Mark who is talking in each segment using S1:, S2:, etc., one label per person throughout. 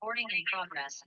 S1: Recording in progress.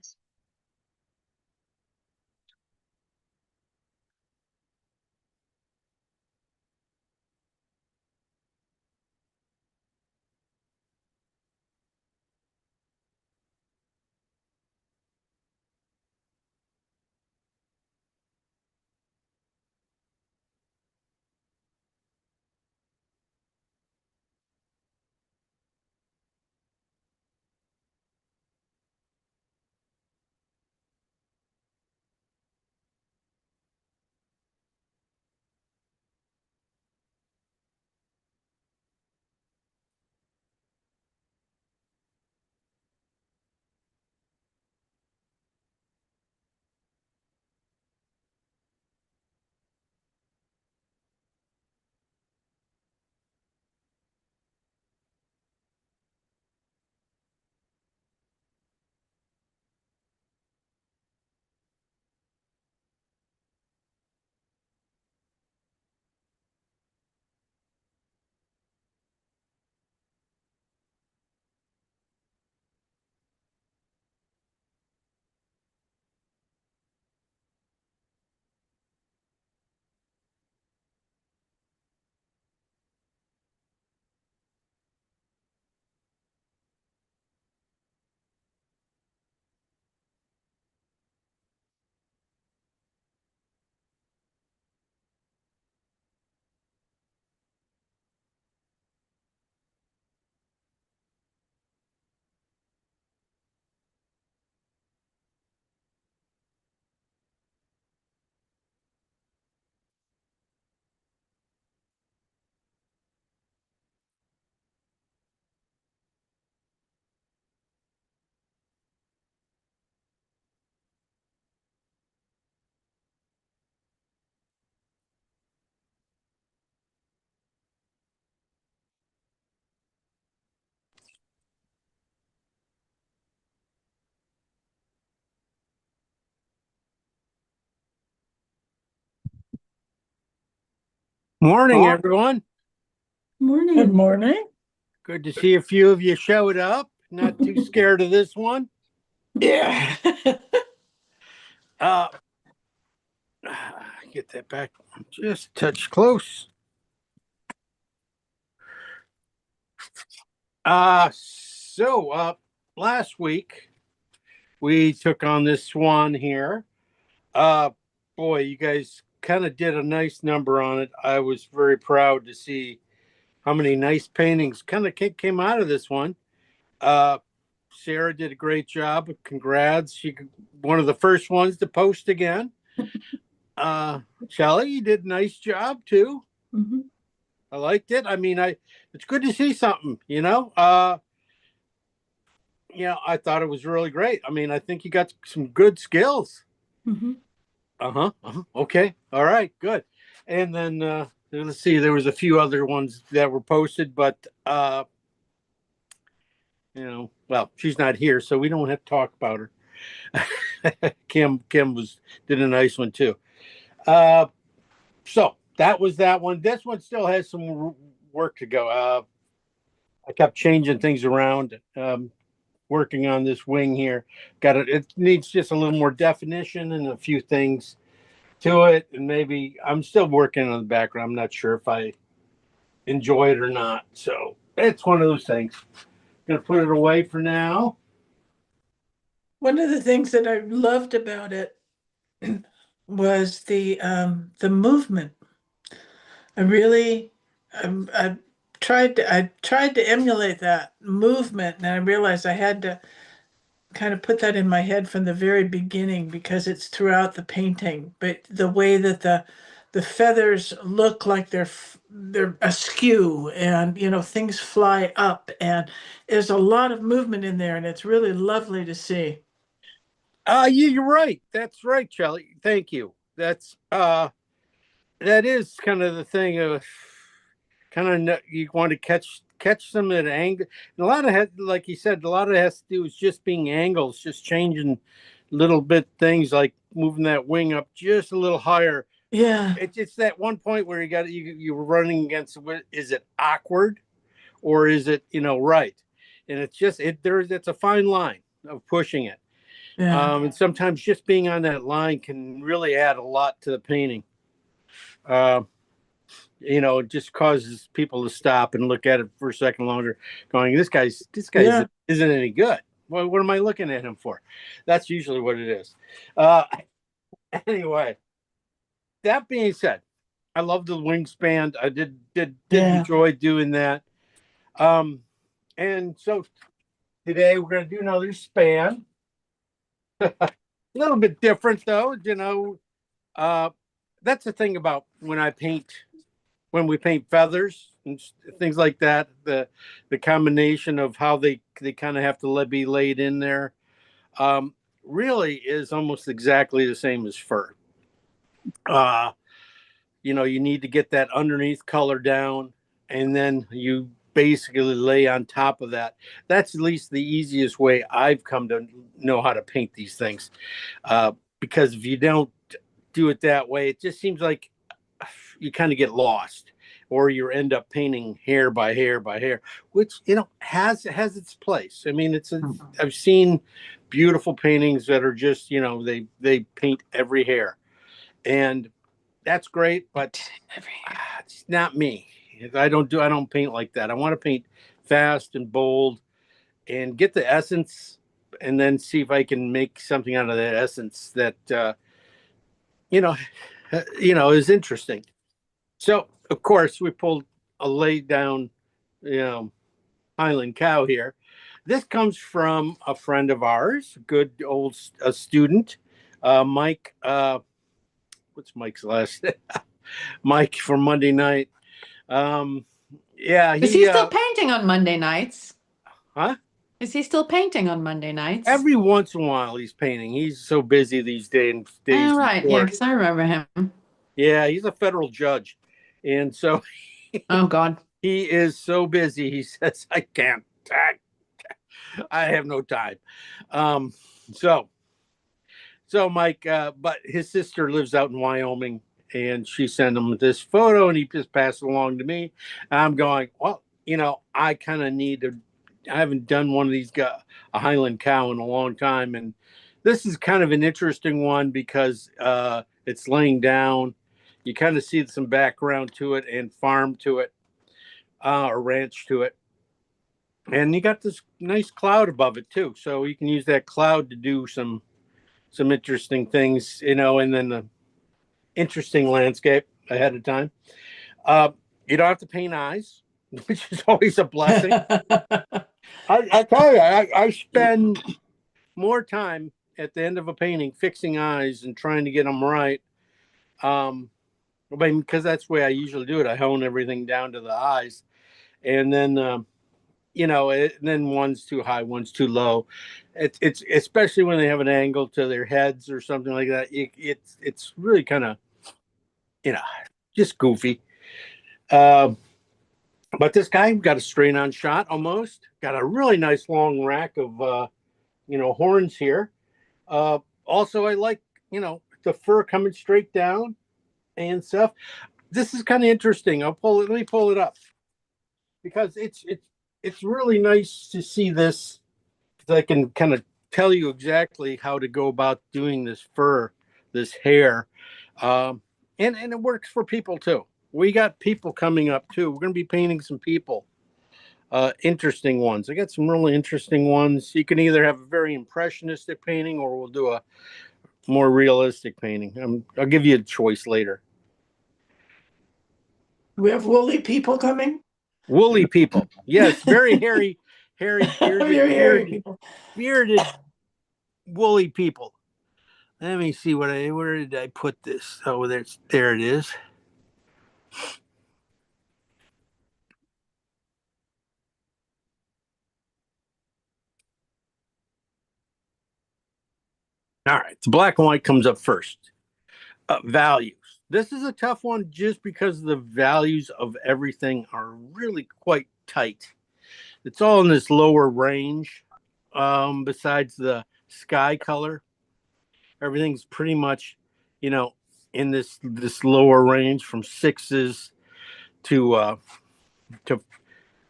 S2: Morning, everyone.
S3: Good
S4: Morning.
S3: morning.
S2: Good to see a few of you showed up. Not too scared of this one.
S3: Yeah.
S2: Uh, get that back just a touch close. Last week we took on this swan here. Uh, Boy, you guys kind of did a nice number on it. I was very proud to see how many nice paintings kind of came out of this one. Uh, Sarah did a great job. Congrats. She one of the first ones to post again. Shelly, you did a nice job too.
S4: Mm-hmm.
S2: I liked it. I mean, it's good to see something, I thought it was really great. I mean, I think you got some good skills.
S4: Mm-hmm.
S2: Okay. All right, good. And then let's see, there was a few other ones that were posted, but well, she's not here, so we don't have to talk about her. Kim did a nice one too. So that was that one. This one still has some work to go. I kept changing things around, working on this wing here. Got it. It needs just a little more definition and a few things to it, and maybe I'm still working on the background. I'm not sure if I enjoy it or not. So it's one of those things. Gonna put it away for now.
S3: One of the things that I loved about it was the movement. I really I tried to emulate that movement, and I realized I had to kind of put that in my head from the very beginning because it's throughout the painting. But the way that the feathers look like they're askew, and things fly up, and there's a lot of movement in there, and it's really lovely to see.
S2: You're right. That's right, Charlie. Thank you. That is kind of the thing of kind of you want to catch them at an angle. And a lot of like you said, a lot of it has to do with just being angles, just changing little bit things like moving that wing up just a little higher.
S3: Yeah.
S2: It's that one point where you were running against. Is it awkward or is it right? And it's a fine line. of pushing it.
S3: Yeah.
S2: And sometimes just being on that line can really add a lot to the painting. It just causes people to stop and look at it for a second longer, going, "This guy
S3: Yeah.
S2: isn't any good. Well, what am I looking at him for?" That's usually what it is. Uh, anyway, that being said, I love the wingspan. I did
S3: Yeah.
S2: enjoy doing that. Um, and so today we're going to do another span. A little bit different though, uh, that's the thing about when we paint feathers and things like that, the combination of how they kind of have to be laid in there, um, really is almost exactly the same as fur. uh, you need to get that underneath color down, and then you basically lay on top of that. That's at least the easiest way I've come to know how to paint these things, uh, because if you don't do it that way, it just seems like you kind of get lost, or you end up painting hair by hair by hair, which has its place. I mean, I've seen beautiful paintings that are just they paint every hair, and that's great, but it's not me. I don't paint like that. I want to paint fast and bold and get the essence, and then see if I can make something out of that essence that you know is interesting. So of course we pulled a laid down, you know, Highland cow here. This comes from a friend of ours, good old a student, Mike. What's Mike's last name? Mike from Monday night. Um, yeah,
S1: Is he still painting on Monday nights?
S2: huh?
S1: Is he still painting on Monday nights?
S2: Every once in a while he's painting. He's so busy these days.
S1: Oh, right. Yeah, because I remember him.
S2: Yeah, he's a federal judge, and so
S1: Oh, God.
S2: he is so busy. He says, "I can't. I have no time." Um, so Mike, but his sister lives out in Wyoming, and she sent him this photo, and he just passed it along to me. I'm going, well, I kind of need to. I haven't done one of these a Highland cow in a long time, and this is kind of an interesting one because it's laying down. You kind of see some background to it and farm to it, or ranch to it, and you got this nice cloud above it too. So you can use that cloud to do some interesting things, and then the interesting landscape ahead of time. You don't have to paint eyes, which is always a blessing. I tell you, I spend more time at the end of a painting fixing eyes and trying to get them right. Because that's the way I usually do it. I hone everything down to the eyes, and then then one's too high, one's too low. It's especially when they have an angle to their heads or something like that. It's really kind of just goofy. But this guy got a straight on shot almost. Got a really nice long rack of horns here. Also, I like the fur coming straight down and stuff. This is kind of interesting. Let me pull it up, because it's really nice to see this, because I can kind of tell you exactly how to go about doing this fur, this hair, and it works for people too. We got people coming up too. We're going to be painting some people, interesting ones. I got some really interesting ones. You can either have a very impressionistic painting, or we'll do a more realistic painting. I'll give you a choice later.
S3: We have woolly people coming.
S2: Woolly people, yes, very hairy, bearded, woolly people. Let me see where did I put this? Oh, there it is. All right, the black and white comes up first. Values. This is a tough one just because the values of everything are really quite tight. It's all in this lower range. Besides the sky color, everything's pretty much, in this lower range from sixes to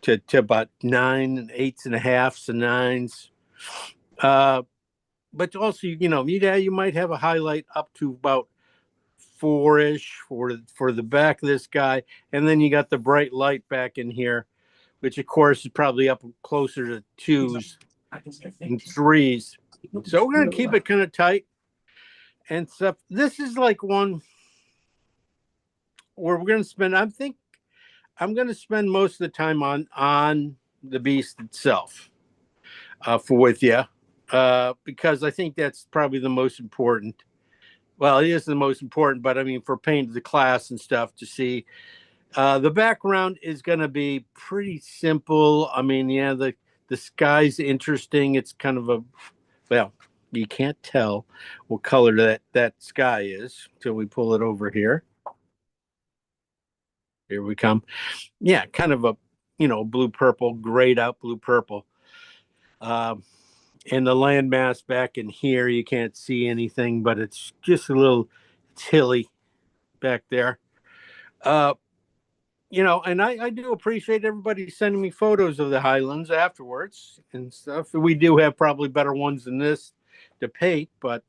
S2: to about 9 and 8s and a halves and 9s. But also, you might have a highlight up to about four-ish for the back of this guy, and then you got the bright light back in here, which of course is probably up closer to twos and threes. So we're gonna keep it kind of tight and stuff. This is like one where we're gonna spend. I'm gonna spend most of the time on the beast itself, for with you, because I think that's probably the most important. Well, it is the most important, but I mean, for painting the class and stuff to see. The background is going to be pretty simple. I mean, yeah, the sky's interesting. It's kind of well, you can't tell what color that sky is until we pull it over here. Here we come. Yeah, kind of a, blue purple, grayed out blue purple. And the landmass back in here, you can't see anything, but it's just it's hilly back there. And I do appreciate everybody sending me photos of the Highlands afterwards and stuff. We do have probably better ones than this to paint, but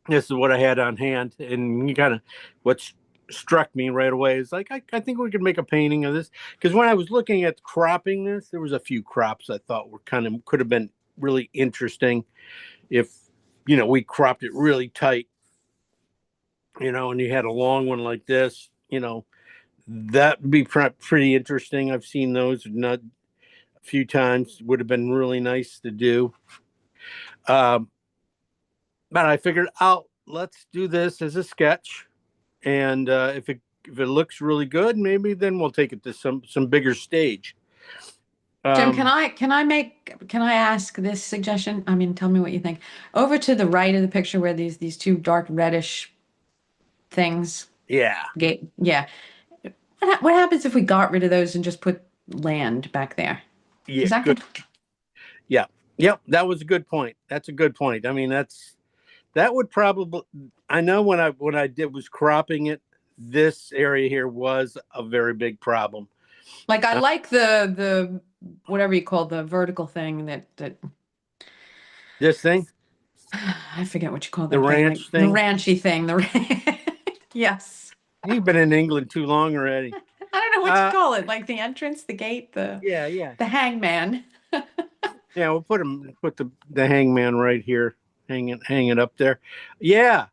S2: this is what I had on hand. And what struck me right away is like, I think we could make a painting of this. Because when I was looking at cropping this, there was a few crops I thought could have been really interesting if, we cropped it really tight, and you had a long one like this, that would be pretty interesting. I've seen those not a few times. Would have been really nice to do. But I figured let's do this as a sketch, and if it looks really good, maybe then we'll take it to some bigger stage.
S1: Jim, can I ask this suggestion? I mean, tell me what you think. Over to the right of the picture where these two dark reddish things.
S2: Yeah.
S1: Yeah. What happens if we got rid of those and just put land back there?
S2: Yeah.
S1: Is that
S2: good? Yeah. Yep. That was a good point. That's a good point. I mean, that would probably. I know when I was cropping it, this area here was a very big problem.
S1: Like I like the whatever you call the vertical thing that
S2: this thing.
S1: I forget what you call that
S2: The ranch thing.
S1: The ranchy thing. Yes.
S2: You've been in England too long already.
S1: I don't know what you call it. Like the entrance, the gate, the hangman.
S2: Yeah, we'll put the hangman right here, hang it up there. Yeah.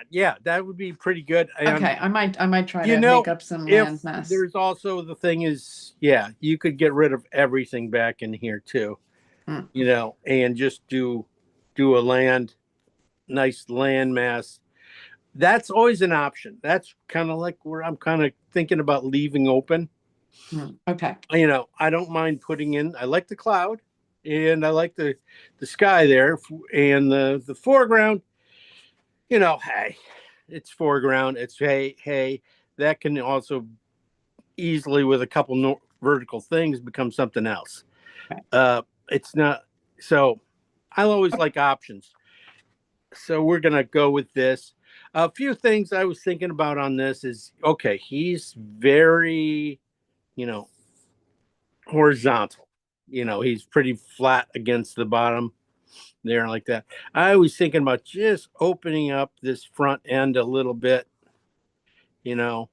S2: Yeah, that would be pretty good.
S1: Okay, I might try to make up some land mass.
S2: There's also the thing is, you could get rid of everything back in here too. And just do a nice land mass. That's always an option. That's kind of like where I'm kind of thinking about leaving open.
S1: Okay.
S2: I don't mind putting in. I like the cloud, and I like the sky there, and the foreground. Hey, it's foreground. It's hey. That can also easily, with a couple vertical things, become something else. Okay. It's not. So I'll always like options. So we're gonna go with this. A few things I was thinking about on this is, okay, he's very, horizontal. He's pretty flat against the bottom there like that. I was thinking about just opening up this front end a little bit, and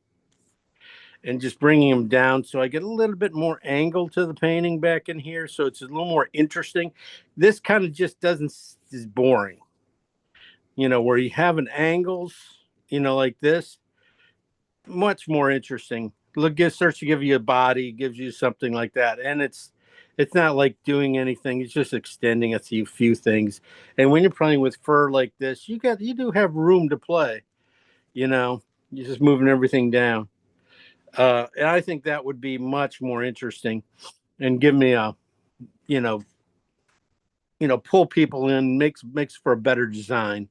S2: just bringing him down so I get a little bit more angle to the painting back in here. So it's a little more interesting. This kind of just is boring. Where you have an angles, like this, much more interesting. Starts to give you a body, gives you something like that. And it's not like doing anything. It's just extending a few things. And when you're playing with fur like this, you do have room to play, you're just moving everything down. And I think that would be much more interesting and give me a, pull people in, makes for a better design.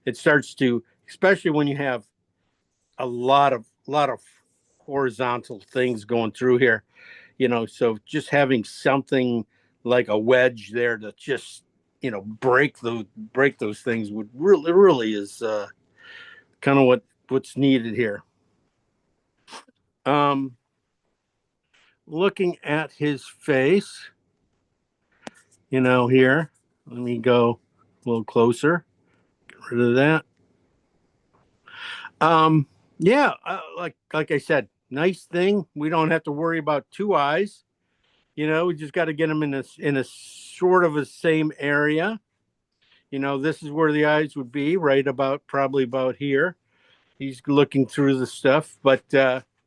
S2: It starts to, especially when you have a lot of horizontal things going through here, so just having something like a wedge there to just, break those things would really is kind of what's needed here. Looking at his face, here. Let me go a little closer. Get rid of that. Yeah, like I said, nice thing. We don't have to worry about two eyes. We just got to get them in a sort of a same area. This is where the eyes would be, right about probably about here. He's looking through the stuff, but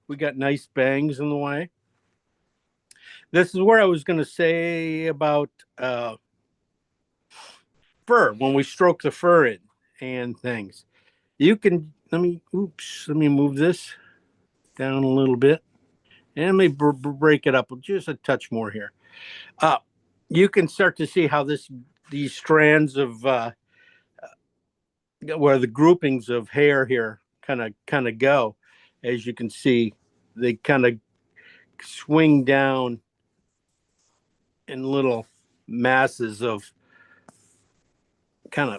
S2: we got nice bangs in the way. This is where I was going to say about fur when we stroke the fur in and things. You can let me move this down a little bit and let me break it up just a touch more here. You can start to see how these strands of where the groupings of hair here kind of go. As you can see, they kind of swing down in little masses of kind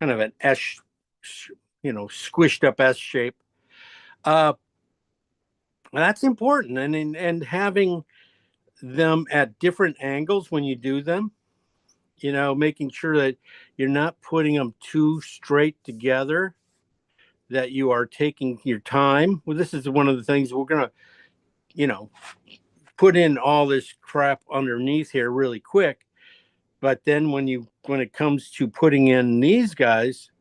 S2: of an S, squished up S shape. That's important, and having them at different angles when you do them. Making sure that you're not putting them too straight together, that you are taking your time. Well, this is one of the things we're gonna, put in all this crap underneath here really quick. But then when it comes to putting in these guys,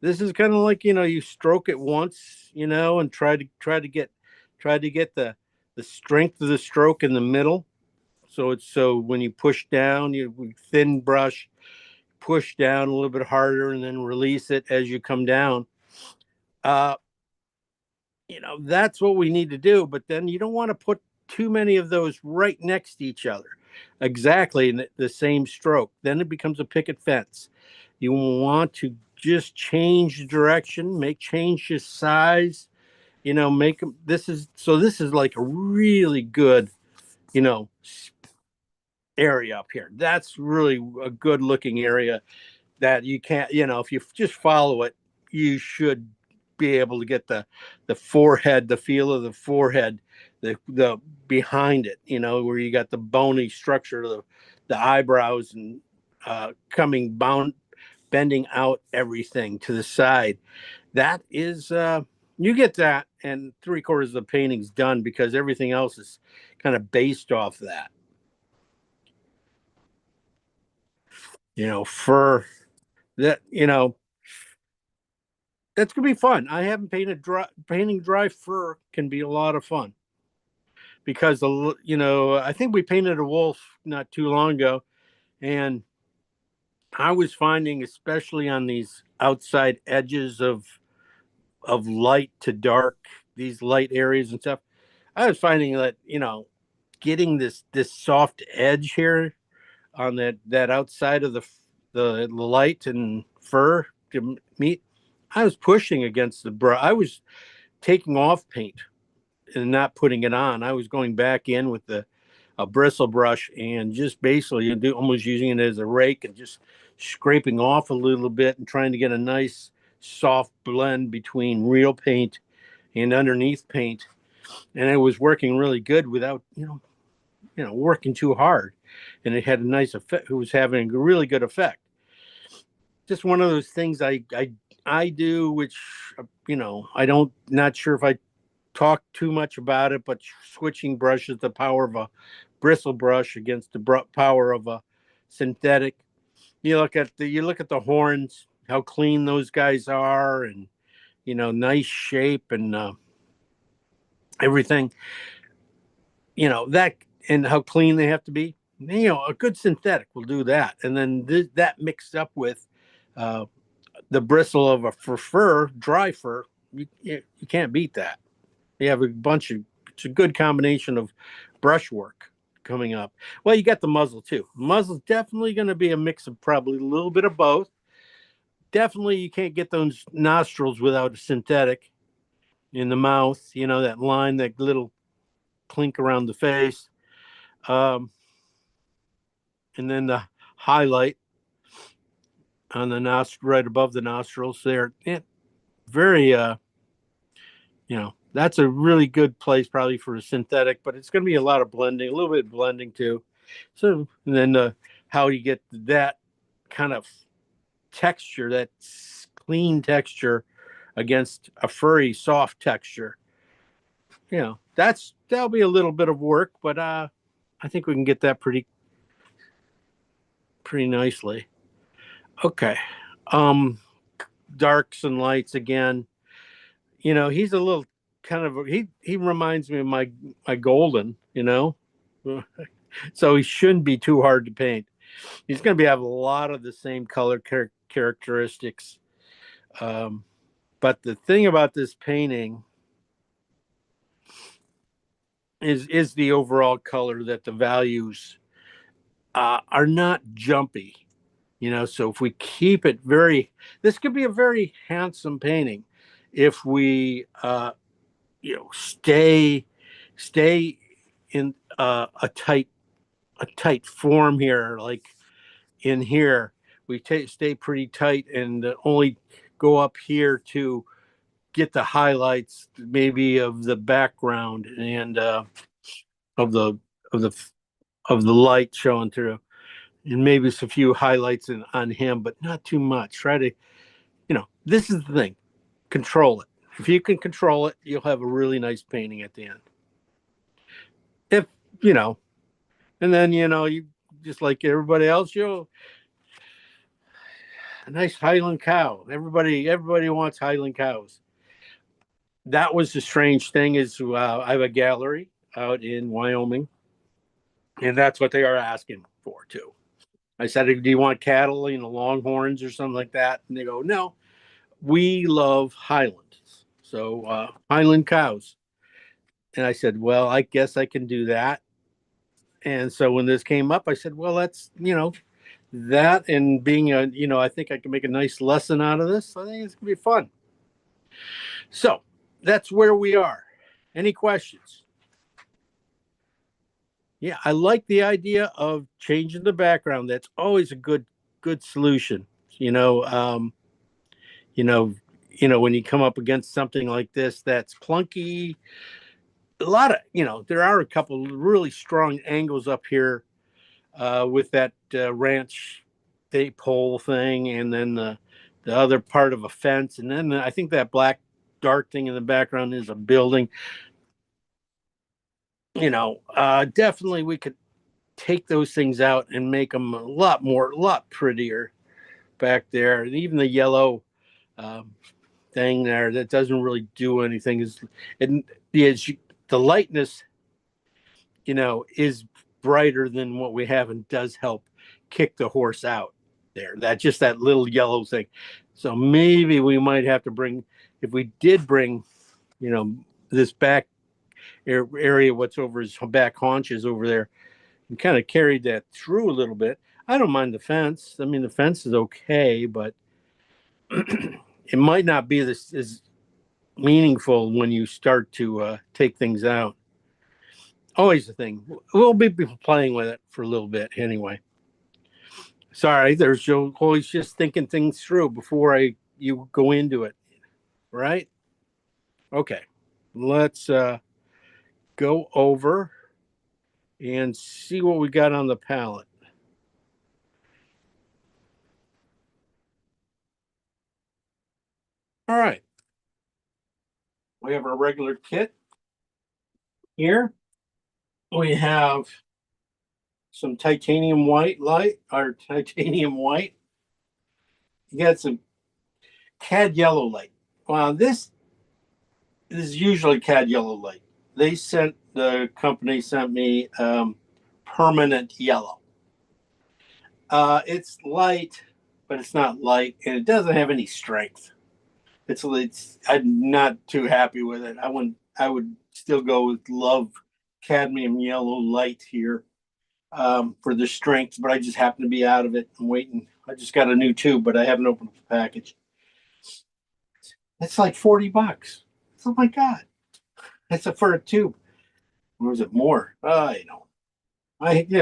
S2: this is kind of like, you stroke it once, and try to get the strength of the stroke in the middle. So when you push down, you thin brush, push down a little bit harder, and then release it as you come down. That's what we need to do. But then you don't want to put too many of those right next to each other, exactly in the same stroke. Then it becomes a picket fence. You want to just change the direction, change the size. Make them. This is like a really good, area up here. That's really a good looking area that you can't, if you just follow it, you should be able to get the forehead, the feel of the forehead, the behind it, where you got the bony structure of the eyebrows and bending out everything to the side. That is you get that, and 3/4 of the painting's done, because everything else is kind of based off that. Fur that, that's gonna be fun. I haven't painting dry fur can be a lot of fun, because I think we painted a wolf not too long ago, and I was finding, especially on these outside edges of light to dark, these light areas and stuff, I was finding that getting this soft edge here on that outside of the light and fur to meet, I was pushing against the brush. I was taking off paint and not putting it on. I was going back in with a bristle brush and just basically almost using it as a rake and just scraping off a little bit and trying to get a nice soft blend between real paint and underneath paint. And it was working really good without working too hard, and it had a nice effect. It was having a really good effect. Just one of those things I do, which I don't, not sure if I talk too much about it, but switching brushes, the power of a bristle brush against the power of a synthetic. You look at the horns, how clean those guys are, and nice shape and everything. That, and how clean they have to be. A good synthetic will do that, and then that mixed up with the bristle of a fur, dry fur, you can't beat that. You have it's a good combination of brushwork coming up. Well, you got the muzzle too. Muzzle's definitely going to be a mix of probably a little bit of both. Definitely, you can't get those nostrils without a synthetic in the mouth. That line, that little clink around the face. And then the highlight on the nostril, right above the nostrils there. Very, that's a really good place probably for a synthetic, but it's going to be a lot of blending, a little bit of blending too. So, and then how you get that kind of texture, that clean texture against a furry, soft texture. That'll be a little bit of work, but I think we can get that pretty nicely. Okay. Darks and lights again. He's a little kind of he reminds me of my golden, so he shouldn't be too hard to paint. He's going to have a lot of the same color characteristics. But the thing about this painting is the overall color, that the values are not jumpy. So if we keep it this could be a very handsome painting if we stay in a tight form here. Like in here, we stay pretty tight and only go up here to get the highlights, maybe of the background and of the light showing through, and maybe a few highlights on him, but not too much. Try to, this is the thing, control it. If you can control it, you'll have a really nice painting at the end. If, and then, you just like everybody else, a nice Highland cow. Everybody wants Highland cows. That was the strange thing is I have a gallery out in Wyoming, and that's what they are asking for too. I said, do you want cattle, Longhorns or something like that? And they go, no, we love Highlands. So Highland cows. And I said, well, I guess I can do that. And so when this came up, I said, well, that's, that and being I think I can make a nice lesson out of this. I think it's going to be fun. So that's where we are. Any questions? Yeah, I like the idea of changing the background. That's always a good solution. When you come up against something like this that's clunky, a lot of, there are a couple really strong angles up here with that ranch pole thing, and then the other part of a fence, and then I think that black dark thing in the background is a building. Definitely we could take those things out and make them a lot prettier back there. And even the yellow thing there that doesn't really do anything the lightness, is brighter than what we have and does help kick the horse out there. That little yellow thing. So maybe we might have to bring, if we did bring, this back area, what's over his back haunches over there, and kind of carried that through a little bit. I don't mind the fence. I mean, the fence is okay, but it might not be as meaningful when you start to take things out. Always the thing. We'll be playing with it for a little bit anyway. Sorry, there's always just thinking things through before you go into it, right? Okay, let's go over and see what we got on the palette. All right. We have our regular kit here. We have some titanium white light, or titanium white. You got some cad yellow light. Wow, this is usually cad yellow light. The company sent me permanent yellow. It's light, but it's not light, and it doesn't have any strength. I'm not too happy with it. I would still go with love cadmium yellow light here for the strength, but I just happen to be out of it. I'm waiting. I just got a new tube, but I haven't opened the package. It's like $40. Oh my God. That's for a tube. Or is it more? I know.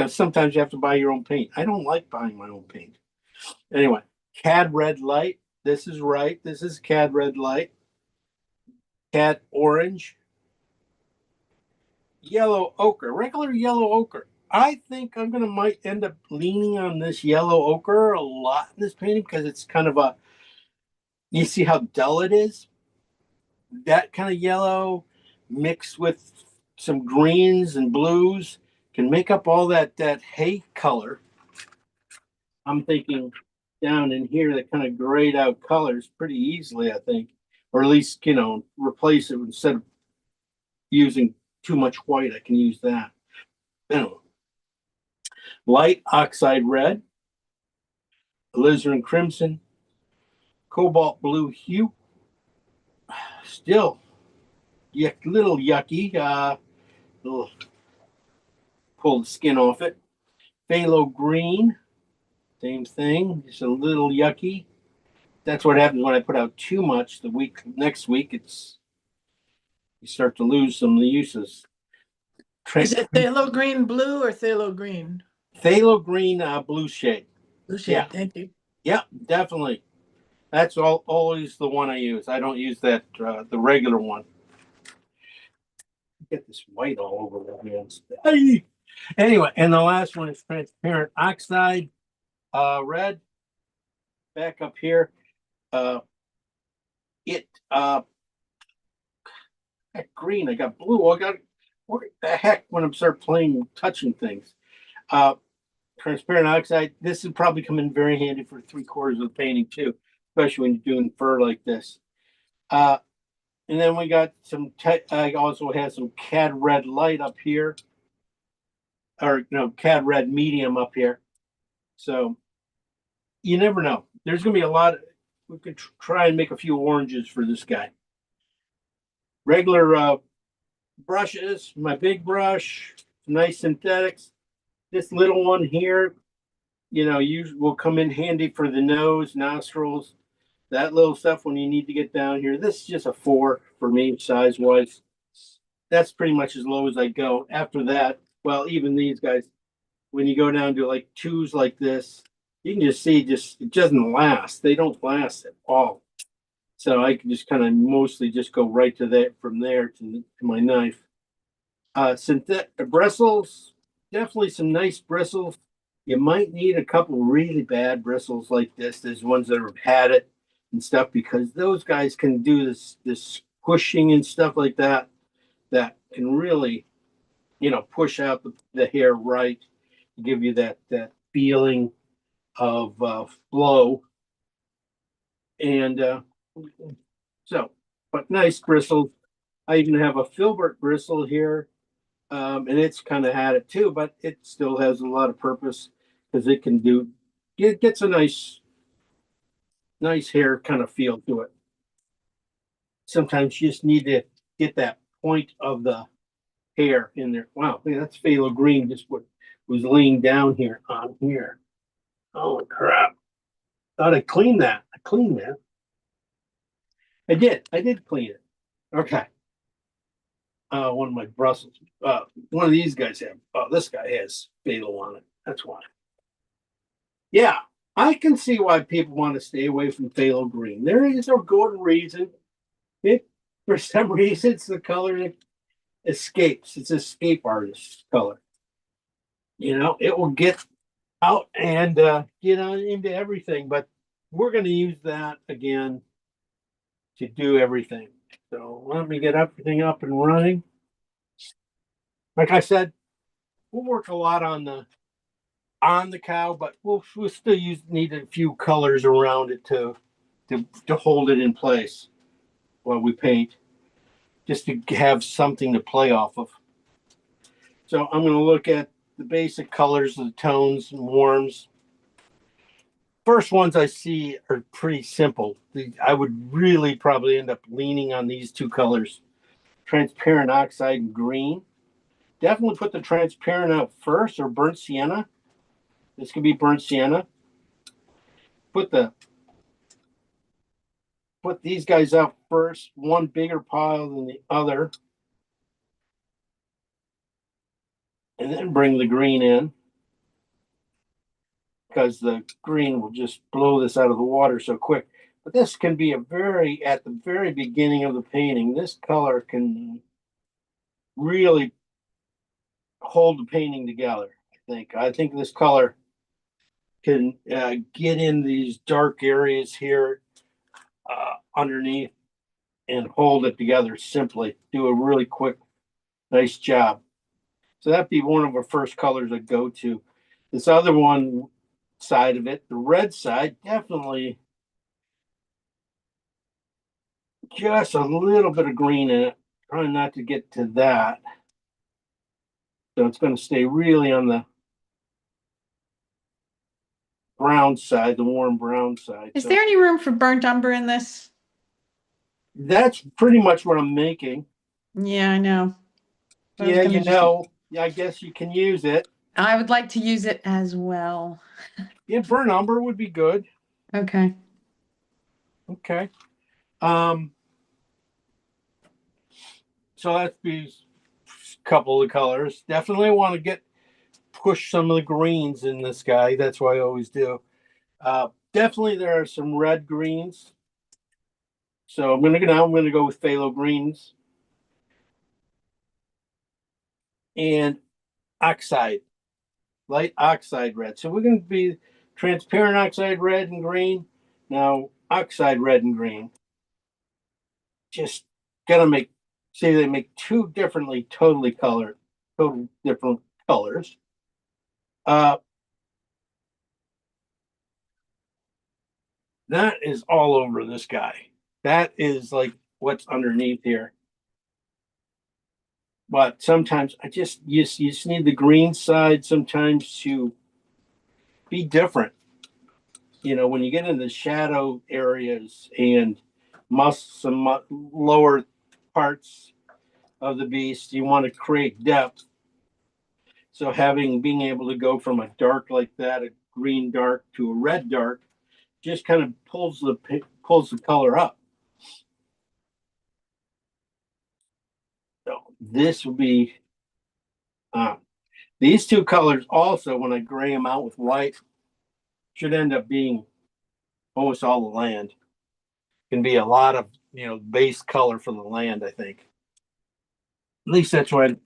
S2: Sometimes you have to buy your own paint. I don't like buying my own paint. Anyway, cad red light. This is right. This is cad red light. Cad orange. Yellow ochre. Regular yellow ochre. I think I'm gonna might end up leaning on this yellow ochre a lot in this painting because it's kind of a, you see how dull it is? That kind of yellow mixed with some greens and blues can make up all that hay color. I'm thinking down in here that kind of grayed out colors pretty easily, I think, or at least, replace it instead of using too much white. I can use that. Anyway, light oxide red, alizarin crimson, cobalt blue hue. Still, little yucky. Little, pull the skin off it. Phthalo green, same thing. Just a little yucky. That's what happens when I put out too much. Next week, you start to lose some of the uses.
S3: Is it phthalo green blue or phthalo green?
S2: Phthalo green blue shade.
S3: Blue shade,
S2: Yeah.
S3: thank you.
S2: Yeah, definitely. That's always the one I use. I don't use that the regular one. Get this white all over the hands. Anyway, and the last one is transparent oxide red. Back up here. Green. I got blue. I got what the heck when I'm start playing touching things. Transparent oxide. This would probably come in very handy for 3/4 of the painting too, especially when you're doing fur like this. And then we got some. I also have some cad red light up here, or no, cad red medium up here. So you never know. There's going to be a lot. We could try and make a few oranges for this guy. Regular brushes. My big brush, nice synthetics. This little one here, will come in handy for the nose, nostrils, that little stuff when you need to get down here. This is just a 4 for me, size wise. That's pretty much as low as I go. After that, well, even these guys, when you go down to like 2s like this, you can just see it doesn't last. They don't last at all. So I can just kind of mostly just go right to that from there to my knife. Synthetic bristles, definitely some nice bristles. You might need a couple really bad bristles like this. There's ones that have had it and stuff because those guys can do this pushing and stuff like that can really, push out the hair right, give you that feeling of flow. And but nice bristles. I even have a filbert bristle here. And it's kind of had it too, but it still has a lot of purpose because it gets a nice hair kind of feel to it. Sometimes you just need to get that point of the hair in there. Wow, that's phthalo green, just what was laying down here on here. Oh crap. Thought I cleaned that. I cleaned that. I did clean it. Okay. One of my Brussels. One of these guys have. Oh, this guy has phthalo on it. That's why. Yeah, I can see why people want to stay away from phthalo green. There is a good reason. For some reason, it's the color that escapes. It's escape artist color. It will get out and get on into everything. But we're going to use that again to do everything. So let me get everything up and running. Like I said, we'll work a lot on the cow, but we'll still need a few colors around it to hold it in place while we paint, just to have something to play off of. So I'm going to look at the basic colors, the tones and warms. First ones I see are pretty simple. I would really probably end up leaning on these 2 colors, transparent oxide and green. Definitely put the transparent out first, or burnt sienna. This could be burnt sienna. Put these guys out first, one bigger pile than the other. And then bring the green in, because the green will just blow this out of the water so quick. But this can be at the very beginning of the painting. This color can really hold the painting together. I think this color can get in these dark areas here underneath and hold it together simply. Do a really quick, nice job. So that'd be one of our first colors I'd go to. This other one side of it, the red side, definitely just a little bit of green in it. Trying not to get to that. So it's going to stay really on the brown side, the warm brown side.
S1: Is
S2: So
S1: there any room for burnt umber in this?
S2: that's pretty much what I'm making.
S1: Yeah, I know. I was
S2: Yeah,
S1: gonna
S2: you
S1: just-
S2: know, yeah, I guess you can use it.
S1: I would like to use it as well.
S2: Yeah, burnt umber would be good.
S1: Okay.
S2: Okay. So that's be a couple of colors. Definitely want to push some of the greens in this guy. That's what I always do. Definitely there are some red greens. So I'm gonna go with phthalo greens and oxide, light oxide red. So we're gonna be transparent oxide red and green. Now oxide red and green. Just gotta they make two totally different colors. That is all over this guy. That is like what's underneath here. But sometimes you just need the green side sometimes to be different. You know, when you get into shadow areas and some lower parts of the beast, you want to create depth. So being able to go from a dark like that, a green dark to a red dark, just kind of pulls the color up. So this would be these two colors also, when I gray them out with white, should end up being almost all the land. Can be a lot of base color for the land, I think. At least that's what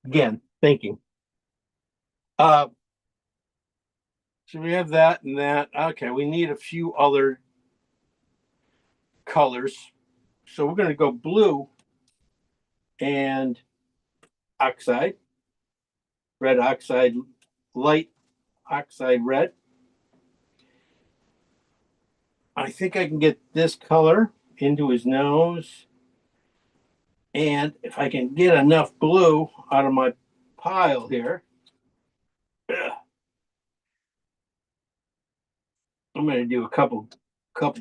S2: again thinking. So we have that and that. Okay, we need a few other colors. So we're gonna go blue and oxide, red oxide, light oxide red. I think I can get this color into his nose. And if I can get enough blue out of my pile here, I'm going to do a couple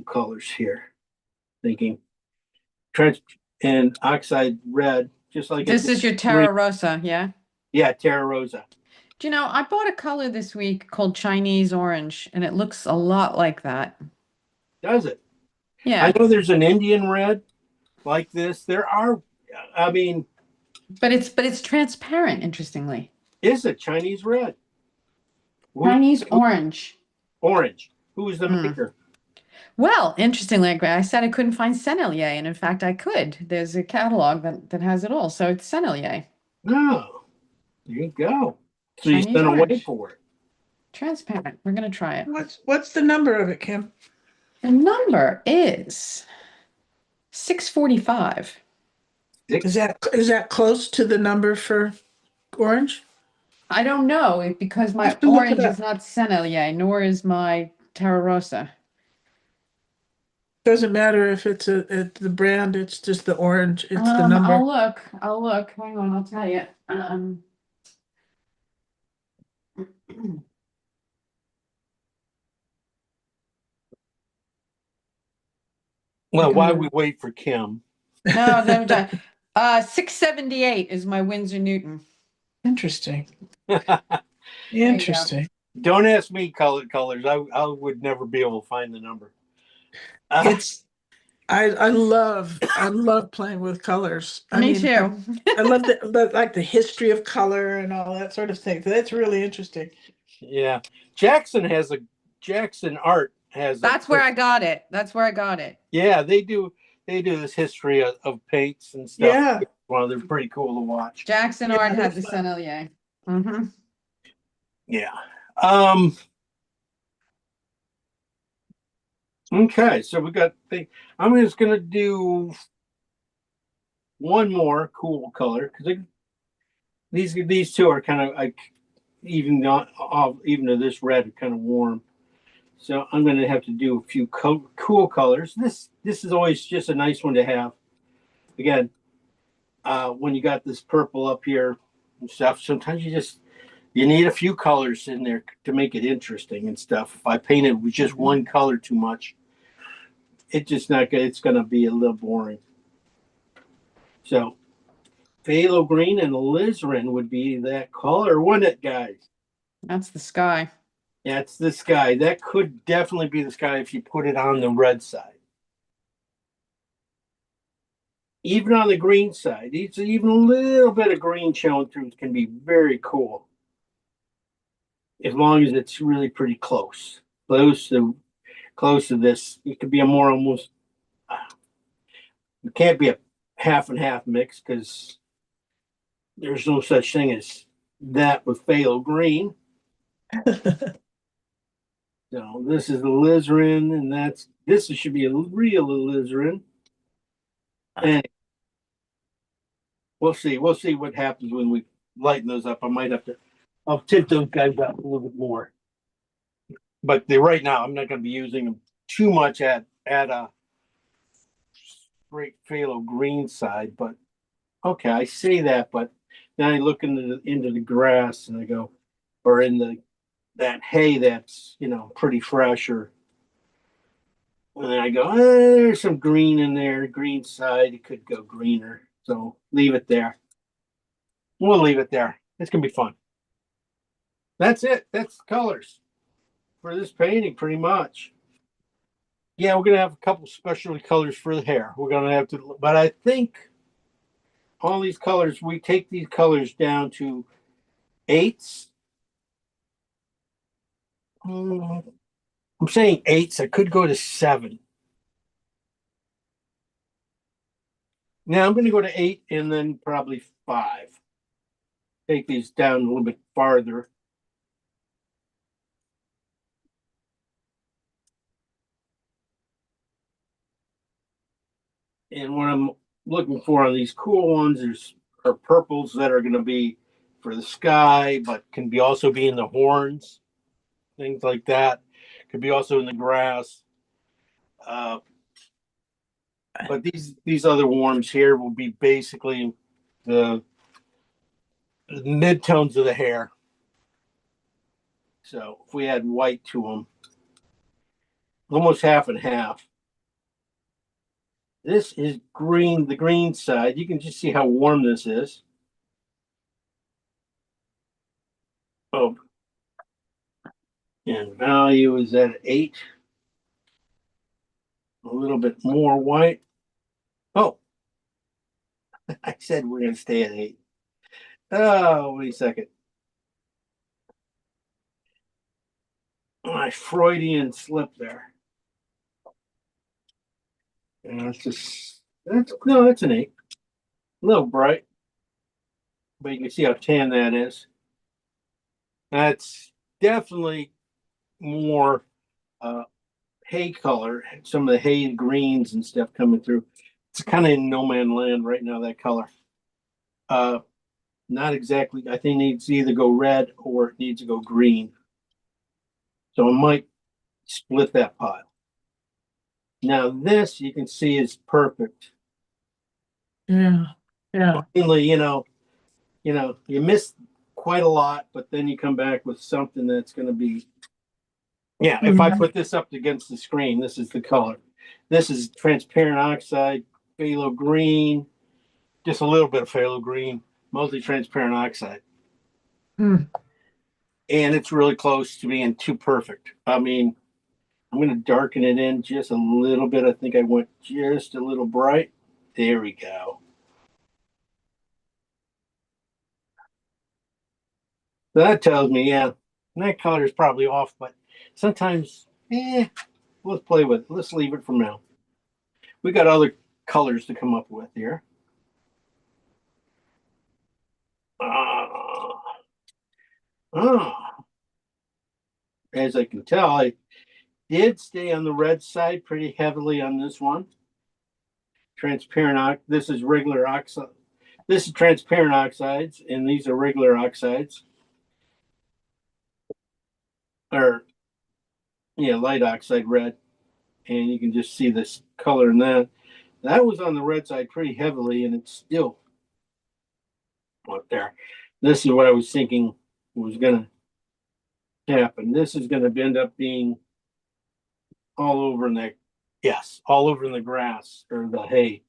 S2: colors here. Thinking and oxide red, just like
S1: This is your Terra Rosa, yeah?
S2: Yeah, Terra Rosa.
S1: Do you know, I bought a color this week called Chinese orange, and it looks a lot like that.
S2: Does it?
S1: Yeah.
S2: I know there's an Indian red like this. There are, I mean,
S1: but it's transparent, interestingly.
S2: Is it Chinese red?
S1: Chinese orange.
S2: Orange. Who's the maker?
S1: Well, interestingly, I said I couldn't find Sennelier, and in fact I could. There's a catalog that has it all. So it's Sennelier.
S2: Oh, there you go. So
S1: Chinese
S2: you spent away
S1: orange.
S2: for it.
S1: Transparent. We're gonna try it.
S3: What's the number of it, Kim?
S1: The number is 645.
S3: Is that close to the number for orange?
S1: I don't know because my
S3: Have to look it
S1: orange
S3: up.
S1: is not Sennelier, nor is my Terra Rosa.
S3: Doesn't matter if it's the brand, it's just the orange, it's the number.
S1: I'll look. Hang on, I'll tell you.
S2: Well, why we wait for Kim?
S1: No, no, 678 is my Winsor Newton.
S3: Interesting.
S1: you go.
S3: Interesting.
S2: Don't ask me colors. I would never be able to find the number.
S3: I love playing with colors.
S1: Me too.
S3: I love the history of color and all that sort of thing. That's really interesting.
S2: Yeah, Jackson Art has.
S1: That's where I got it. That's where I got it.
S2: Yeah, they do this history of paints and stuff.
S3: Yeah.
S2: Well, they're pretty cool to watch.
S1: Jackson
S3: Yeah,
S1: Art had
S3: that's
S1: the
S3: fun.
S1: Sennelier. Mm-hmm.
S2: Yeah. Okay, so we got I'm just gonna do one more cool color because these two are kind of like even not off, even though this red is kind of warm. So I'm gonna have to do a few cool colors. This is always just a nice one to have. Again, when you got this purple up here and stuff, sometimes you need a few colors in there to make it interesting and stuff. If I paint it with just one color too much, it's just not good. It's gonna be a little boring. So phthalo green and alizarin would be that color, wouldn't it, guys?
S1: That's the sky.
S2: Yeah, it's the sky. That could definitely be the sky if you put it on the red side. Even on the green side, it's even a little bit of green showing through can be very cool. As long as it's really pretty close. Close to this. It could be a more almost it can't be a half and half mix because there's no such thing as that with phthalo green. So this is the alizarin, and this should be a real alizarin. And we'll see. We'll see what happens when we lighten those up. I'll tint those guys up a little bit more. But right now, I'm not going to be using them too much at a straight phthalo green side. But okay, I say that, but then I look into the grass and I go, or in that hay that's pretty fresh, and then I go, there's some green in there, green side. It could go greener, so leave it there. We'll leave it there. It's gonna be fun. That's it. That's the colors for this painting, pretty much. Yeah, we're gonna have a couple specialty colors for the hair. We're gonna have to, but I think all these colors, we take these colors down to 8s. I'm saying 8s. I could go to 7. Now I'm going to go to 8 and then probably 5. Take these down a little bit farther. And what I'm looking for on these cool ones are purples that are going to be for the sky, but can be also be in the horns, things like that. Could be also in the grass. But these other warms here will be basically the mid-tones of the hair. So if we add white to them, almost half and half. This is green, the green side. You can just see how warm this is. Oh, and value is at 8. A little bit more white. Oh, I said we're going to stay at 8. Oh, wait a second. My Freudian slip there. And that's an 8. A little bright, but you can see how tan that is. That's definitely more hay color. Some of the hay greens and stuff coming through. It's kind of in no man land right now, that color. Not exactly. I think it needs to either go red or it needs to go green. So I might split that pile. Now this you can see is perfect.
S3: Yeah. Yeah.
S2: Finally, you miss quite a lot, but then you come back with something that's going to be. Yeah, if I put this up against the screen, this is the color. This is transparent oxide, phthalo green, just a little bit of phthalo green, mostly transparent oxide.
S3: Mm.
S2: And it's really close to being too perfect. I mean, I'm going to darken it in just a little bit. I think I went just a little bright. There we go. So that tells me, yeah, that color is probably off, but sometimes, let's play with it. Let's leave it for now. We got other colors to come up with here. as I can tell, I did stay on the red side pretty heavily on this one. Transparent, this is regular oxide. This is transparent oxides, and these are regular oxides. Or, yeah, light oxide red. And you can just see this color in that. That was on the red side pretty heavily, and it's still up there. This is what I was thinking was going to happen. This is going to end up being all over in the, yes, all over in the grass or the hay.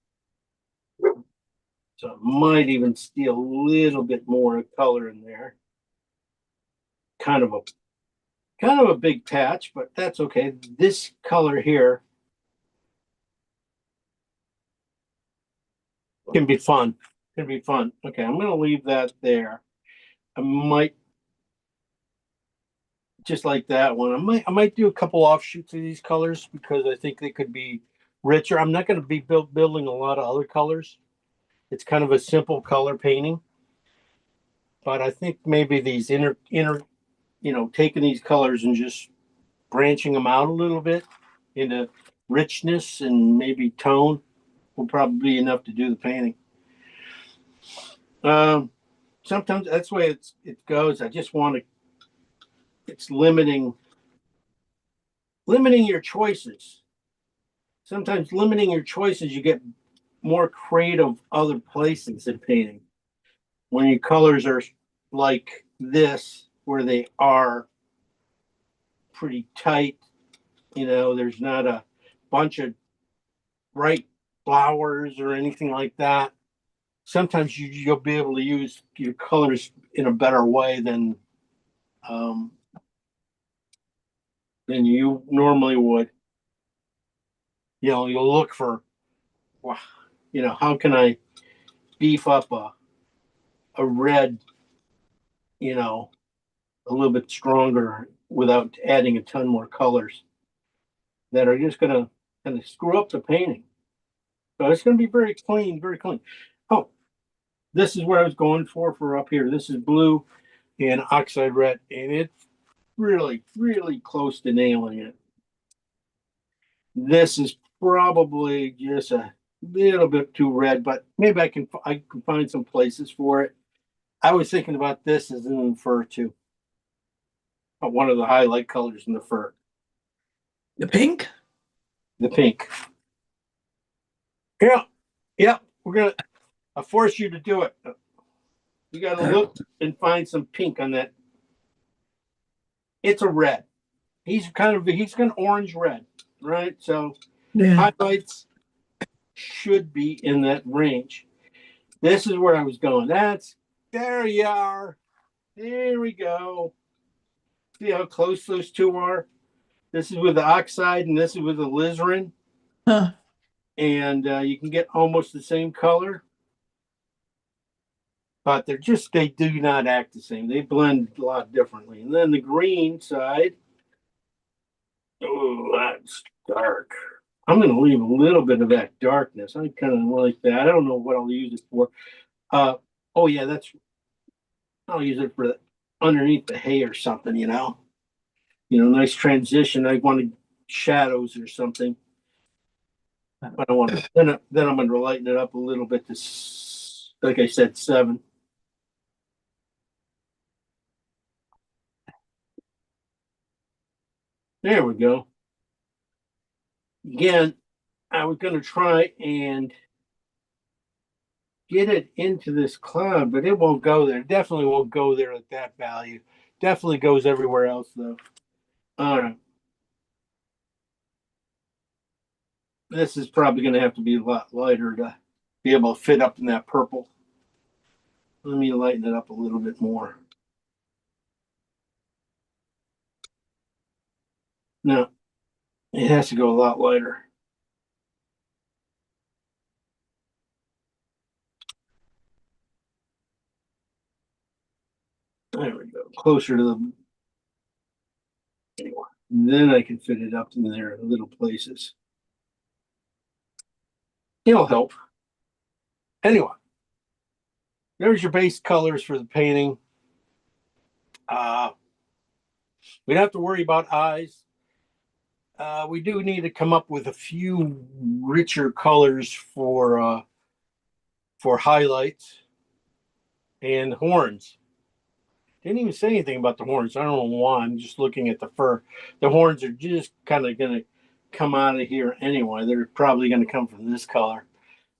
S2: So it might even steal a little bit more color in there. Kind of a big patch, but that's okay. This color here can be fun. Can be fun. Okay, I'm gonna leave that there. I might just like that one. I might do a couple offshoots of these colors because I think they could be richer. I'm not going to be building a lot of other colors. It's kind of a simple color painting, but I think maybe these inner, taking these colors and just branching them out a little bit into richness and maybe tone will probably be enough to do the painting. Sometimes that's the way it goes. I just want to. It's limiting your choices. Sometimes limiting your choices, you get more creative other places in painting. When your colors are like this, where they are pretty tight, there's not a bunch of bright flowers or anything like that. Sometimes you'll be able to use your colors in a better way than you normally would. You'll look for, how can I beef up a red, a little bit stronger without adding a ton more colors that are just going to kind of screw up the painting. So it's going to be very clean, very clean. Oh, this is what I was going for up here. This is blue and oxide red, and it's really, really close to nailing it. This is probably just a little bit too red, but maybe I can find some places for it. I was thinking about this as in the fur too. One of the highlight colors in the fur.
S3: The pink?
S2: The pink. Yeah. I force you to do it. You got to look and find some pink on that. It's a red. He's kind of orange red, right? So
S3: Yeah.
S2: highlights should be in that range. This is where I was going. There you are. There we go. See how close those two are? This is with the oxide and this is with the alizarin.
S3: Huh.
S2: And you can get almost the same color. But they do not act the same. They blend a lot differently. And then the green side, oh, that's dark. I'm going to leave a little bit of that darkness. I kind of like that. I don't know what I'll use it for. Oh yeah, I'll use it for underneath the hay or something, nice transition. I wanted shadows or something. But I want to, then I'm going to lighten it up a little bit to, like I said, 7. There we go. Again, I was going to try and get it into this cloud, but it won't go there. Definitely won't go there at that value. Definitely goes everywhere else, though. All right. This is probably going to have to be a lot lighter to be able to fit up in that purple. Let me lighten it up a little bit more. No, it has to go a lot lighter. There we go. Closer to the. Anyway, then I can fit it up in there in little places. It'll help. Anyway, there's your base colors for the painting. We don't have to worry about eyes. We do need to come up with a few richer colors for highlights and horns. Didn't even say anything about the horns. I don't know why. I'm just looking at the fur. The horns are just kind of going to come out of here anyway. They're probably going to come from this color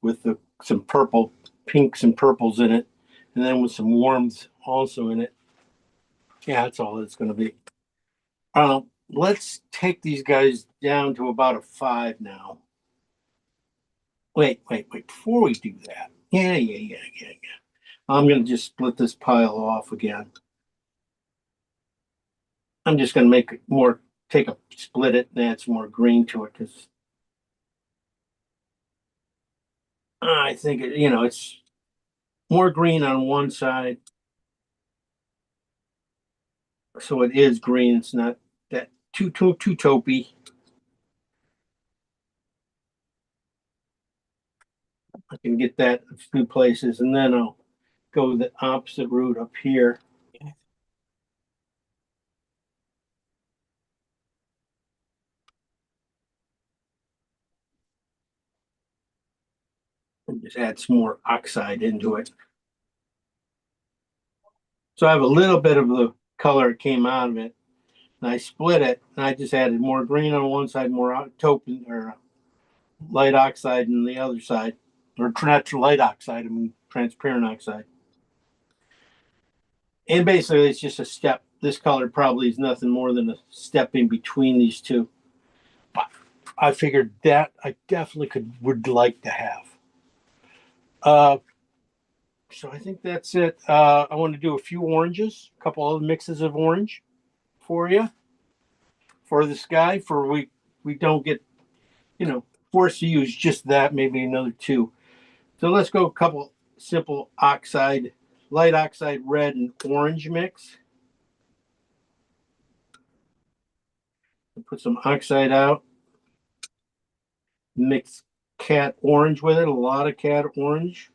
S2: with some purple, pinks and purples in it, and then with some warms also in it. Yeah, that's all it's going to be. Let's take these guys down to about a 5 now. Wait. Before we do that, yeah. I'm going to just split this pile off again. I'm just going to make it more, split it and add some more green to it because I think it's more green on one side. So it is green. It's not that too taupey. I can get that a few places, and then I'll go the opposite route up here. And just add some more oxide into it. So I have a little bit of the color that came out of it. And I split it, and I just added more green on one side, more taupe or light oxide on the other side. Or not light oxide, I mean transparent oxide. And basically, it's just a step. This color probably is nothing more than a step in between these two. But I figured that I definitely would like to have. So I think that's it. I want to do a few oranges, a couple of mixes of orange for you, for this guy, for we don't get, forced to use just that, maybe another 2. So let's go a couple simple oxide, light oxide red and orange mix. Put some oxide out. Mix cat orange with it, a lot of cat orange.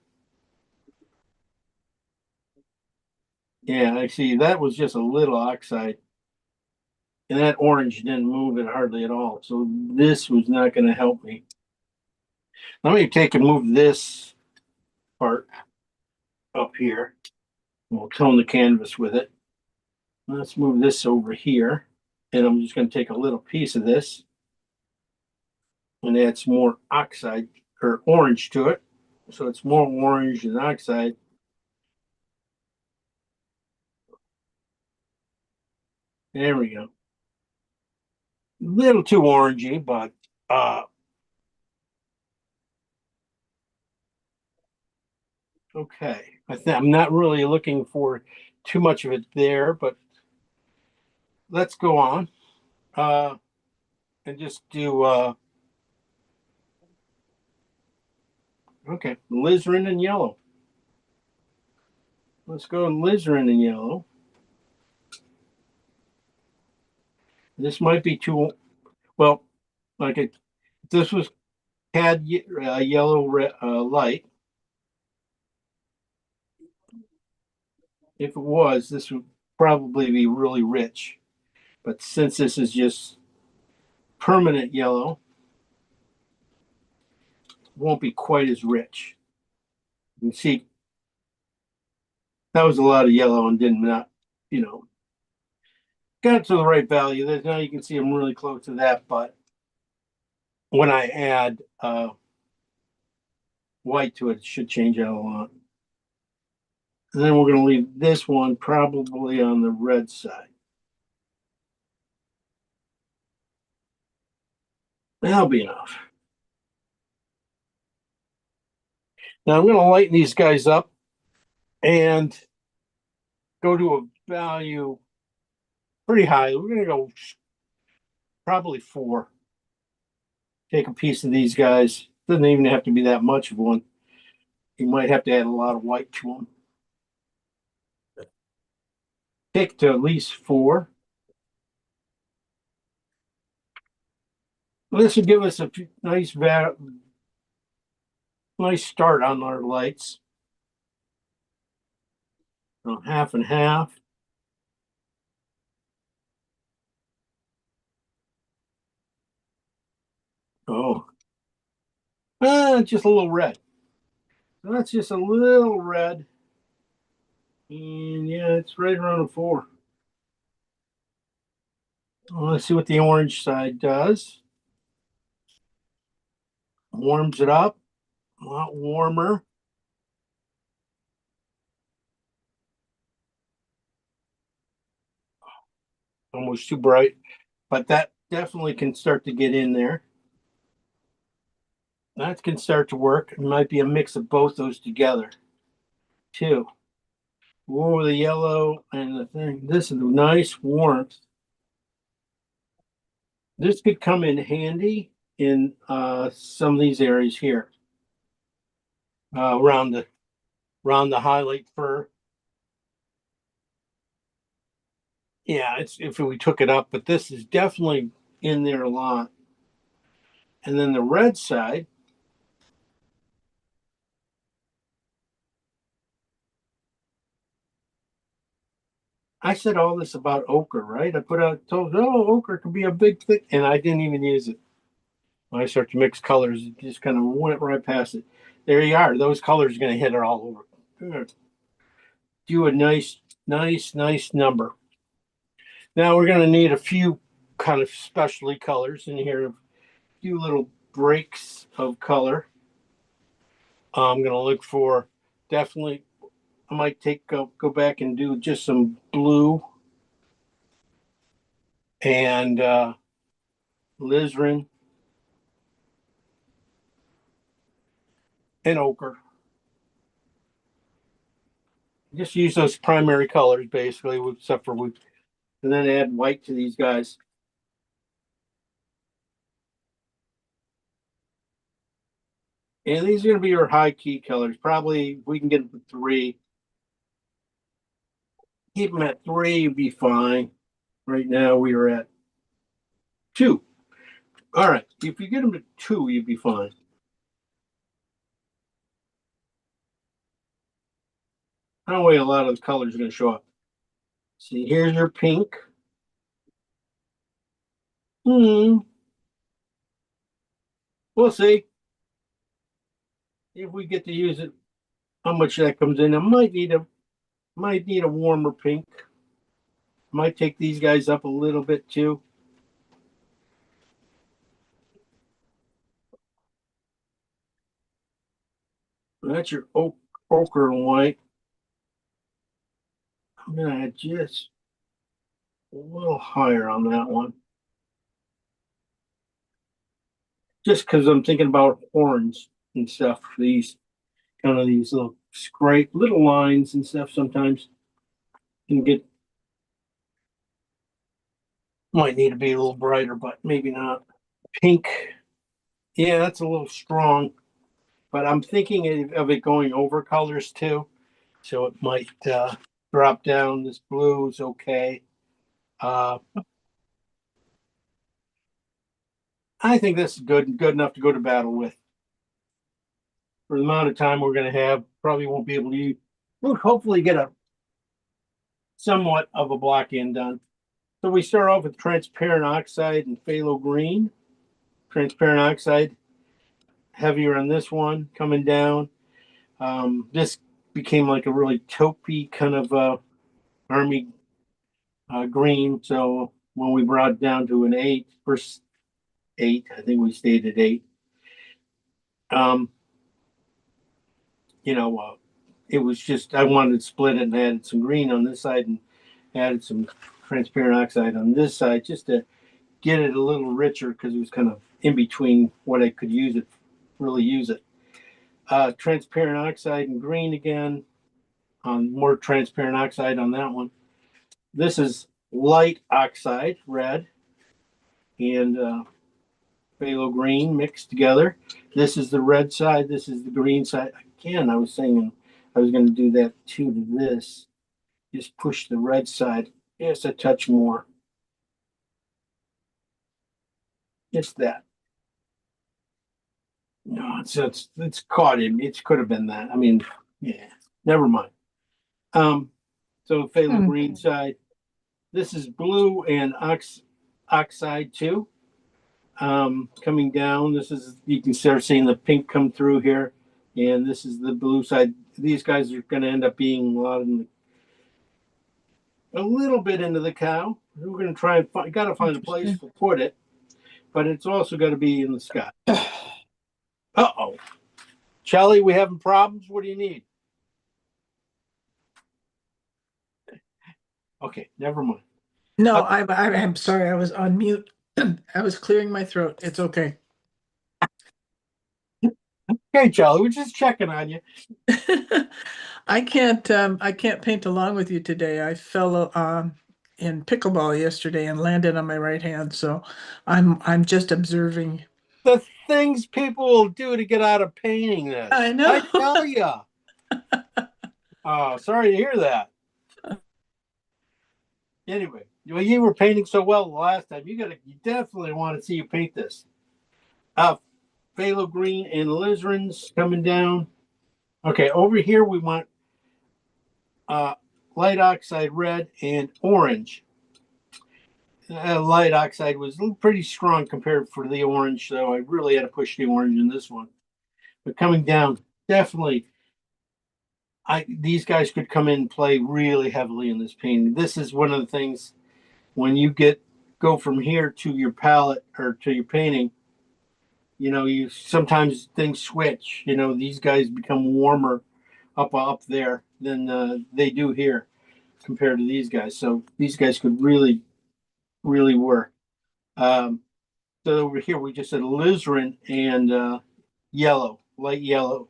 S2: Yeah, I see. That was just a little oxide. And that orange didn't move it hardly at all. So this was not going to help me. Let me take and move this part up here. We'll tone the canvas with it. Let's move this over here. And I'm just going to take a little piece of this and add some more oxide or orange to it. So it's more orange than oxide. There we go. A little too orangey, but okay. I'm not really looking for too much of it there, but let's go on and just do okay, alizarin in yellow. Let's go alizarin in yellow. This might be too well. Like this was had yellow light. If it was, this would probably be really rich. But since this is just permanent yellow, it won't be quite as rich. You can see that was a lot of yellow and did not, got to the right value. Now you can see I'm really close to that, but when I add white to it, it should change out a lot. And then we're going to leave this one probably on the red side. That'll be enough. Now I'm going to lighten these guys up and go to a value pretty high. We're going to go probably 4. Take a piece of these guys. Doesn't even have to be that much of one. You might have to add a lot of white to them. Take to at least 4. This will give us a nice start on our lights. So half and half. Oh, just a little red. So that's just a little red. And yeah, it's right around a 4. Well, let's see what the orange side does. Warms it up. A lot warmer. Almost too bright, but that definitely can start to get in there. That can start to work. It might be a mix of both those together, too. Oh, the yellow and the thing. This is a nice warmth. This could come in handy in some of these areas here, around the highlight fur. Yeah, it's if we took it up, but this is definitely in there a lot. And then the red side. I said all this about ochre, right? I told, oh, ochre could be a big thing, and I didn't even use it. When I start to mix colors, it just kind of went right past it. There you are. Those colors are going to hit it all over. Good. Do a nice number. Now we're going to need a few kind of specialty colors in here, a few little breaks of color. I'm going to look for definitely, I might go back and do just some blue and alizarin and ochre. Just use those primary colors basically, except for and then add white to these guys. And these are going to be your high key colors. Probably we can get them to 3. Keep them at 3, you'd be fine. Right now we are at 2. All right. If you get them to 2, you'd be fine. That way a lot of the colors are going to show up. See, here's your pink. We'll see if we get to use it. How much that comes in. I might need a warmer pink. Might take these guys up a little bit too. That's your ochre and white. I'm gonna add just a little higher on that one. Just because I'm thinking about horns and stuff. These little scrape little lines and stuff sometimes can get, might need to be a little brighter, but maybe not. Pink. Yeah, that's a little strong, but I'm thinking of it going over colors too. So it might drop down. This blue is okay. I think this is good enough to go to battle with. For the amount of time we're going to have, probably won't be able to use. We'll hopefully get a somewhat of a block end done. So we start off with transparent oxide and phthalo green. Transparent oxide, heavier on this one, coming down. This became like a really taupey kind of army green. So when we brought it down to an 8, first 8, I think we stayed at 8. It was just, I wanted to split it and added some green on this side and added some transparent oxide on this side just to get it a little richer because it was kind of in between what I could really use it. Transparent oxide and green again, on more transparent oxide on that one. This is light oxide, red, and phthalo green mixed together. This is the red side. This is the green side. Again, I was saying I was going to do that too to this. Just push the red side just a touch more. Just that. No, it's caught him. It could have been that. I mean, yeah, never mind. So phthalo green side. This is blue and oxide too. coming down. This is, you can start seeing the pink come through here, and this is the blue side. These guys are going to end up being a little bit into the cow. We're going to try and got to find a place to put it, but it's also got to be in the sky. Uh-oh. Charlie, we having problems? What do you need? Okay, never mind.
S3: No, I'm sorry. I was on mute. I was clearing my throat. It's okay.
S2: Okay, Charlie, we're just checking on you.
S3: I can't paint along with you today. I fell in pickleball yesterday and landed on my right hand, so I'm just observing.
S2: The things people will do to get out of painting this.
S3: I know.
S2: I tell you. Oh, sorry to hear that. Anyway, well, you were painting so well the last time. You definitely want to see you paint this. Phthalo green and lizards coming down. Okay, over here we want light oxide red and orange. Light oxide was pretty strong compared for the orange, so I really had to push the orange in this one. But coming down, definitely, these guys could come in and play really heavily in this painting. This is one of the things when you go from here to your palette or to your painting. You know, you sometimes things switch. You know, these guys become warmer up there than they do here compared to these guys. So these guys could really work. So over here we just said alizarin and yellow, light yellow,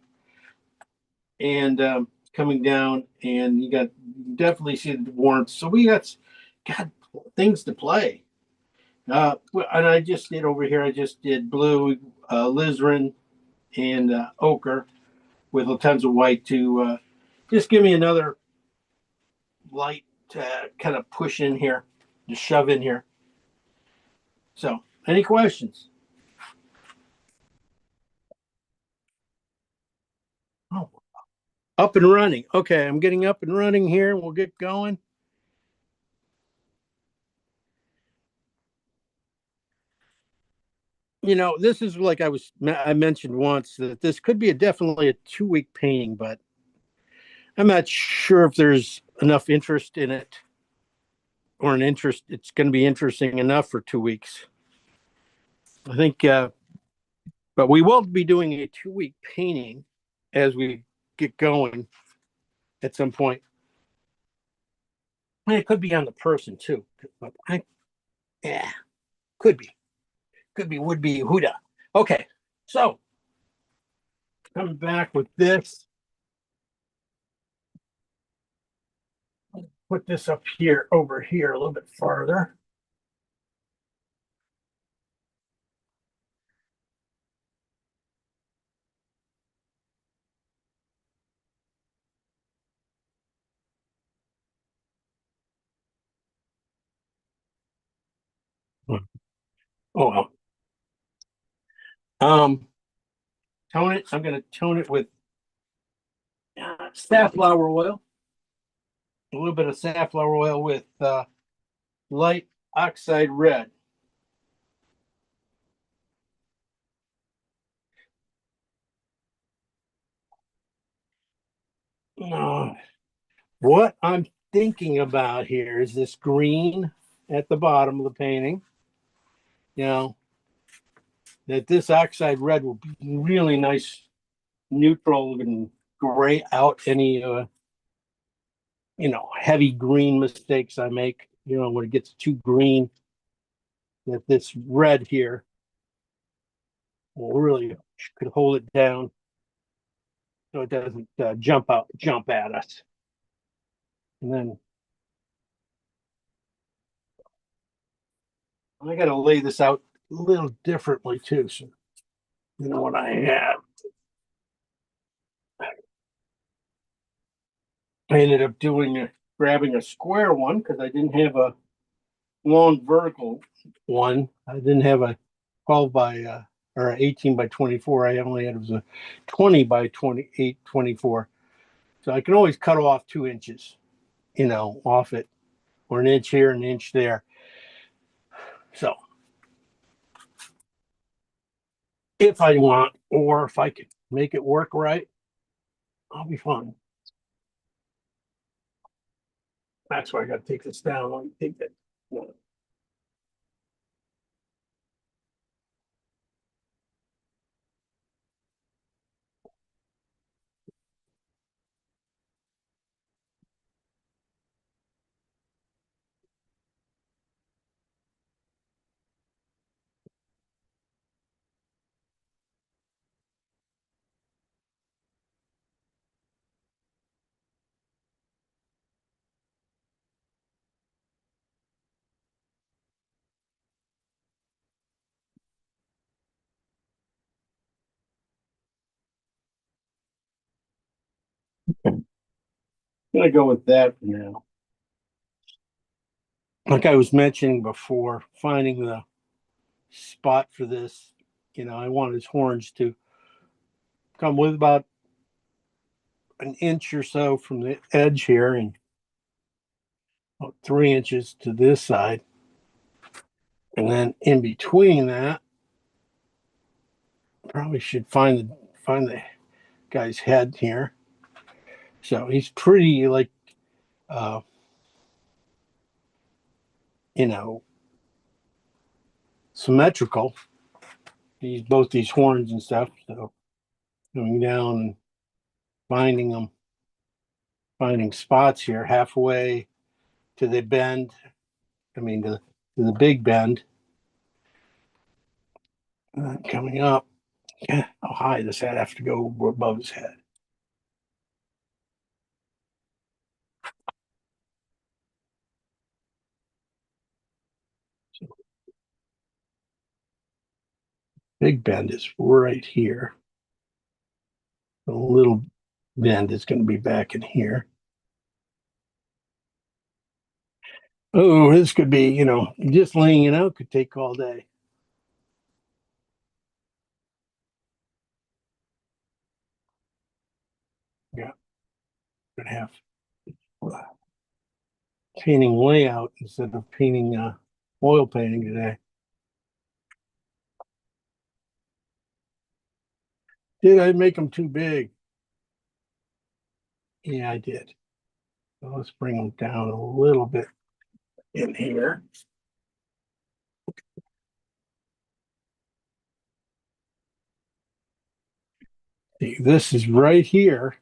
S2: and coming down, and you definitely see the warmth. So we got things to play. And I just did over here. I just did blue, alizarin, and ochre with tons of white to just give me another light to kind of push in here, to shove in here. So, any questions? Oh, up and running. Okay, I'm getting up and running here. We'll get going. You know, this is like I mentioned once that this could be definitely a 2-week painting, but I'm not sure if there's enough interest in it or it's going to be interesting enough for 2 weeks. I think, but we will be doing a 2-week painting as we get going at some point. And it could be on the person too, but could be, would be Huda. Okay, so coming back with this. Put this up here, over here, a little bit farther. Oh well. Tone it. I'm going to tone it with safflower oil. A little bit of safflower oil with light oxide red. What I'm thinking about here is this green at the bottom of the painting. You know, that this oxide red will be really nice, neutral, and gray out any heavy green mistakes I make. You know, when it gets too green, that this red here will really could hold it down so it doesn't jump at us. And then I got to lay this out a little differently too, so you know what I have. I ended up grabbing a square one because I didn't have a long vertical one. I didn't have a 12 by or 18 by 24. I only had, it was a 20 by 28, 24. So I can always cut off 2 inches, off it, or an inch here, an inch there. So if I want, or if I can make it work right, I'll be fine. That's why I gotta take this down. Let me take that. I'm gonna go with that for now. Like I was mentioning before, finding the spot for this, I want his horns to come with about an inch or so from the edge here and about 3 inches to this side. And then in between that, probably should find the guy's head here. So he's pretty like uh you know symmetrical. He's both these horns and stuff. So going down and finding them, finding spots here halfway to the bend. I mean to the big bend. And then coming up, yeah, how high does that have to go above his head? So big bend is right here. The little bend is going to be back in here. Oh, this could be, just laying it out could take all day. Yeah, gonna have painting layout instead of painting oil painting today. Did I make them too big? Yeah, I did. So let's bring them down a little bit in here. See, this is right here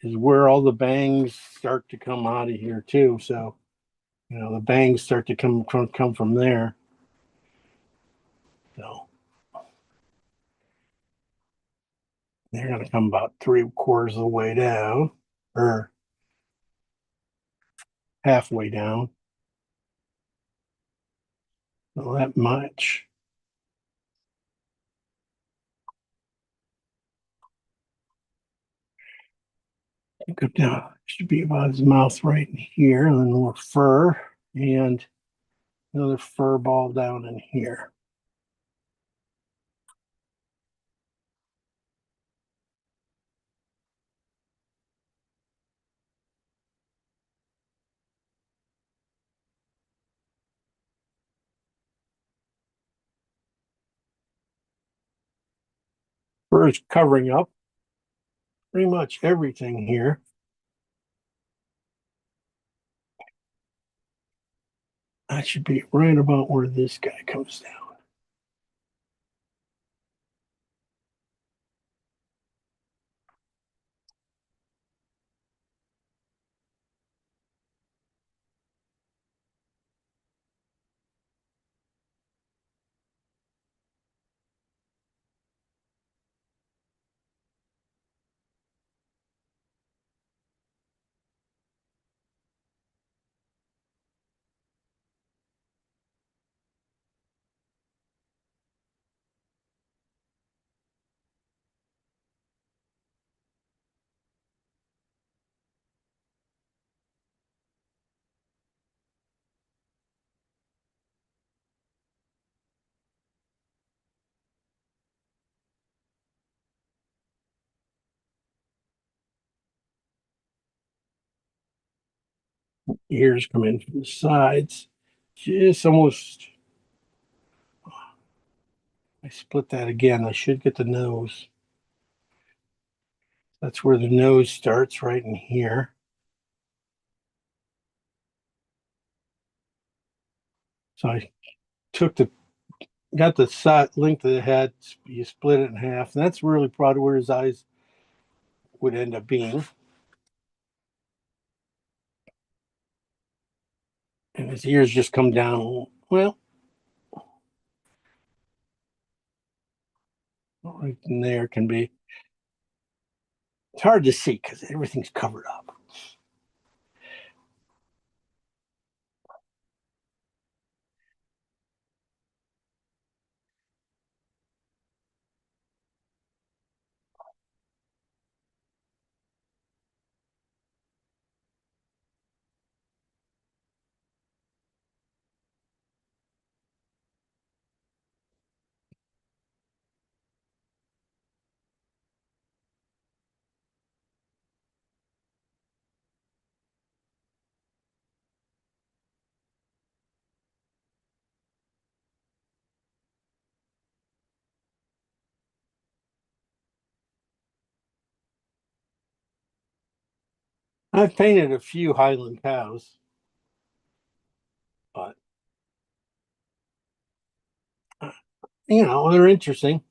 S2: is where all the bangs start to come out of here too. So, the bangs start to come from there. So they're going to come about 3/4 of the way down or halfway down. Not that much. Go down. Should be about his mouth right in here, and then more fur and another fur ball down in here. Fur is covering up pretty much everything here. That should be right about where this guy comes down. Ears come in from the sides, just almost I split that again. I should get the nose. That's where the nose starts, right in here. So I got the side length of the head. You split it in half. And that's really probably where his eyes would end up being. And his ears just come down. Well, right in there can be. It's hard to see because everything's covered up. I've painted a few Highland cows, but they're interesting.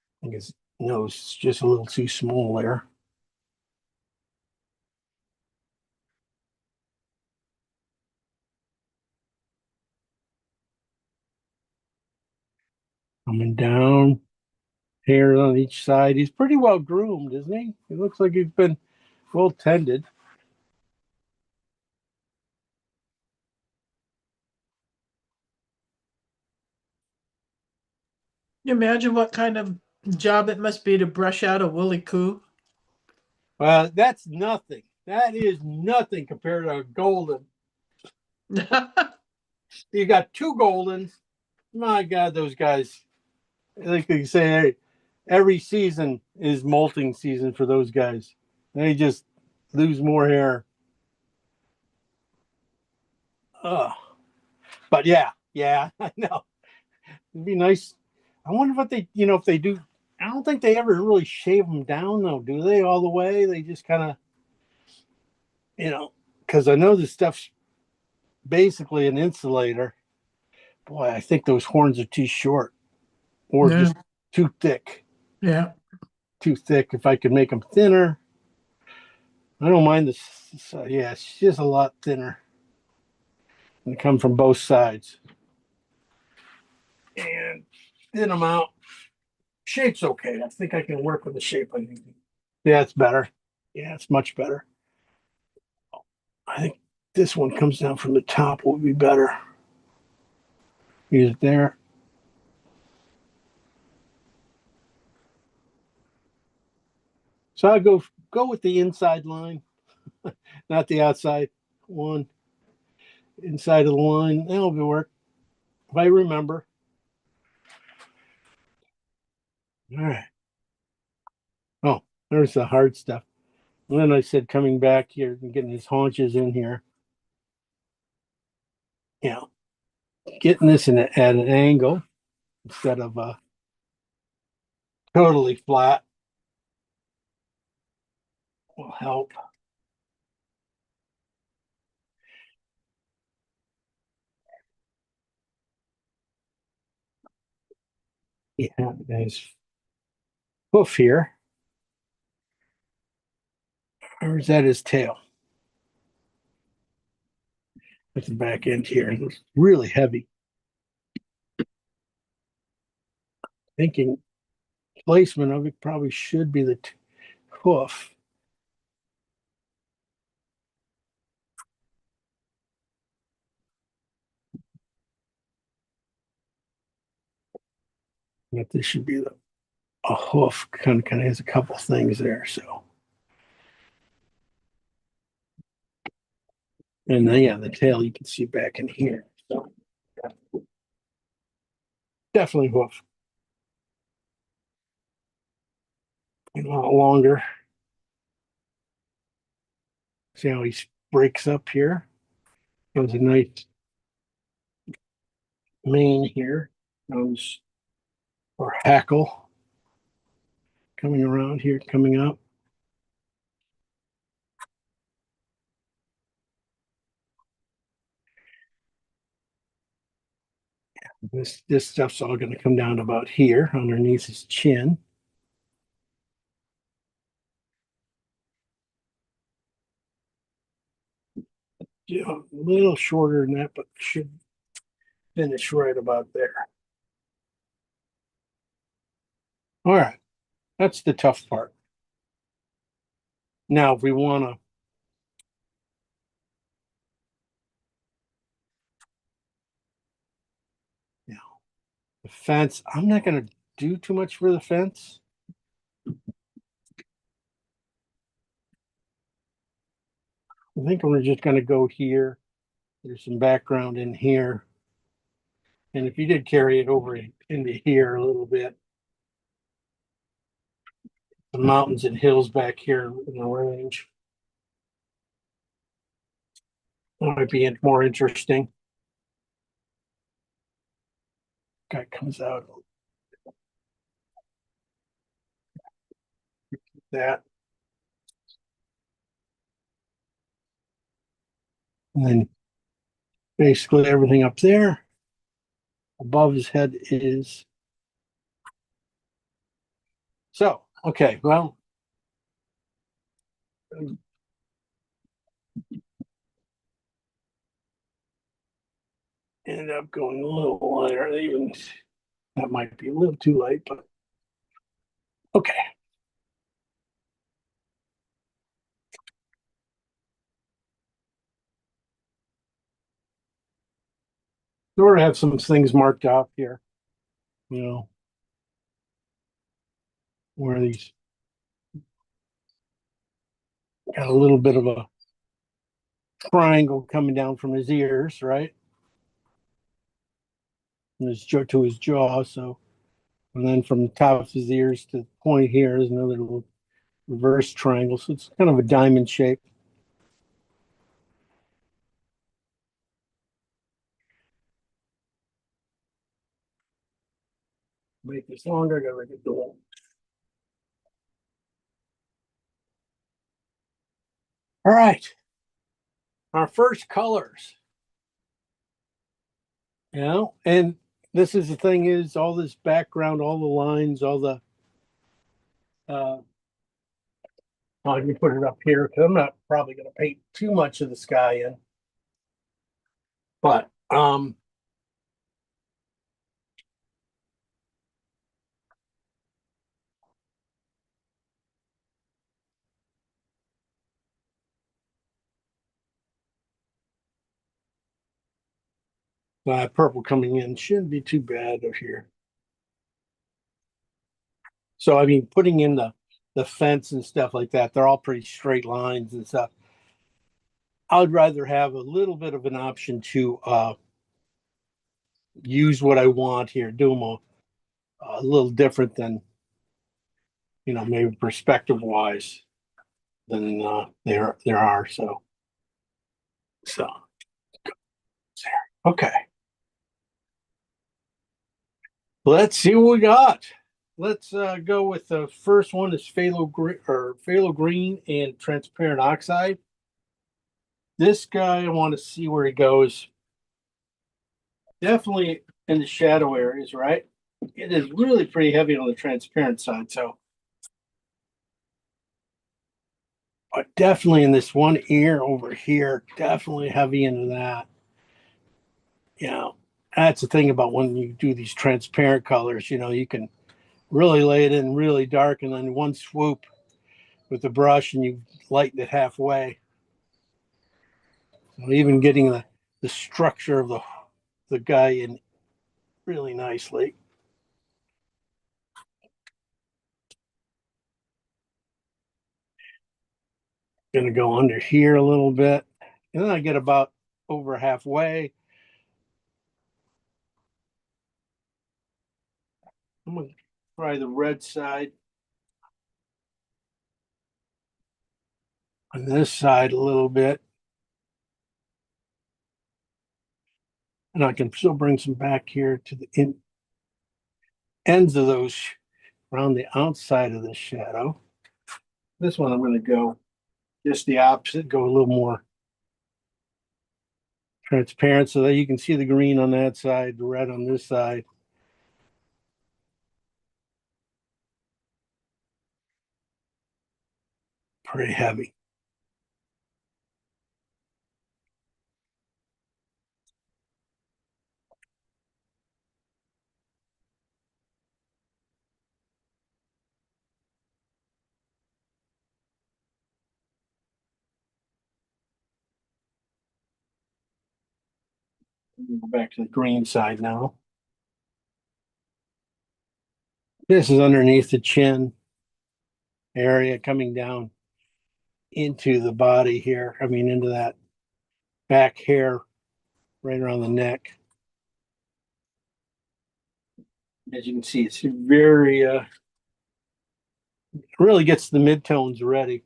S2: I think his nose is just a little too small there. Coming down, hair on each side. He's pretty well groomed, isn't he? He looks like he's been well tended.
S3: You imagine what kind of job it must be to brush out a woolly coo?
S2: That's nothing. That is nothing compared to a golden. You got two goldens. My God, those guys. Like they say, hey, every season is molting season for those guys. They just lose more hair. Ugh. But yeah, I know. It'd be nice. I wonder what if they do. I don't think they ever really shave them down, though, do they? All the way? They just kind of, because I know this stuff's basically an insulator. Boy, I think those horns are too short or
S3: Yeah.
S2: just too thick.
S3: Yeah.
S2: Too thick. If I could make them thinner, I don't mind this. Yeah, it's just a lot thinner. And they come from both sides. And thin them out. Shape's okay. I think I can work with the shape. I think. Yeah, it's better. Yeah, it's much better. I think this one comes down from the top will be better. Use it there. So I go with the inside line, not the outside one. Inside of the line, that'll work if I remember. All right. Oh, there's the hard stuff. And then I said coming back here and getting his haunches in here. Getting this at an angle instead of totally flat will help. Yeah, there's hoof here. Or is that his tail? At the back end here. It's really heavy. Thinking placement of it probably should be the hoof. But this should be a hoof. Kind of has a couple things there. So, and then the tail you can see back in here. So definitely hoof. A lot longer. See how he's breaks up here. There's a nice main here. Comes or hackle coming around here, coming up. This stuff's all going to come down about here underneath his chin. Yeah, a little shorter than that, but should finish right about there. All right, that's the tough part. Now, if we want to, the fence, I'm not going to do too much for the fence. I think we're just going to go here. There's some background in here. And if you did carry it over into here a little bit, the mountains and hills back here in the range. That might be more interesting. Guy comes out. That. And then basically everything up there above his head is. So, okay, well. Ended up going a little lighter. Even that might be a little too light, but okay. Sort of have some things marked out here, you know, where these got a little bit of a triangle coming down from his ears, right? From his jaw to his jaw. So, and then from the top of his ears to the point here is another little reverse triangle. So it's kind of a diamond shape. Make this longer, I gotta make it dual. All right. Our first colors. You know, and this is the thing is all this background, all the lines, all the I can put it up here because I'm not probably gonna paint too much of the sky in. But purple coming in shouldn't be too bad over here. So I mean, putting in the fence and stuff like that, they're all pretty straight lines and stuff. I would rather have a little bit of an option to use what I want here, do them a little different than, you know, maybe perspective wise than there are. So okay. Let's see what we got. Let's go with the first one is phthalo green and transparent oxide. This guy, I want to see where he goes. Definitely in the shadow areas, right? It is really pretty heavy on the transparent side. So definitely in this one ear over here, definitely heavy into that. You know, that's the thing about when you do these transparent colors, you know, you can really lay it in really dark and then one swoop with the brush and you lighten it halfway. So even getting the structure of the guy in really nicely. Gonna go under here a little bit. And then I get about over halfway. I'm gonna try the red side. On this side a little bit. And I can still bring some back here to the ends of those around the outside of the shadow. This one I'm going to go just the opposite, go a little more transparent so that you can see the green on that side, the red on this side. Pretty heavy. Go back to the green side now. This is underneath the chin area coming down into the body here. I mean, into that back hair right around the neck. As you can see, it's very, really gets the midtones ready.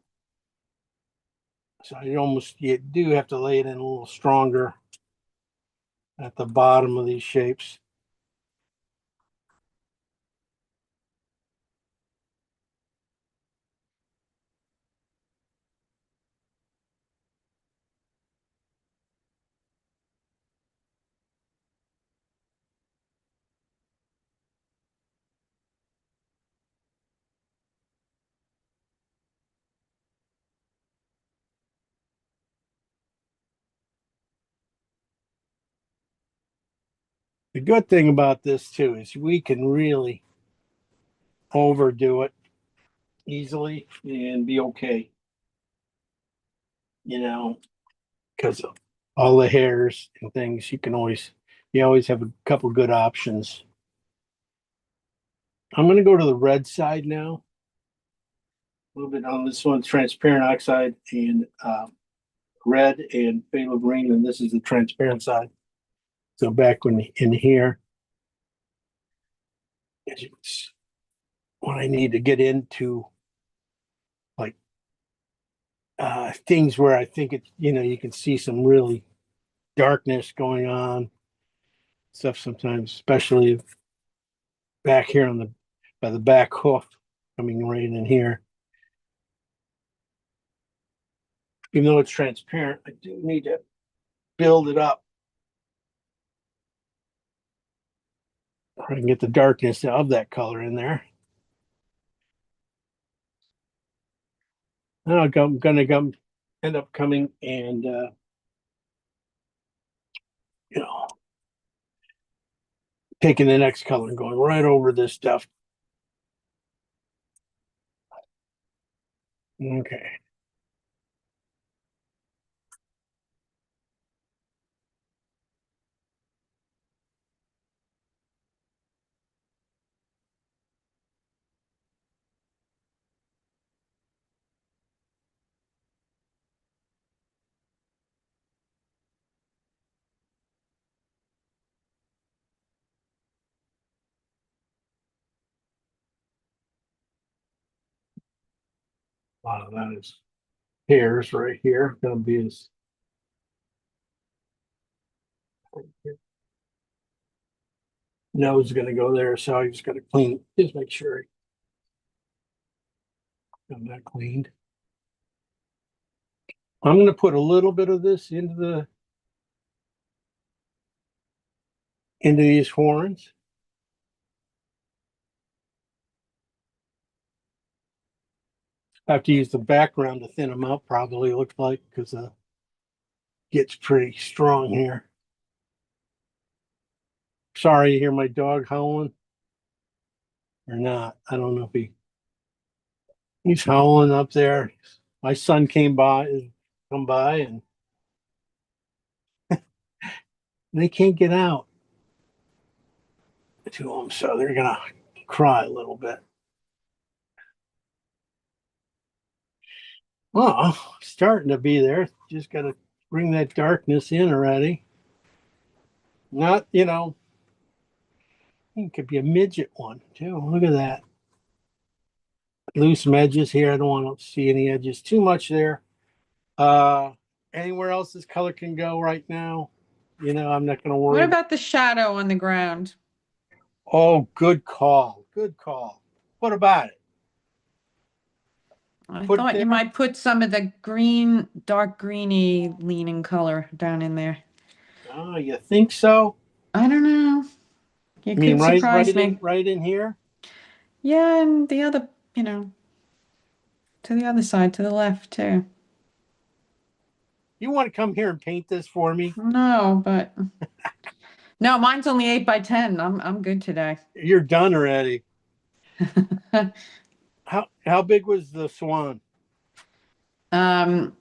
S2: So you do have to lay it in a little stronger at the bottom of these shapes. The good thing about this too is we can really overdo it easily and be okay, you know, because of all the hairs and things. You always have a couple good options. I'm going to go to the red side now. A little bit on this one, transparent oxide and red and phthalo green, and this is the transparent side. So back in here, when I need to get into like things where I think it's, you can see some really darkness going on, stuff sometimes, especially back here by the back hoof coming right in here. Even though it's transparent, I do need to build it up. I can get the darkness of that color in there. Now I'm gonna end up coming and taking the next color and going right over this stuff. Okay. A lot of that is hairs right here. Gonna be his nose is gonna go there, so I just gotta just make sure I'm that cleaned. I'm gonna put a little bit of this into these horns. I have to use the background to thin them out, probably, it looks like, because gets pretty strong here. Sorry, you hear my dog howling or not. I don't know if he's howling up there. My son come by and they can't get out to them, so they're gonna cry a little bit. Oh, starting to be there. Just gotta bring that darkness in already. Not, it could be a midget one too. Look at that. Loose edges here. I don't want to see any edges too much there. Anywhere else this color can go right now? I'm not going to
S1: What
S2: worry.
S1: about the shadow on the ground?
S2: Oh, good call. Good call. What about it?
S1: I
S2: Put it
S1: thought you
S2: there?
S1: might put some of the green, dark greeny leaning color down in there.
S2: Oh, you think so?
S1: I don't know. You
S2: I mean,
S1: could surprise me.
S2: right in here.
S1: Yeah, and the other, to the other side, to the left too.
S2: You want to come here and paint this for me?
S1: No, but no, mine's only 8 by 10. I'm good today.
S2: You're done already. How big was the swan?
S1: Um,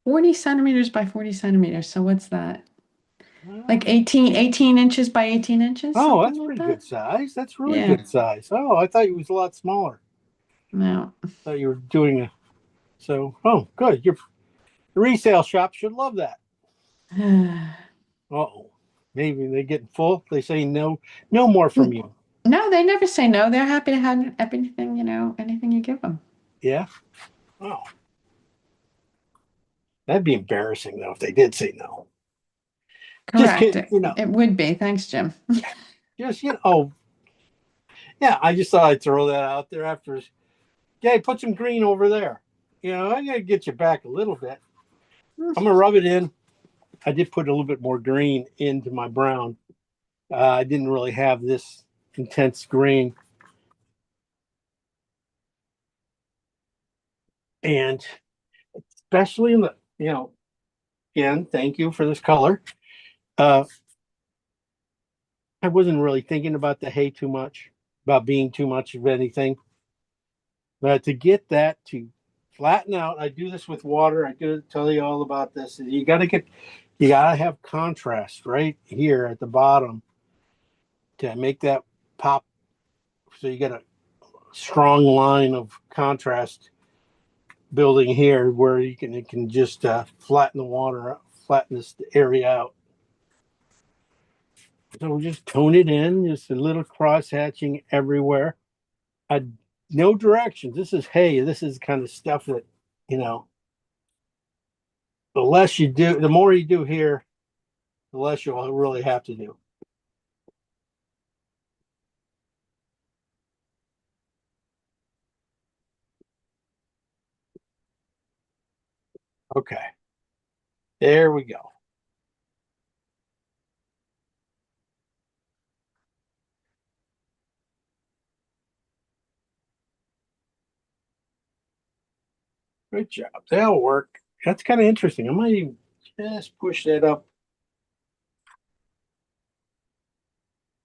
S1: 40 centimeters by 40 centimeters. So what's that? Like
S2: Well,
S1: 18 inches by 18 inches,
S2: oh,
S1: something
S2: that's
S1: like
S2: pretty
S1: that.
S2: good size. That's really
S1: Yeah,
S2: good size. Oh, I thought it was a lot smaller.
S1: no.
S2: Thought you were doing a oh, good. The resale shop should love that. Oh, maybe they get full. They say no, no more from you.
S1: No, they never say no. They're happy to have everything, anything you give them.
S2: Yeah. Oh, that'd be embarrassing though if they did say no. Just
S1: Correct.
S2: kidding.
S1: It would be. Thanks, Jim.
S2: Just Oh, yeah. I just thought I'd throw that out there after. Yeah, put some green over there. I gotta get you back a little bit. I'm gonna rub it in. I did put a little bit more green into my brown. I didn't really have this intense green. And especially in the, again, thank you for this color. I wasn't really thinking about the hay too much, about being too much of anything. But to get that to flatten out, I do this with water. I do tell you all about this. You gotta have contrast right here at the bottom to make that pop. So you get a strong line of contrast building here where it can just flatten the water, flatten this area out. So we just tone it in, just a little cross hatching everywhere. No directions. This is hay. This is kind of stuff that, you know, the less you do, the more you do here, the less you'll really have to do. Okay. There we go. Good job. That'll work. That's kind of interesting. I might even just push that up.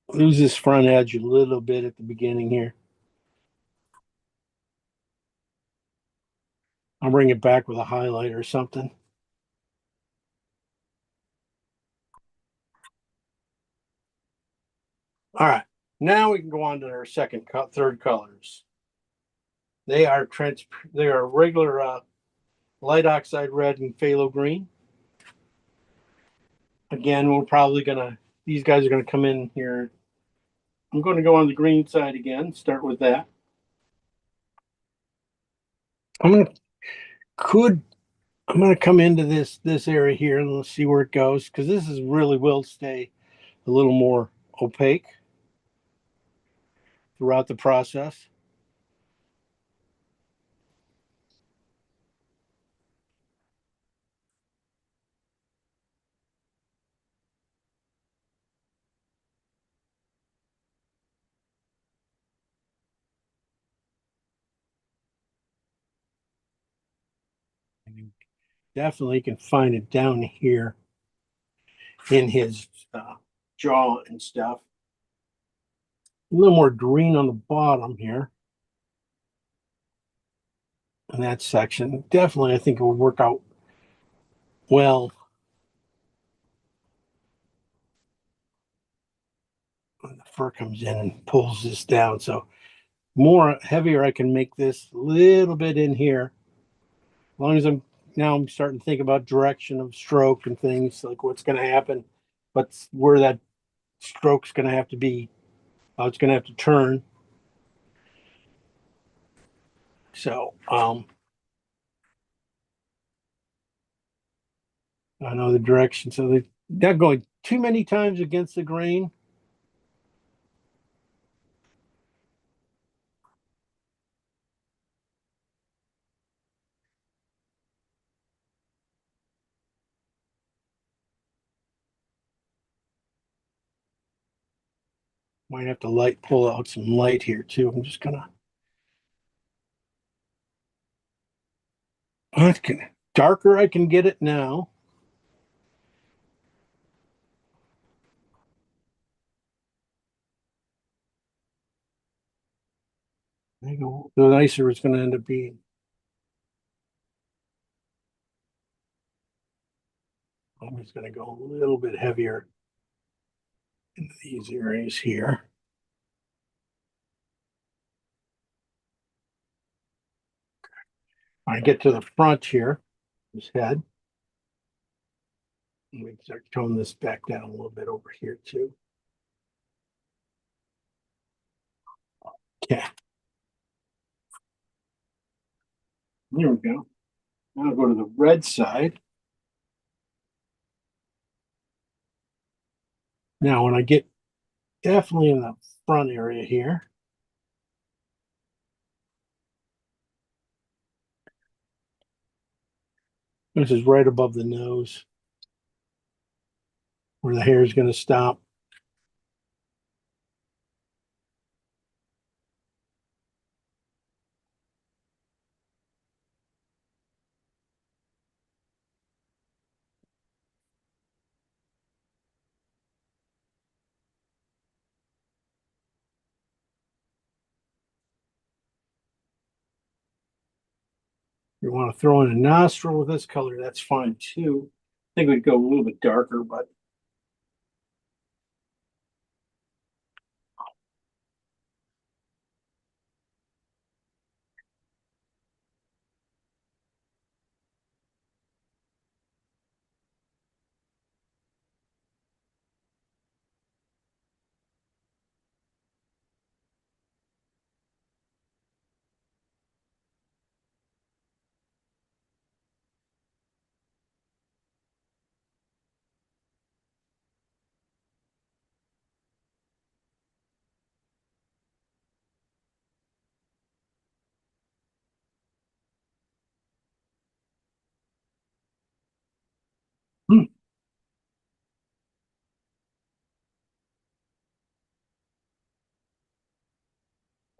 S2: Lose this front edge a little bit at the beginning here. I'll bring it back with a highlight or something. All right. Now we can go on to our third colors. They are regular light oxide red and phthalo green. Again, these guys are gonna come in here. I'm going to go on the green side again, start with that. I'm gonna come into this area here and let's see where it goes, because this is really will stay a little more opaque throughout the process. And you definitely can find it down here in his jaw and stuff. A little more green on the bottom here. In that section. Definitely, I think it will work out well. When the fur comes in and pulls this down. So more heavier, I can make this a little bit in here. As long as I'm starting to think about direction of stroke and things, like what's going to happen, but where that stroke's going to have to be, how it's going to have to turn. So, I know the direction. So not going too many times against the grain. Might have to pull out some light here too. I'm just gonna. Darker I can get it now. There you go. The nicer it's going to end up being. I'm just going to go a little bit heavier in these areas here. I get to the front here, this head. Let me start toning this back down a little bit over here too. Okay. There we go. Now I'll go to the red side. Now, when I get definitely in the front area here, this is right above the nose where the hair is going to stop. You want to throw in a nostril with this color, that's fine too. I think we'd go a little bit darker, but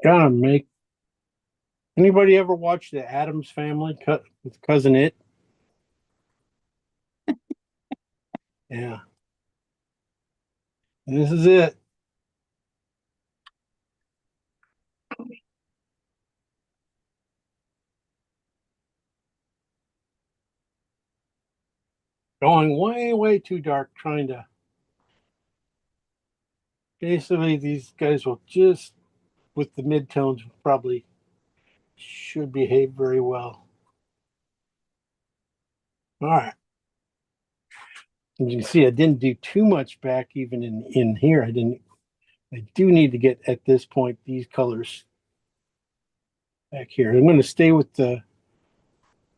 S2: gotta make. Anybody ever watch the Addams Family cut with Cousin It? Yeah. And this is it. Going way, way too dark, trying to. Basically, these guys will just, with the midtones, probably should behave very well. All right. As you can see, I didn't do too much back even in here. I do need to get at this point these colors back here. I'm going to stay with the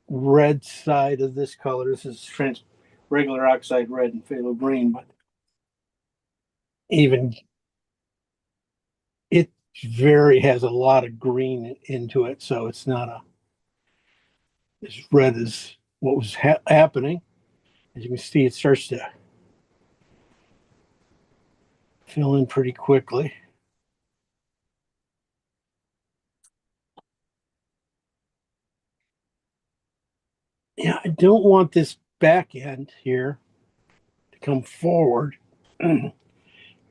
S2: red side of this color. This is regular oxide red and phthalo green, but even it has a lot of green into it, so it's not as red as what was happening. As you can see, it starts to fill in pretty quickly. Yeah, I don't want this back end here to come forward.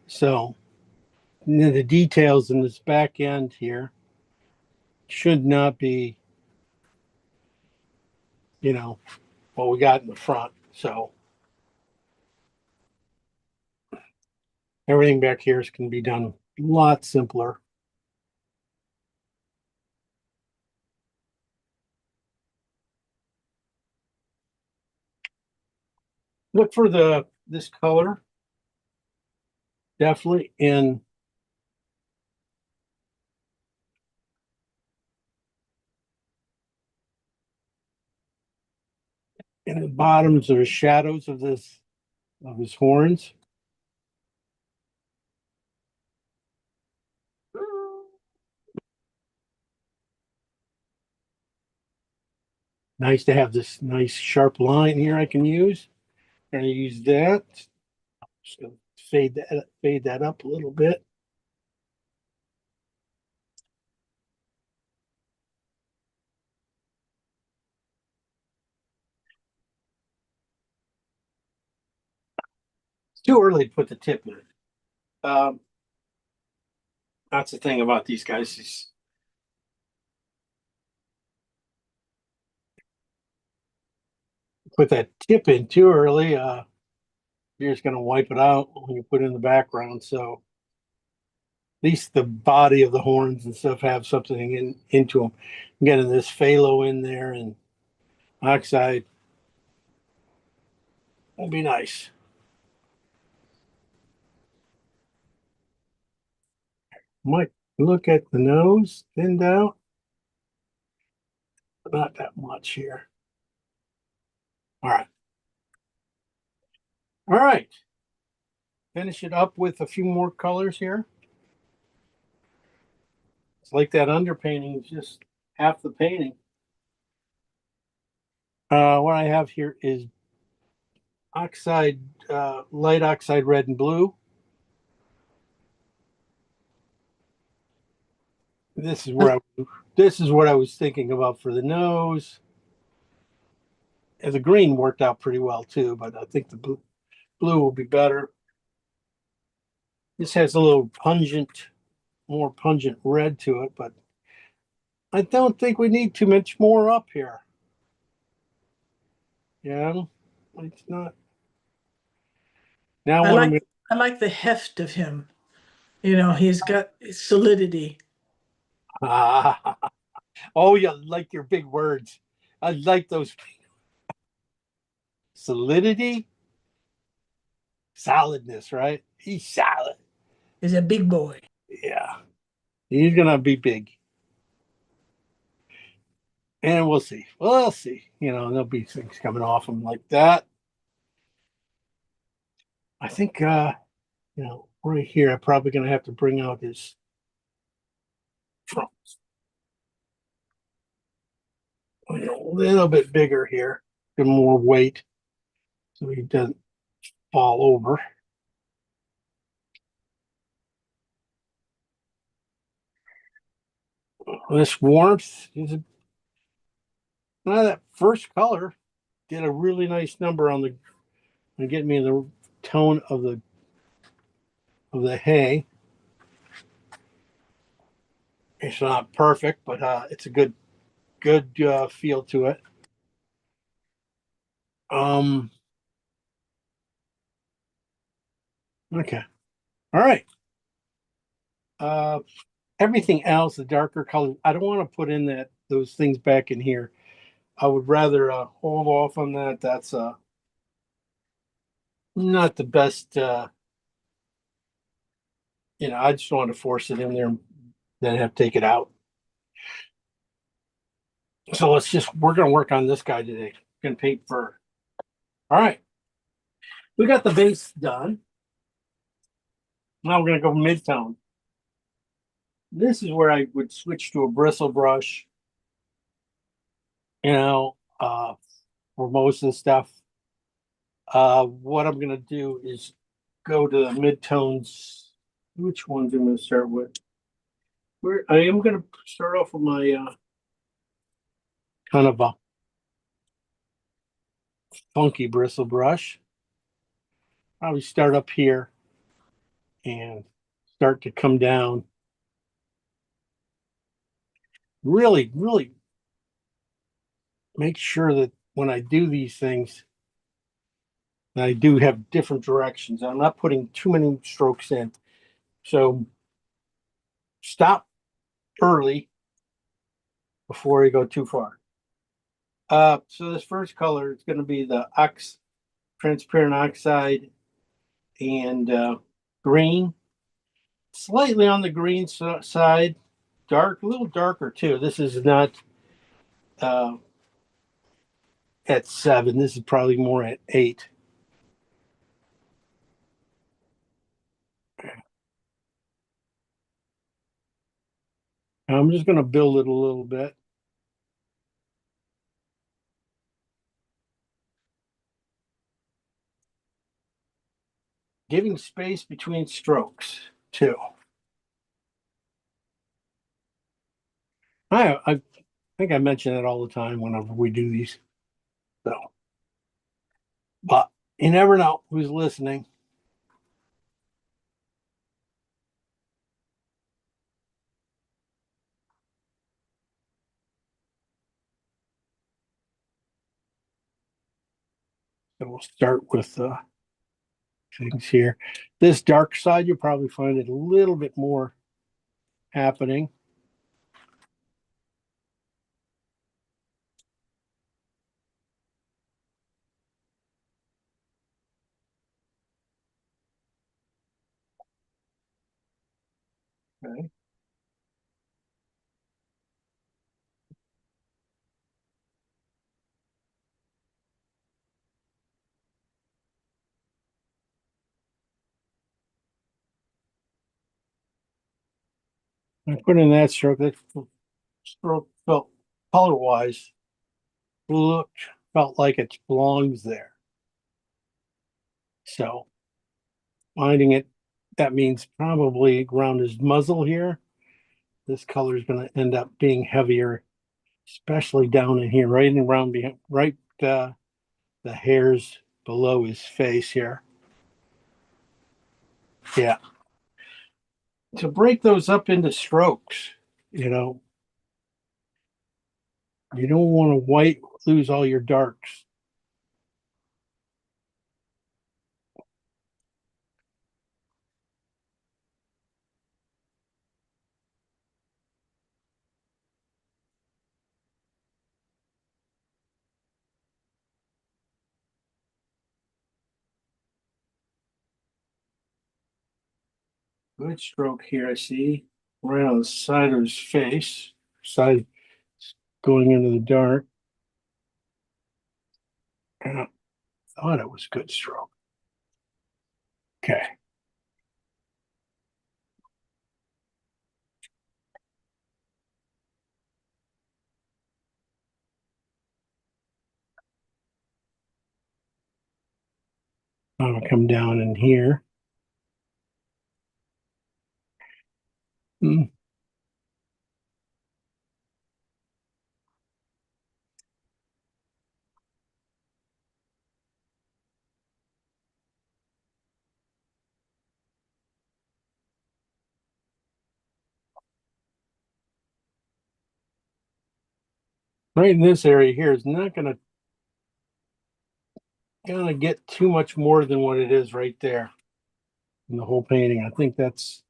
S2: So the details in this back end here should not be, what we got in the front. So everything back here can be done a lot simpler. Look for this color definitely in the bottoms or shadows of this of his horns. Nice to have this nice sharp line here I can use. I'm going to use that. Just going to fade that up a little bit. It's too early to put the tip in it. That's the thing about these guys is put that tip in too early, you're just going to wipe it out when you put it in the background. So at least the body of the horns and stuff have something into them. I'm getting this phthalo in there and oxide. That'd be nice. Might look at the nose thinned out. Not that much here. All right. All right. Finish it up with a few more colors here. It's like that underpainting is just half the painting. What I have here is oxide, light oxide red and blue. This is what I was thinking about for the nose. And the green worked out pretty well too, but I think the blue will be better. This has a little more pungent red to it, but I don't think we need too much more up here. Yeah, it's not. Now
S3: I like the heft of him. You know, he's got solidity.
S2: Oh, you like your big words. I like those. Solidity, solidness, right? He's solid.
S3: He's a big boy.
S2: Yeah, he's gonna be big. And we'll see. We'll see. You know, there'll be things coming off him like that. I think, right here, I'm probably going to have to bring out his trunks. A little bit bigger here, give him more weight so he doesn't fall over. This warmth is that first color did a really nice number on getting me the tone of the hay. It's not perfect, but it's a good feel to it. Okay. All right. Everything else, the darker color, I don't want to put in those things back in here. I would rather hold off on that. That's not the best. I just want to force it in there and then have to take it out. So we're going to work on this guy today. We're going to paint fur. All right. We got the base done. Now we're going to go mid-tone. This is where I would switch to a bristle brush, for most of the stuff. What I'm going to do is go to the mid-tones. Which ones I'm going to start with? I am going to start off with my kind of a funky bristle brush. Probably start up here and start to come down. Really, really make sure that when I do these things, that I do have different directions. I'm not putting too many strokes in. So stop early before you go too far. So this first color is going to be the transparent oxide and green. Slightly on the green side, a little darker too. This is not at 7. This is probably more at 8. I'm just going to build it a little bit. Giving space between strokes too. I think I mention it all the time whenever we do these. So, but you never know who's listening. So we'll start with things here. This dark side, you'll probably find it a little bit more happening. Okay. I put in that stroke. That stroke felt color-wise felt like it belongs there. So finding it, that means probably around his muzzle here. This color is going to end up being heavier, especially down in here, right and around behind, right the hairs below his face here. Yeah. To break those up into strokes, you know, you don't want to lose all your darks. Good stroke here, I see. Right on the side of his face, side going into the dark. I thought it was good stroke. Okay. I'm gonna come down in here. Hmm. Right in this area here is not gonna get too much more than what it is right there in the whole painting. I think that's,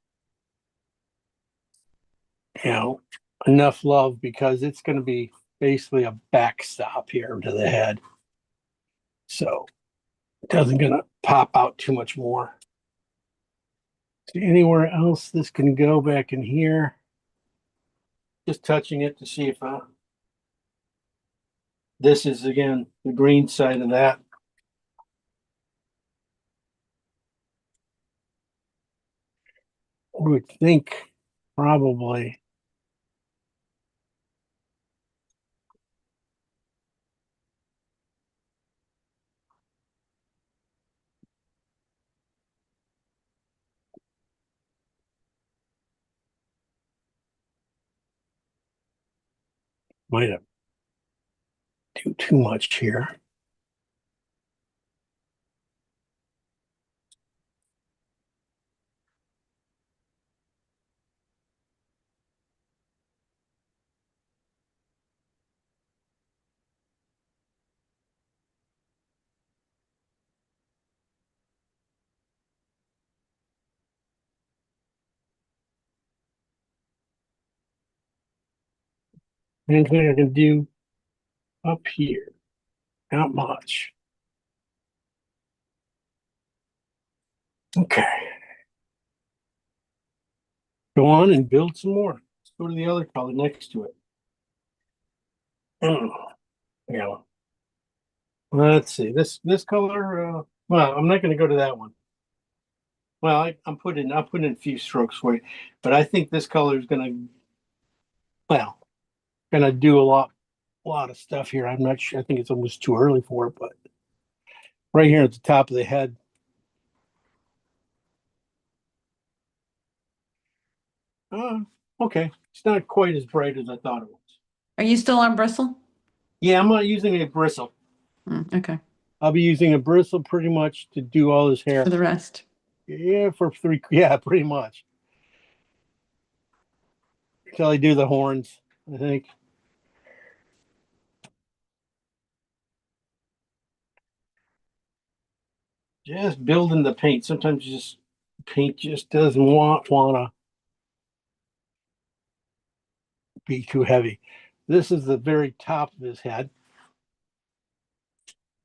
S2: you know, enough love because it's gonna be basically a backstop here to the head. So it doesn't gonna pop out too much more. See anywhere else this can go back in here? Just touching it to see if this is again the green side of that. I would think probably might have do too much here. Anything I can do up here? Not much. Okay. Go on and build some more. Let's go to the other color next to it. Yeah. Let's see. This color. Well, I'm not going to go to that one. Well, I'm putting in a few strokes for you, but I think this color is going to well, gonna do a lot of stuff here. I'm not sure. I think it's almost too early for it, but right here at the top of the head. Uh, okay. It's not quite as bright as I thought it was.
S1: Are you still on bristle?
S2: Yeah, I'm not using a bristle.
S1: Okay,
S2: I'll be using a bristle pretty much to do all this hair.
S1: for the rest.
S2: Yeah, for three. Yeah, pretty much. Until I do the horns, I think. Just building the paint. Sometimes just paint just doesn't wanna be too heavy. This is the very top of his head.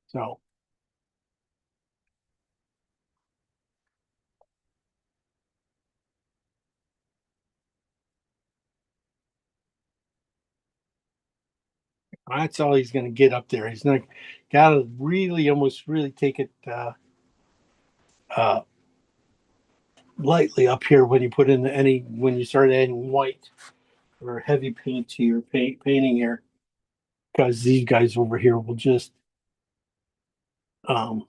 S2: So that's all he's going to get up there. He's not got to really almost really take it uh, lightly up here when you put in when you start adding white or heavy paint to your painting here, because these guys over here will just um,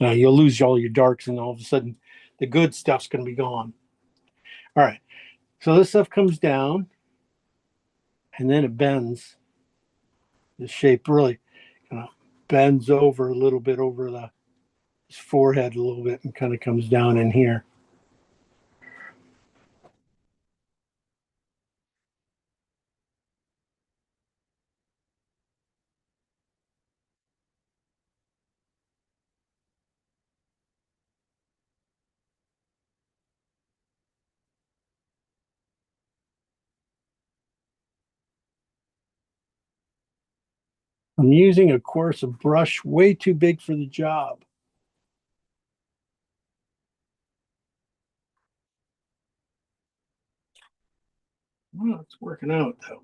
S2: you'll lose all your darks, and all of a sudden the good stuff's going to be gone. All right, so this stuff comes down, and then it bends. The shape really kind of bends over a little bit over his forehead a little bit and kind of comes down in here. I'm using a coarse brush way too big for the job. Well, it's working out though.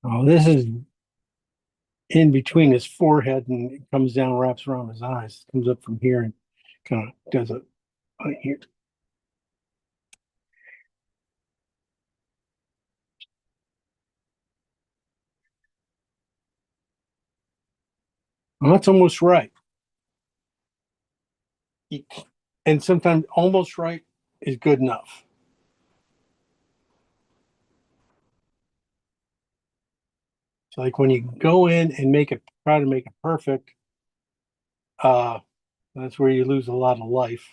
S2: Oh, this is in between his forehead and it comes down, wraps around his eyes. It comes up from here and kind of does it right here. Well, that's almost right. And sometimes almost right is good enough. So like when you go in and try to make it perfect, uh, that's where you lose a lot of life.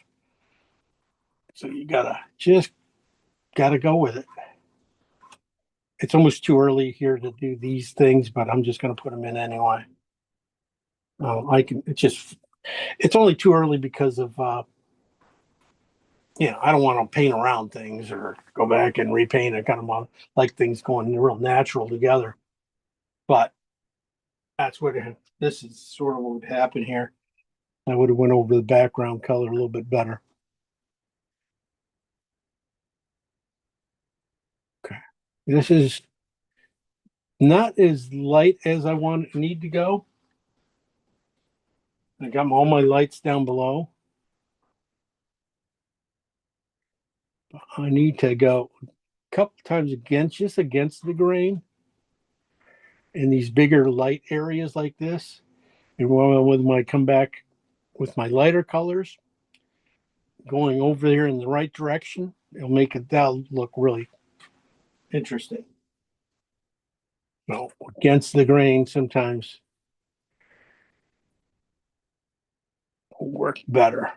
S2: So you gotta go with it. It's almost too early here to do these things, but I'm just gonna put them in anyway. It's only too early because of I don't want to paint around things or go back and repaint. I kind of want like things going real natural together. But that's this is sort of what would happen here. I would have went over the background color a little bit better. Okay. This is not as light as I need to go. I got all my lights down below. I need to go a couple times just against the grain in these bigger light areas like this. And when I come back with my lighter colors, going over there in the right direction, that'll look really interesting. Against the grain sometimes will work better.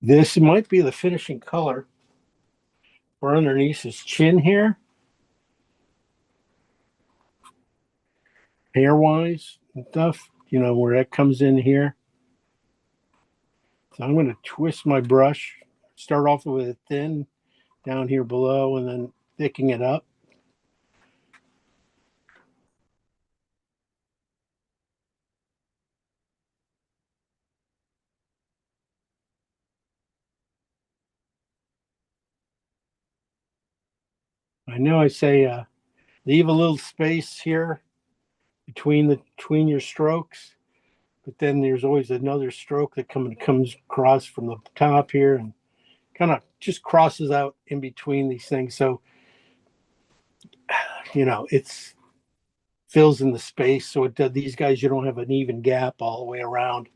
S2: This might be the finishing color for underneath his chin here, hair wise and stuff, where that comes in here. So I'm going to twist my brush, start off with a thin down here below and then thickening it up. I know I say leave a little space here between your strokes, but then there's always another stroke that comes across from the top here and kind of just crosses out in between these things. So it's fills in the space. So these guys, you don't have an even gap all the way around.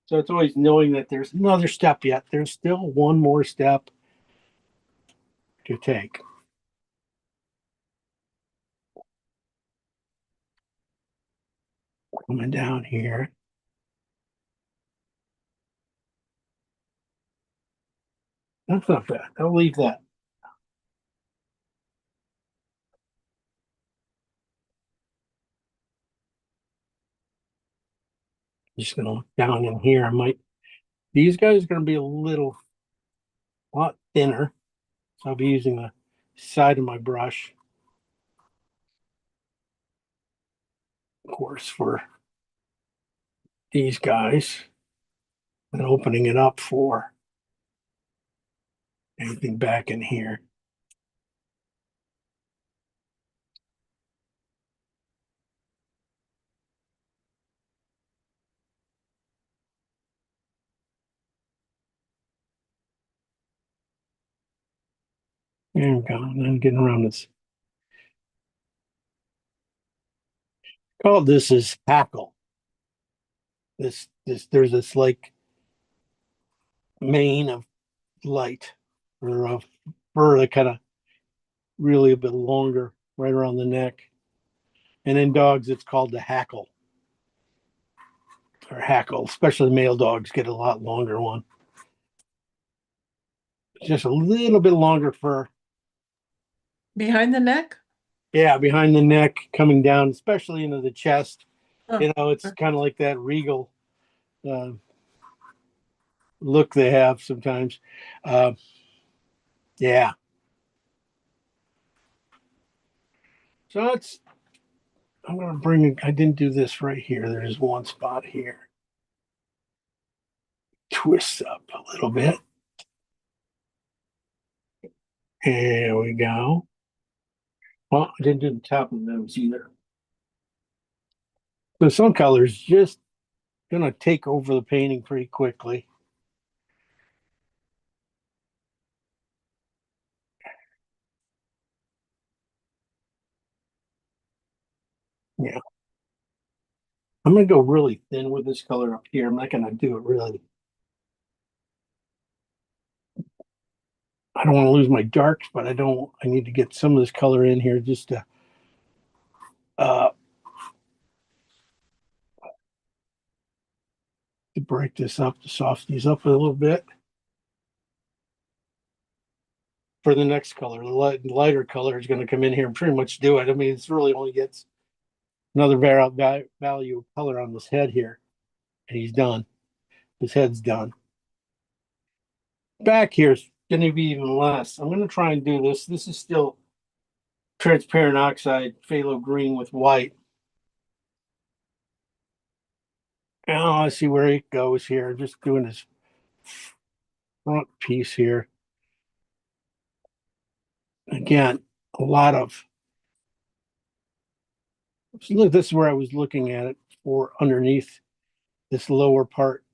S2: So it's always knowing that there's another step yet. There's still one more step to take. Coming down here. That's not bad. I'll leave that. Just gonna look down in here. These guys are gonna be a lot thinner. So I'll be using the side of my brush, of course, for these guys, and opening it up for anything back in here. There we go. And then getting around this. Called this is hackle. There's this like mane of light or of fur that kind of really a bit longer right around the neck. And in dogs, it's called the hackle or hackle, especially male dogs get a lot longer one. Just a little bit longer fur.
S3: Behind the neck?
S2: Yeah, behind the neck, coming down, especially into the chest.
S3: Oh,
S2: It's kind of like that regal look they have sometimes. Yeah. So I'm going to bring, I didn't do this right here. There's one spot here. Twist up a little bit. There we go. Well, I didn't do the top of those either. So some colors just going to take over the painting pretty quickly. Yeah. I'm going to go really thin with this color up here. I'm not going to do it really. I don't want to lose my darks, but I need to get some of this color in here just to break this up, to soften these up a little bit. For the next color, the lighter color is going to come in here and pretty much do it. I mean, it's really only gets another value of color on this head here, and he's done. His head's done. Back here's going to be even less. I'm going to try and do this. This is still transparent oxide phthalo green with white. Now I see where it goes here. Just doing this front piece here. Again, a lot of look. This is where I was looking at it for underneath this lower part.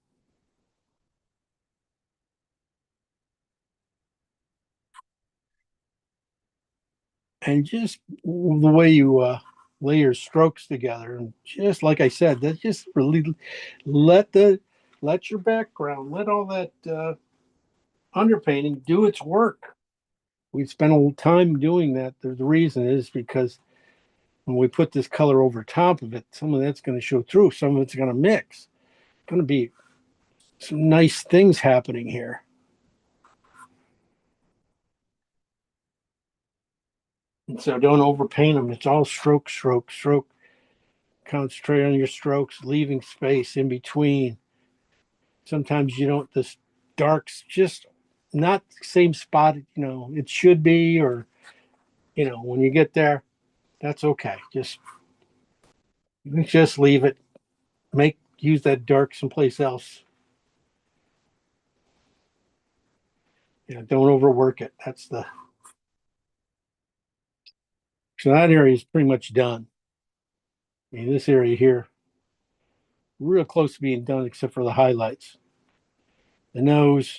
S2: And just the way you lay your strokes together, and just like I said, that just really let your background, let all that underpainting do its work. We spent a little time doing that. The reason is because when we put this color over top of it, some of that's going to show through, some of it's going to mix. It's going to be some nice things happening here. And so don't overpaint them. It's all stroke, stroke, stroke. Concentrate on your strokes, leaving space in between. Sometimes you don't, this darks just not the same spot, it should be, or, when you get there, that's okay. Just leave it. Use that dark someplace else. Don't overwork it. So that area is pretty much done. I mean, this area here, real close to being done, except for the highlights. The nose,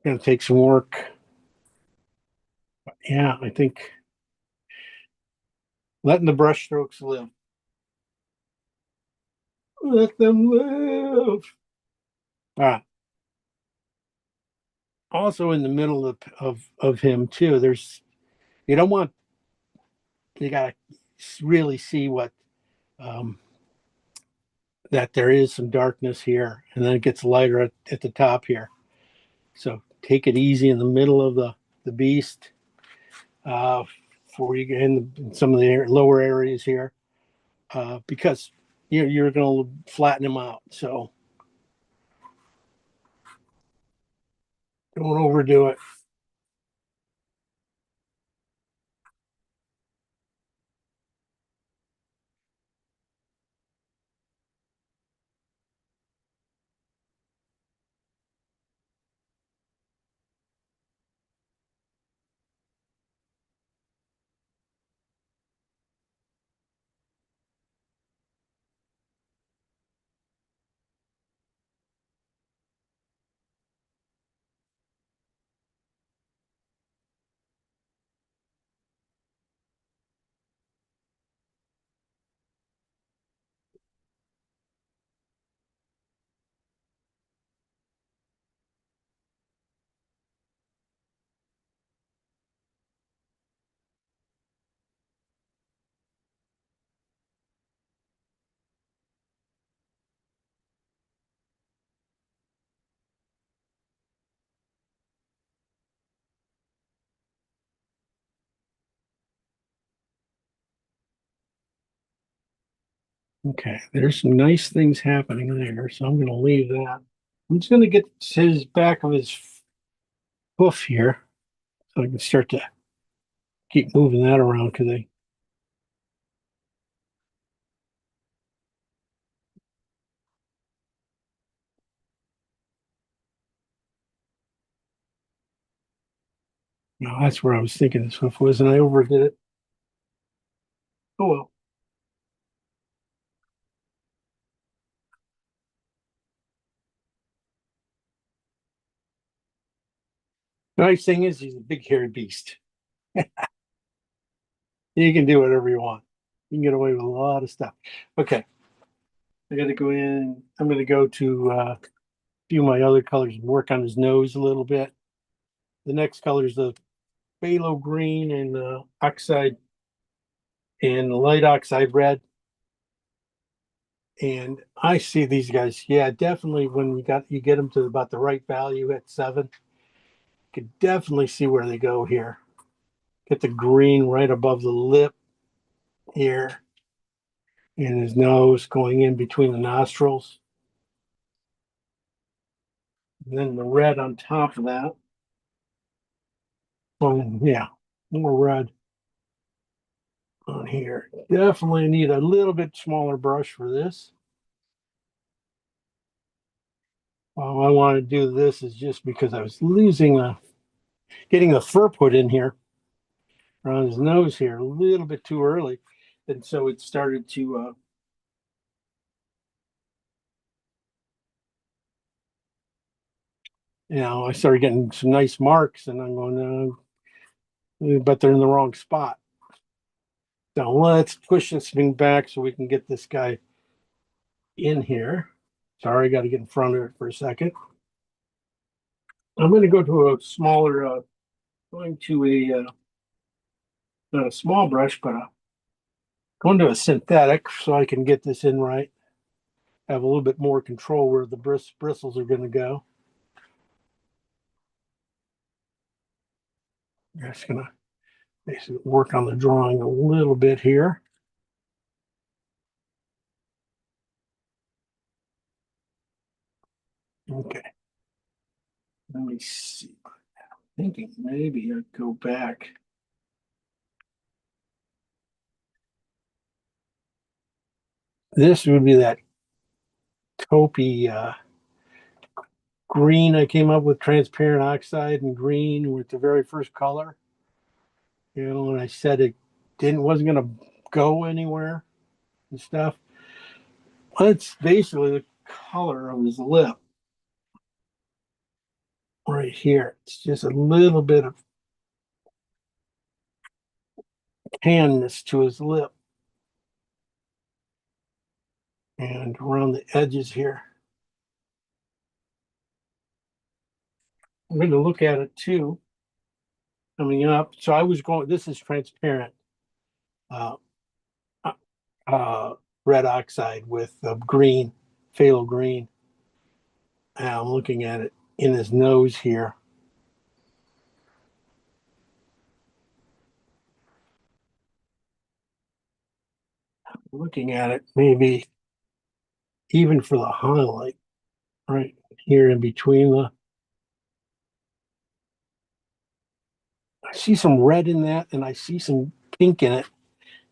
S2: gonna take some work. But yeah, I think letting the brush strokes live. Let them live. All right. Also, in the middle of him too, you don't want, you gotta really see what that there is some darkness here, and then it gets lighter at the top here. So take it easy in the middle of the beast, before you get in some of the lower areas here, because you're going to flatten them out. So don't overdo it. Okay, there's some nice things happening there, so I'm going to leave that. I'm just going to get his back of his hoof here, so I can start to keep moving that around because that's where I was thinking this hoof was, and I overdid it. Oh well. The nice thing is he's a big hairy beast. You can do whatever you want. You can get away with a lot of stuff. Okay. I got to go in. I'm going to go to a few of my other colors and work on his nose a little bit. The next color is the phthalo green and oxide and light oxide red. And I see these guys. Yeah, definitely when you get them to about the right value at 7, you can definitely see where they go here. Get the green right above the lip here, and his nose going in between the nostrils. And then the red on top of that. Oh, yeah, more red on here. Definitely need a little bit smaller brush for this. I want to do this is just because I was getting the fur put in here around his nose here a little bit too early. And so it started to, I started getting some nice marks, and I'm going, but they're in the wrong spot. So let's push this thing back so we can get this guy in here. Sorry, got to get in front of it for a second. I'm going to go to a smaller, going to not a small brush, but going to a synthetic so I can get this in right. Have a little bit more control where the bristles are going to go. I'm just going to basically work on the drawing a little bit here. Okay. Let me see. I'm thinking maybe I'd go back. This would be that taupey green I came up with, transparent oxide and green with the very first color. You know, and I said it wasn't gonna go anywhere and stuff. Well, it's basically the color of his lip right here. It's just a little bit of tanness to his lip and around the edges here. I'm going to look at it too coming up. So I was going, this is transparent uh, red oxide with green, phthalo green. And I'm looking at it in his nose here. Looking at it maybe even for the highlight right here in between the, I see some red in that and I see some pink in it.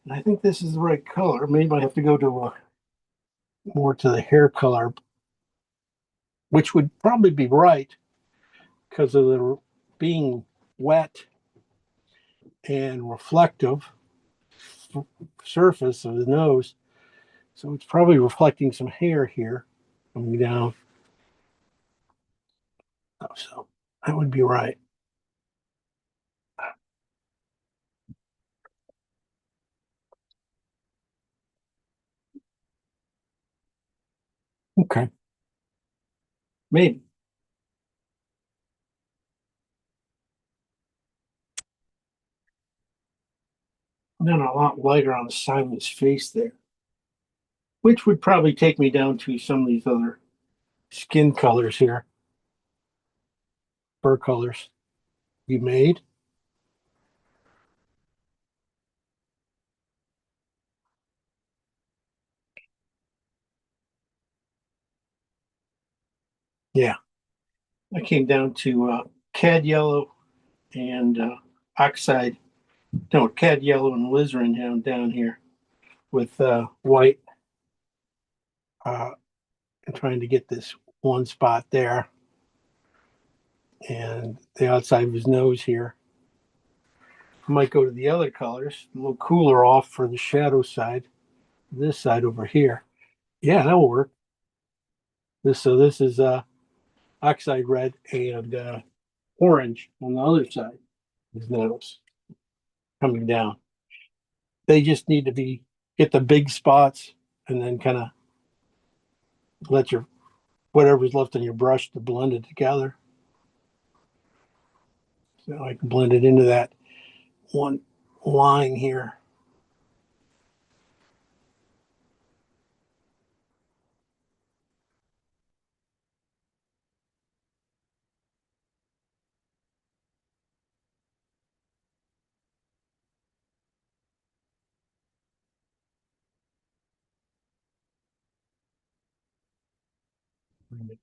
S2: And I think this is the right color. Maybe I have to go to more to the hair color, which would probably be right because of the being wet and reflective surface of the nose. So it's probably reflecting some hair here coming down. Oh, so that would be right. Okay. Maybe. And then a lot lighter on the side of his face there, which would probably take me down to some of these other skin colors here, fur colors you made. Yeah, I came down to cad yellow and oxide, no, cad yellow and alizarin down here with white. And trying to get this one spot there and the outside of his nose here. I might go to the other colors, a little cooler off for the shadow side, this side over here. Yeah, that will work. This is oxide red and orange on the other side. His nose coming down. They just need to be get the big spots and then kind of let your whatever's left on your brush to blend it together. So I can blend it into that one line here.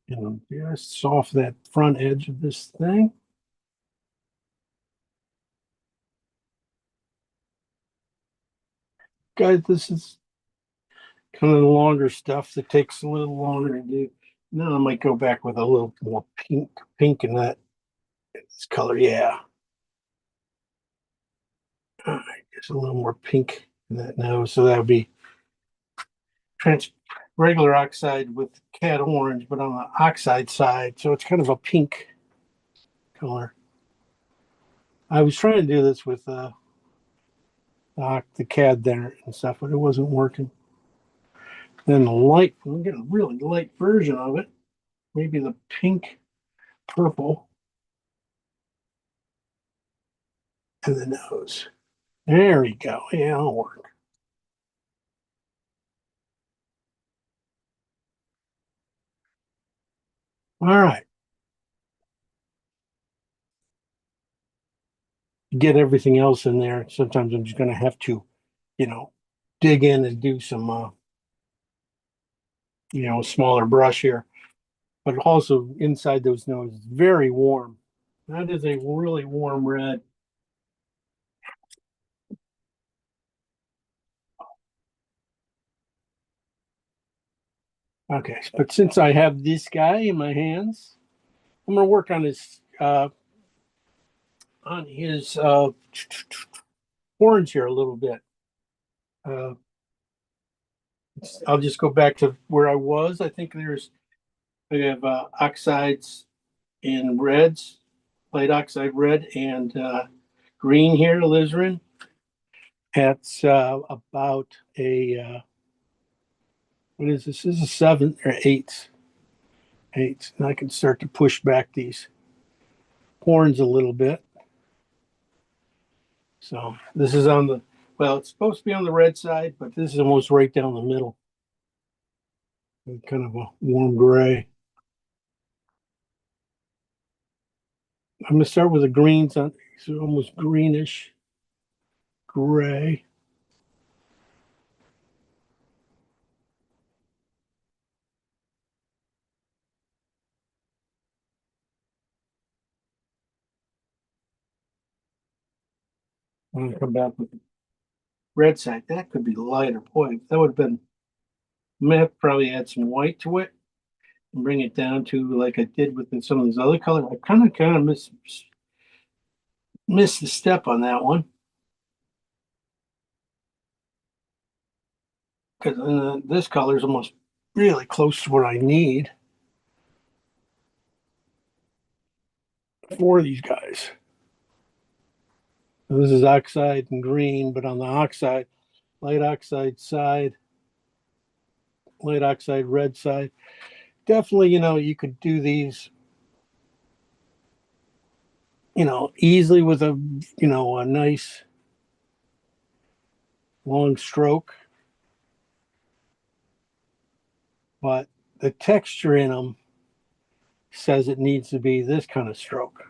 S2: And just soft that front edge of this thing. Guys, this is kind of the longer stuff that takes a little longer to do. Now I might go back with a little more pink in that this color. Yeah. All right, just a little more pink in that nose. So that would be regular oxide with cad orange, but on the oxide side. So it's kind of a pink color. I was trying to do this with the cad there and stuff, but it wasn't working. Then the light, we'll get a really light version of it. Maybe the pink purple and the nose. There we go. Yeah, it'll work. All right. Get everything else in there. Sometimes I'm just going to have to, dig in and do some, smaller brush here. but also inside those noses, very warm. That is a really warm red. Okay, but since I have this guy in my hands, I'm gonna work on his orange here a little bit. Uh, I'll just go back to where I was. I think I have oxides in reds, light oxide red and green here, alizarin. That's about what is this? This is a 7 or 8. 8. And I can start to push back these horns a little bit. So this is on the, well, it's supposed to be on the red side, but this is almost right down the middle. Kind of a warm gray. I'm going to start with the greens on, so almost greenish gray. I'm going to come back with the red side. That could be lighter. Boy, that would have been, I may have probably add some white to it and bring it down to like I did with some of these other colors. I kind of missed the step on that one. Because this color is almost really close to what I need for these guys. So this is oxide and green, but on the oxide, light oxide side, light oxide red side. Definitely, you could do these, easily with a nice long stroke. But the texture in them says it needs to be this kind of stroke.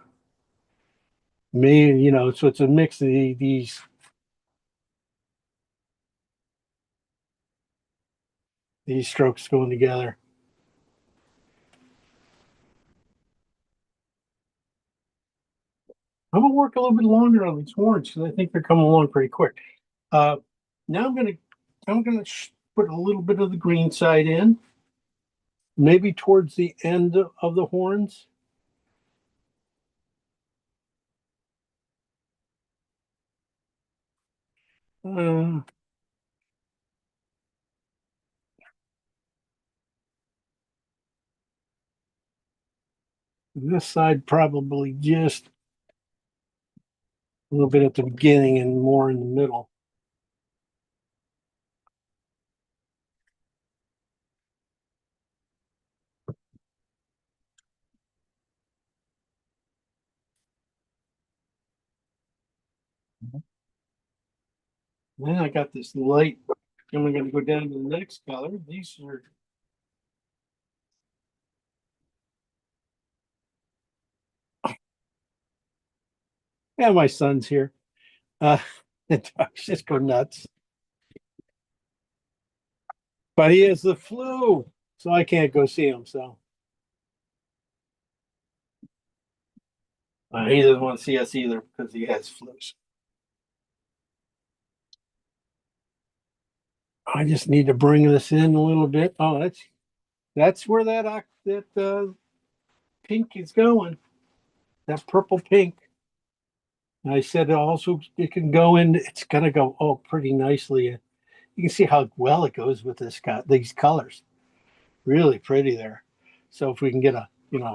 S2: Maybe, so it's a mix of these strokes going together. I'm gonna work a little bit longer on these horns because I think they're coming along pretty quick. Now I'm gonna put a little bit of the green side in, maybe towards the end of the horns. Uh, this side probably just a little bit at the beginning and more in the middle. Then I got this light. And we're going to go down to the next color. These are yeah, my son's here. The dogs just go nuts. But he has the flu, so I can't go see him. So he doesn't want to see us either because he has flus. I just need to bring this in a little bit. Oh, that's where that pink is going. That purple pink. And I said also it can go in. It's gonna go pretty nicely. You can see how well it goes with these colors. Really pretty there. So if we can get a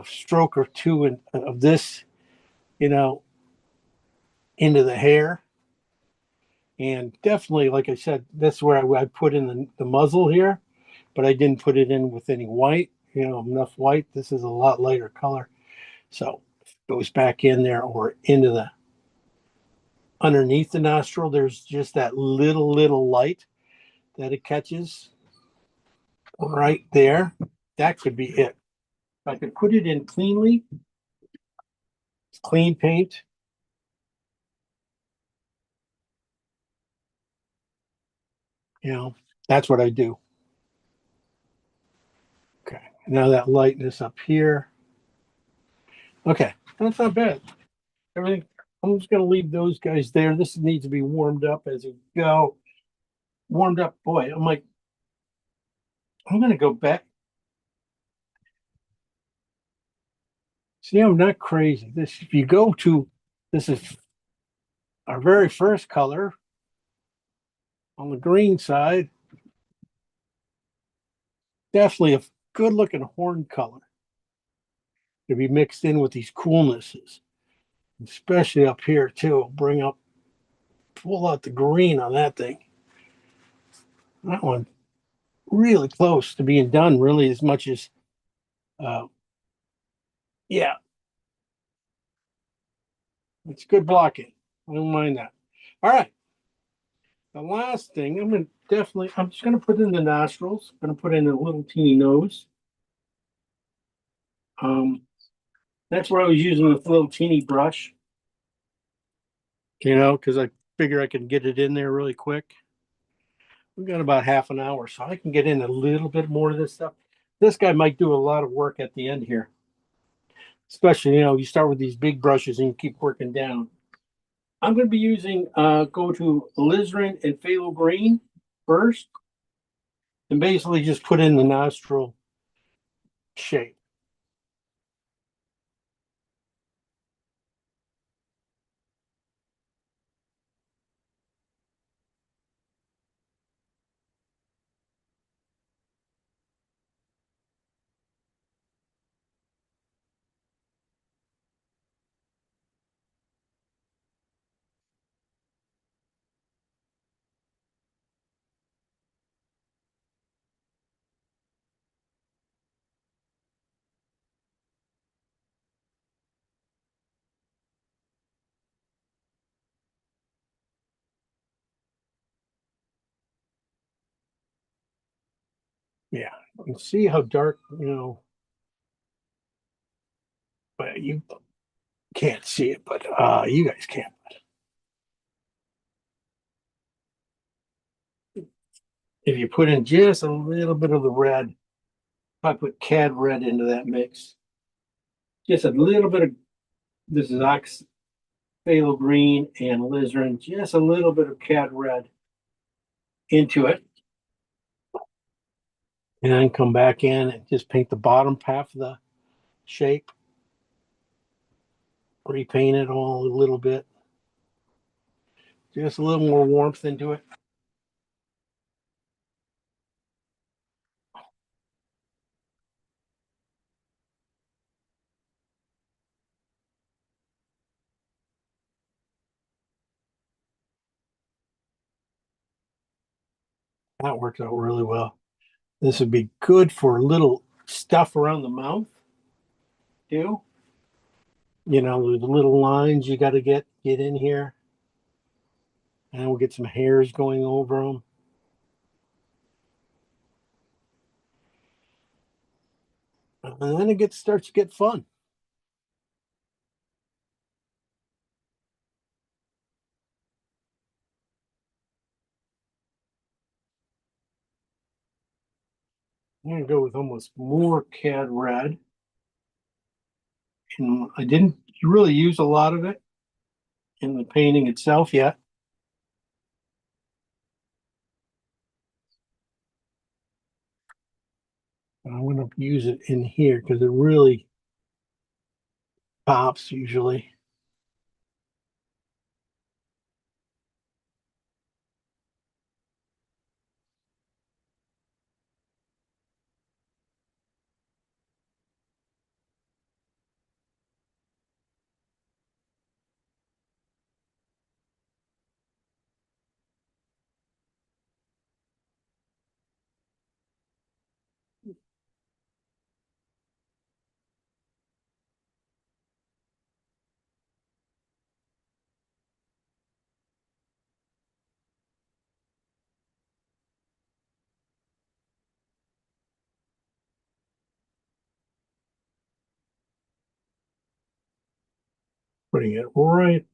S2: stroke or two of this, into the hair, and definitely, like I said, that's where I put in the muzzle here, but I didn't put it in with any white. Enough white. This is a lot lighter color, so it goes back in there or into the underneath the nostril. There's just that little light that it catches right there. That could be it. If I could put it in cleanly, clean paint. That's what I do. Okay, Now that lightness up here. Okay, that's not bad. Everything, I'm just gonna leave those guys there. This needs to be warmed up as we go. Warmed up, boy, I'm gonna go back. See, I'm not crazy. This, if you go to, this is our very first color on the green side. Definitely a good looking horn color to be mixed in with these coolnesses, especially up here too. Bring up, pull out the green on that thing. That one really close to being done, really, as much as, uh, yeah, it's good blocking. I don't mind that. All right. The last thing, I'm just gonna put in the nostrils. I'm gonna put in a little teeny nose. Um, that's where I was using this little teeny brush, because I figure I can get it in there really quick. We've got about half an hour, so I can get in a little bit more of this stuff. This guy might do a lot of work at the end here, especially, you start with these big brushes and you keep working down. I'm going to be using, go to alizarin and phthalo green first, and basically just put in the nostril shape. Yeah, you can see how dark, but you can't see it, but you guys can. If you put in just a little bit of the red, if I put cad red into that mix, just a little bit of, this is ox phthalo green and alizarin, just a little bit of cad red into it. And then come back in and just paint the bottom half of the shape. Repaint it all a little bit. Just a little more warmth into it. That works out really well. This would be good for little stuff around the mouth, too. The little lines you got to get in here. And we'll get some hairs going over them. And then it starts to get fun. I'm going to go with almost more cad red. And I didn't really use a lot of it in the painting itself yet. I'm going to use it in here because it really pops usually. Putting it right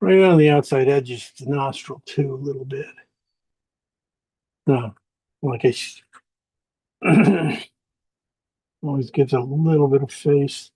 S2: on the outside edges of the nostril too, a little bit. No, like Always gives a little bit of face.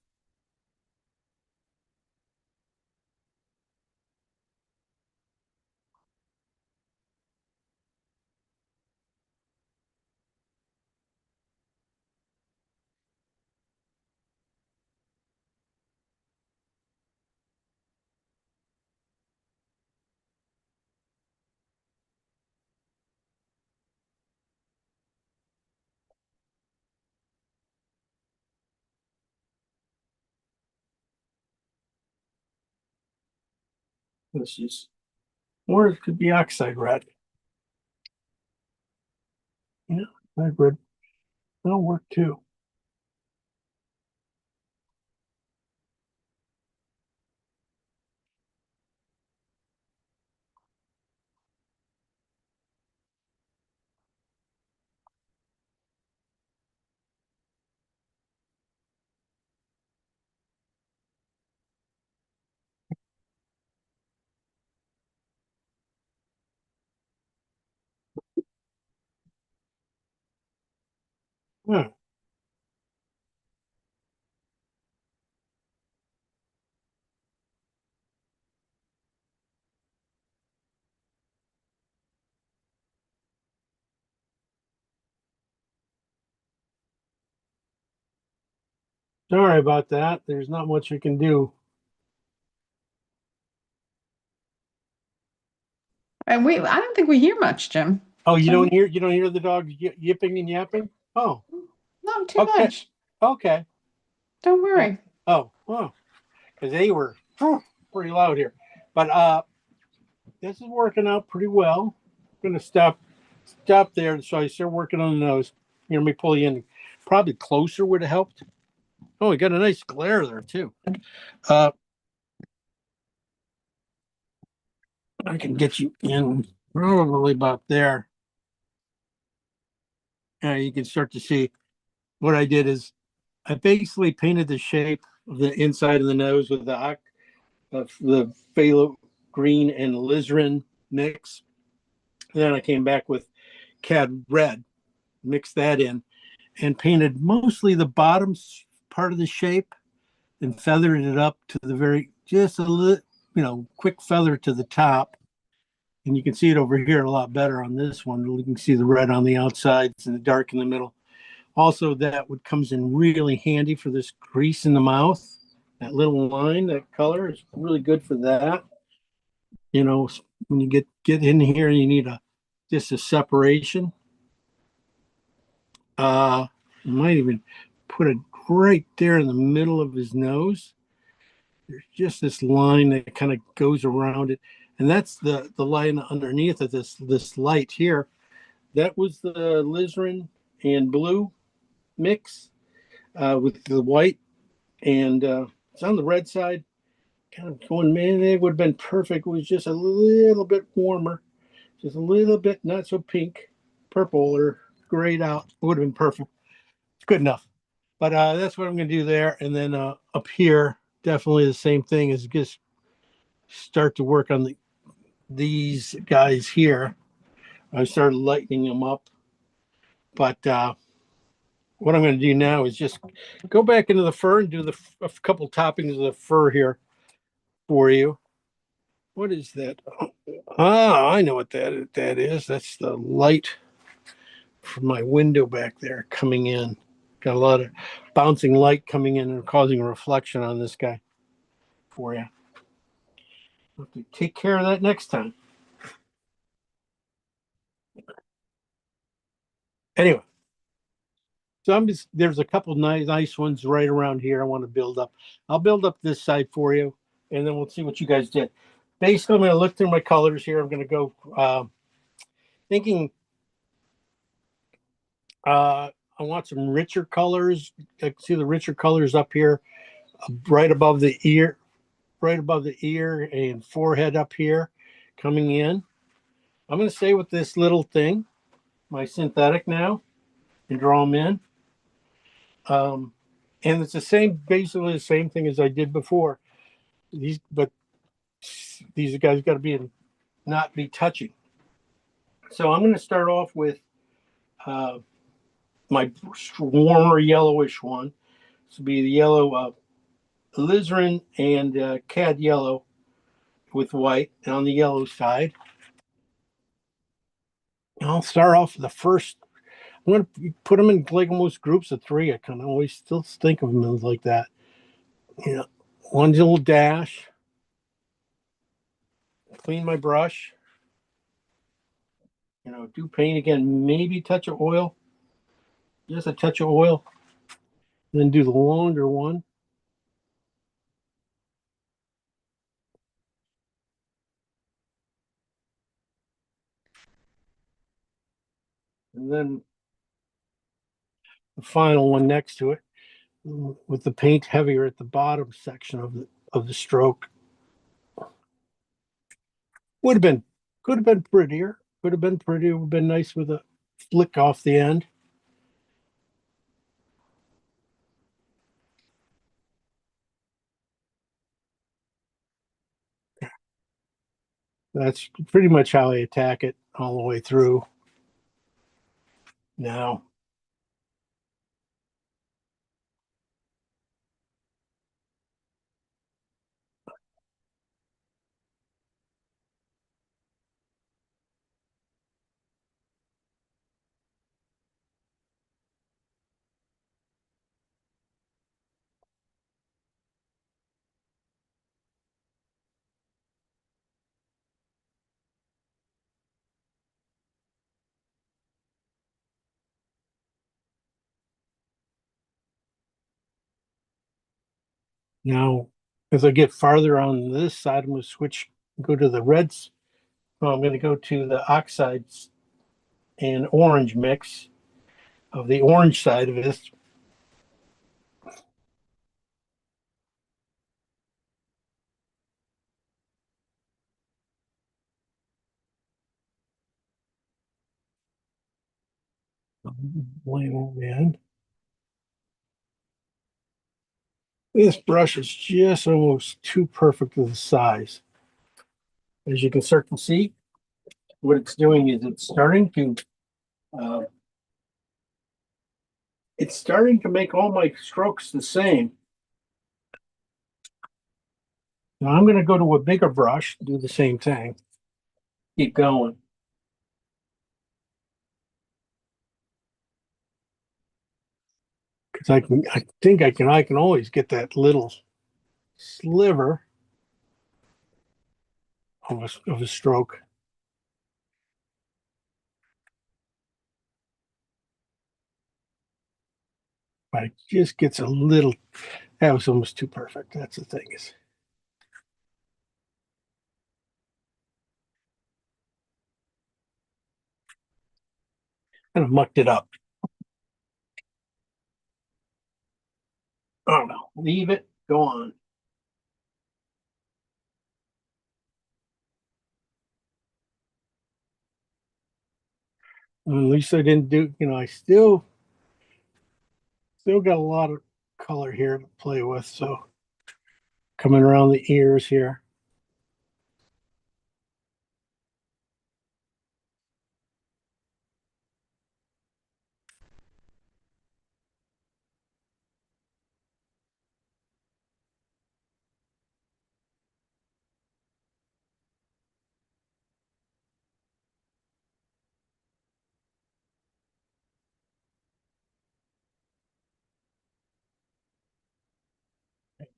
S2: This is, or it could be oxide red. Yeah, hybrid. That'll work too. Yeah. Sorry about that. There's not much you can do.
S1: And I don't think we hear much, Jim.
S2: Oh, you don't hear the dog yipping and yapping? Oh,
S1: Not too
S2: okay.
S1: much.
S2: Okay.
S1: Don't worry.
S2: Oh, because they were pretty loud here. But this is working out pretty well. I'm gonna stop there so I start working on the nose. Let me pull you in. Probably closer would have helped. Oh, we got a nice glare there too. I can get you in probably about there. You can start to see what I did is I basically painted the shape of the inside of the nose with the phthalo green and alizarin mix. And then I came back with cad red, mixed that in, and painted mostly the bottom part of the shape and feathered it up to the very, just a little, quick feather to the top. And you can see it over here a lot better on this one. You can see the red on the outsides and the dark in the middle. Also, that would comes in really handy for this crease in the mouth. That little line, that color is really good for that. When you get in here, you need just a separation. Might even put it right there in the middle of his nose. There's just this line that kind of goes around it, and that's the line underneath of this light here. That was the alizarin and blue mix with the white, and it's on the red side. Kind of going, man, it would have been perfect. It was just a little bit warmer, just a little bit not so pink, purple or grayed out. It would have been perfect. It's good enough. But that's what I'm going to do there, and then up here, definitely the same thing is just start to work on these guys here. I started lightening them up, but what I'm going to do now is just go back into the fur and do a couple toppings of the fur here for you. What is that? I know what that is. That's the light from my window back there coming in. Got a lot of bouncing light coming in and causing a reflection on this guy for you. I'll have to take care of that next time. Anyway, so there's a couple nice ones right around here I want to build up. I'll build up this side for you, and then we'll see what you guys did. Basically, I'm going to look through my colors here. I'm going to go thinking I want some richer colors. I can see the richer colors up here, right above the ear and forehead up here coming in. I'm going to stay with this little thing, my synthetic now, and draw them in. And it's basically the same thing as I did before. These guys got to not be touching. So I'm going to start off with my warmer yellowish one. This will be the yellow alizarin and cad yellow with white on the yellow side. I'll start off with the first. I'm going to put them in like almost groups of three. I kind of always still think of them as like that. You know, one little dash. Clean my brush. You know, do paint again. Maybe touch of oil. Just a touch of oil. And then do the longer one. And then the final one next to it with the paint heavier at the bottom section of the stroke. Would have been could have been prettier. Could have been prettier. Would have been nice with a flick off the end. That's pretty much how I attack it all the way through. Now, now, as I get farther on this side, I'm going to switch, go to the reds. Well, I'm going to go to the oxides and orange mix of the orange side of this. Man. This brush is just almost too perfect of the size. As you can start to see, what it's doing is uh, it's starting to make all my strokes the same. Now I'm going to go to a bigger brush, do the same thing. Keep going. Because I think I can always get that little sliver of a stroke. But it just gets a little, that was almost too perfect. That's the thing is. Kind of mucked it up. Oh no, leave it, go on. At least I didn't do, I still got a lot of color here to play with. So coming around the ears here.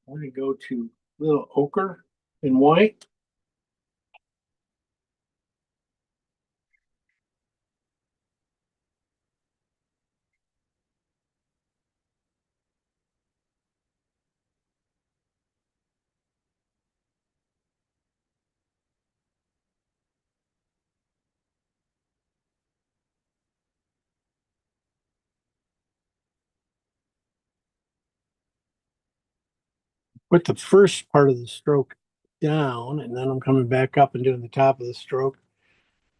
S2: I'm going to go to little ochre and white. Put the first part of the stroke down, and then I'm coming back up and doing the top of the stroke.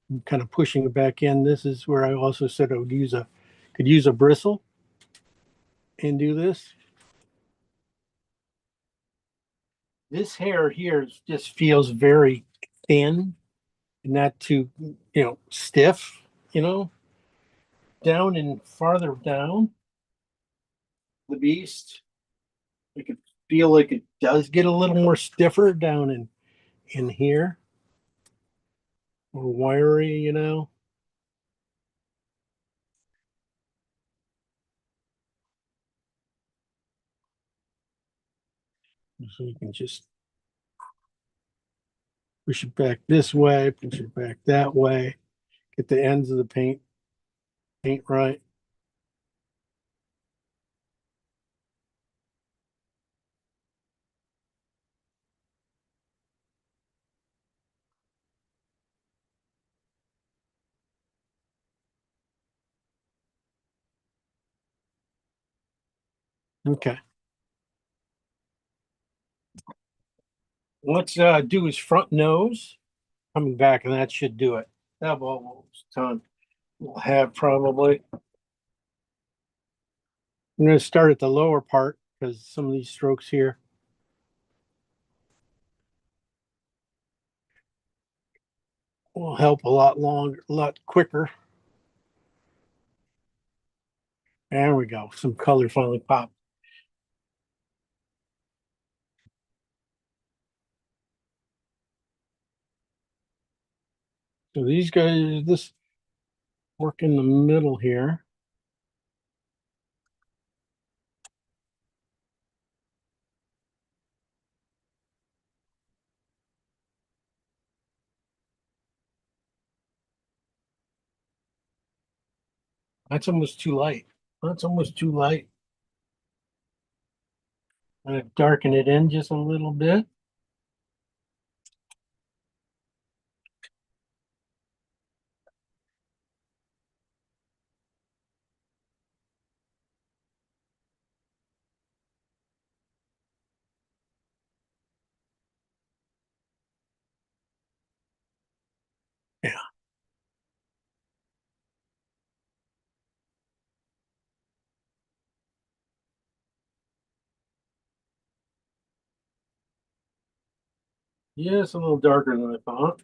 S2: I'm kind of pushing it back in. This is where I also said I would could use a bristle and do this. This hair here just feels very thin and not too, stiff, down and farther down the beast, I could feel like it does get a little more stiffer down in here, or wiry, you know. So you can just push it back this way, push it back that way, get the ends of the paint right. Okay. Let's do his front nose coming back, and that should do it. That almost time we'll have probably. I'm going to start at the lower part because some of these strokes here will help a lot longer, a lot quicker. There we go. Some color finally popped. So these guys, this work in the middle here. That's almost too light. That's almost too light. I'm going to darken it in just a little bit. Yeah. Yeah, it's a little darker than I thought.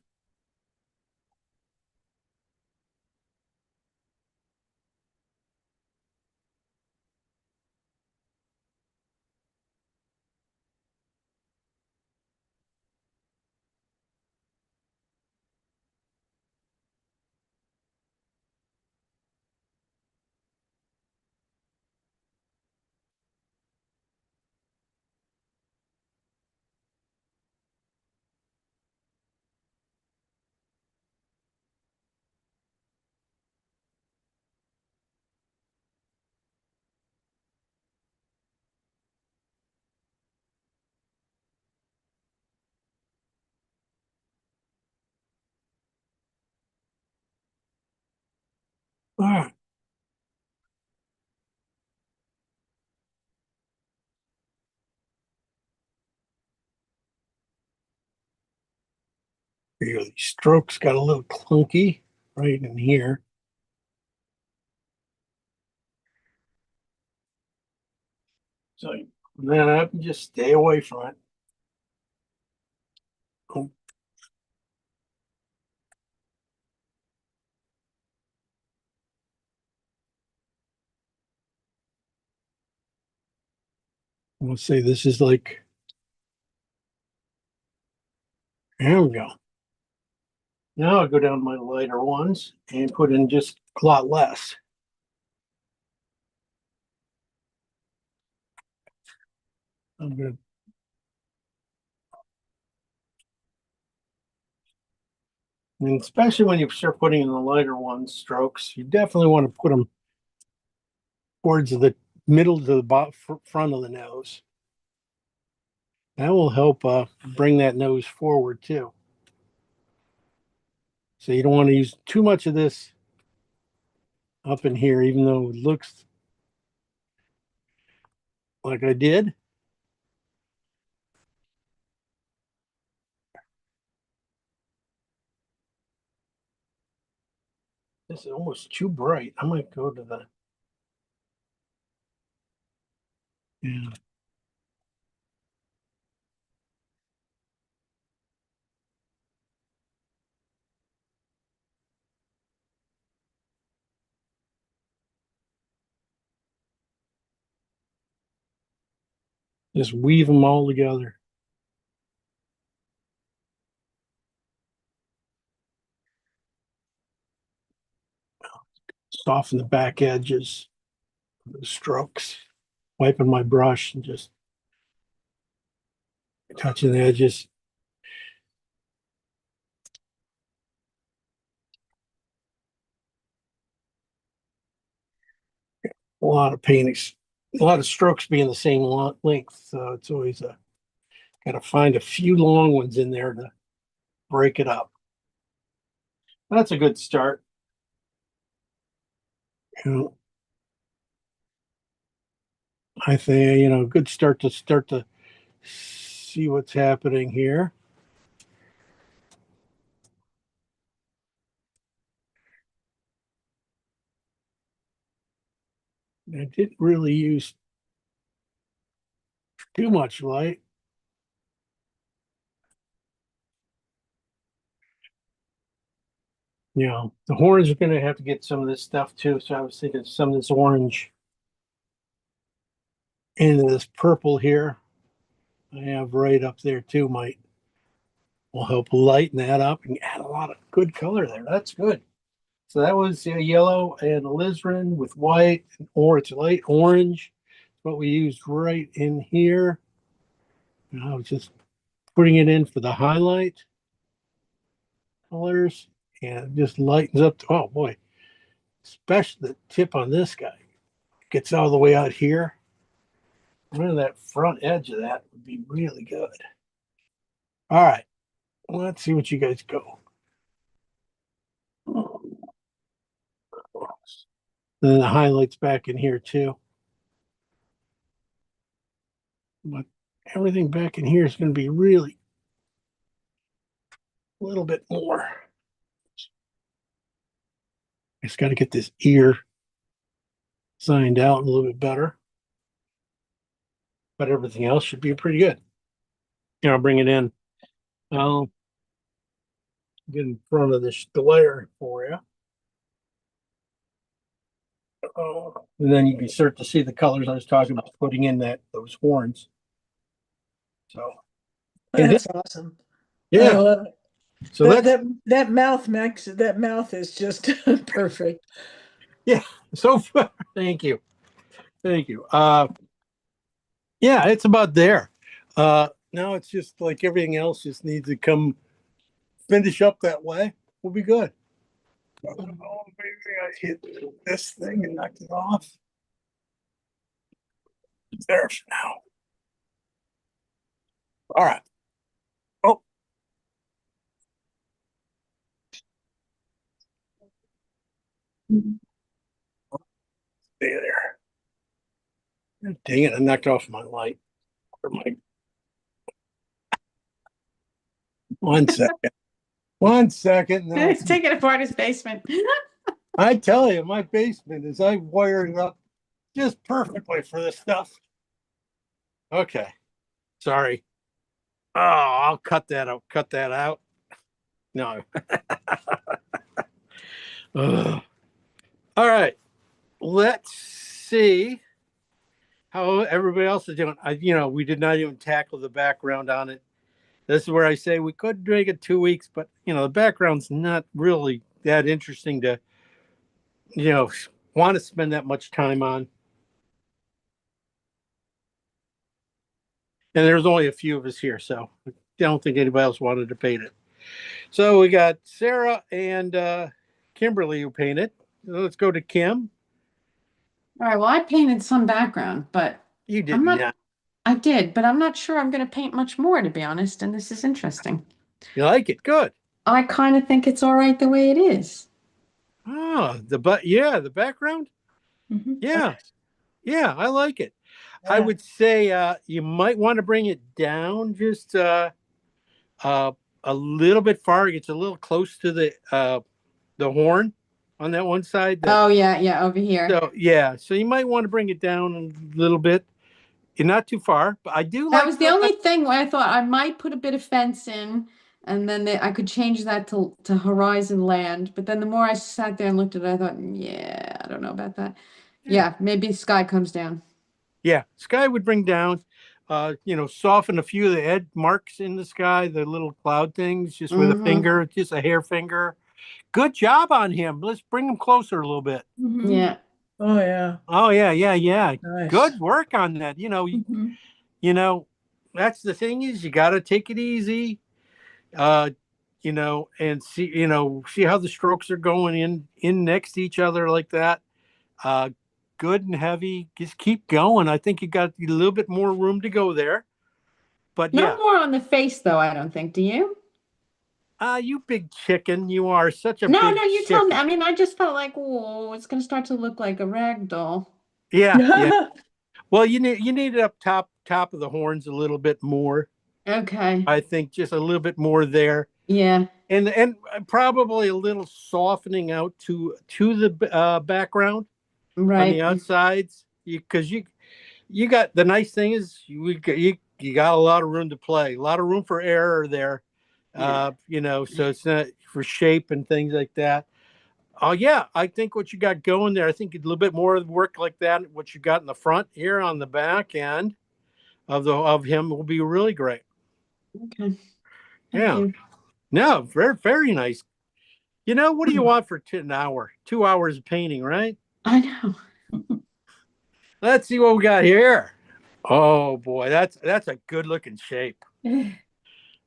S2: All right. Here you go. These strokes got a little clunky right in here. So then up and just stay away from it. Oh, I'm gonna say this is like, there we go. Now I'll go down to my lighter ones and put in just a lot less. I'm gonna, and especially when you start putting in the lighter ones strokes, you definitely want to put them towards the middle to the front of the nose. That will help bring that nose forward too. So you don't want to use too much of this up in here, even though it looks like I did. This is almost too bright. I might go to the, yeah. Just weave them all together. Soften the back edges, the strokes, wiping my brush and just touching the edges. A lot of paintings, a lot of strokes being the same length, so it's always got to find a few long ones in there to break it up. That's a good start. You know, I think, good start to see what's happening here. I didn't really use too much light. The horns are going to have to get some of this stuff too. So I was thinking some of this orange and this purple here I have right up there too will help lighten that up and add a lot of good color there. That's good. So that was yellow and alizarin with white, or it's light orange. What we used right in here. And I was just putting it in for the highlight colors, and it just lightens up. Oh boy, especially the tip on this guy gets all the way out here. Running that front edge of that would be really good. All right, let's see what you guys go. And then the highlights back in here too. But everything back in here is going to be really a little bit more. Just got to get this ear signed out a little bit better. But everything else should be pretty good. I'll bring it in. I'll get in front of this glare for you. And then you can start to see the colors I was talking about putting in those horns. So
S3: That's awesome. I
S2: yeah.
S3: love it.
S2: So
S3: that mouth makes that mouth is just perfect.
S2: Yeah. So far, thank you. Yeah, it's about there. Now it's just like everything else just needs to come finish up that way. We'll be good. Oh, maybe I hit this thing and knocked it off. There for now. All right. Oh. Stay there. Dang it, I knocked off my light. One second. 1 second. No,
S1: He's taking apart his basement.
S2: I tell you, my basement is I wired it up just perfectly for this stuff. Okay. Sorry. Oh, I'll cut that out. Cut that out. No. All right. Let's see how everybody else is doing. We did not even tackle the background on it. This is where I say we could make it 2 weeks, but the background's not really that interesting to, want to spend that much time on. And there's only a few of us here, so I don't think anybody else wanted to paint it. So we got Sarah and Kimberly who painted. Let's go to Kim.
S1: All right, well, I painted some background, but
S2: You did not.
S1: I did, but I'm not sure I'm going to paint much more, to be honest, and this is interesting.
S2: You like it? Good.
S1: I kind of think it's all right the way it is.
S2: Oh, the background?
S3: Mhm.
S2: Yeah, I like it.
S3: Yeah.
S2: I would say you might want to bring it down just a little bit far. It gets a little close to the horn on that one side.
S1: Oh, yeah, over here.
S2: So yeah, so you might want to bring it down a little bit. You're not too far, but I do like
S1: That was the only thing where I thought I might put a bit of fence in, and then I could change that to horizon land. But then the more I sat there and looked at it, I thought, yeah, I don't know about that. Yeah, maybe sky comes down.
S2: Yeah, sky would bring down, soften a few of the edge marks in the sky, the little cloud things, just with a finger, just a hair finger. Good job on him. Let's bring him closer a little bit.
S1: Yeah.
S3: Oh, yeah.
S2: Oh yeah.
S3: Nice.
S2: Good work on that. That's the thing is you got to take it easy. And see how the strokes are going in next to each other like that. Good and heavy. Just keep going. I think you got a little bit more room to go there. But
S1: No more on the face, though, I don't think. Do you?
S2: You big chicken. You are such a
S1: No,
S2: big
S1: you tell me.
S2: chicken.
S1: I mean, I just felt like, oh, it's going to start to look like a rag doll.
S2: Yeah. Well, you need it up top of the horns a little bit more.
S1: Okay.
S2: I think just a little bit more there.
S1: Yeah.
S2: And probably a little softening out to the background on the outsides, because you got, the nice thing is you got a lot of room to play, a lot of room for error there. So it's not for shape and things like that. Oh yeah, I think what you got going there, I think a little bit more work like that, what you got in the front here on the back end of him will be really great.
S1: Okay.
S2: Yeah. No, very, very nice. What do you want for an hour? 2 hours of painting, right?
S1: I know.
S2: Let's see what we got here. Oh boy, that's a good looking shape.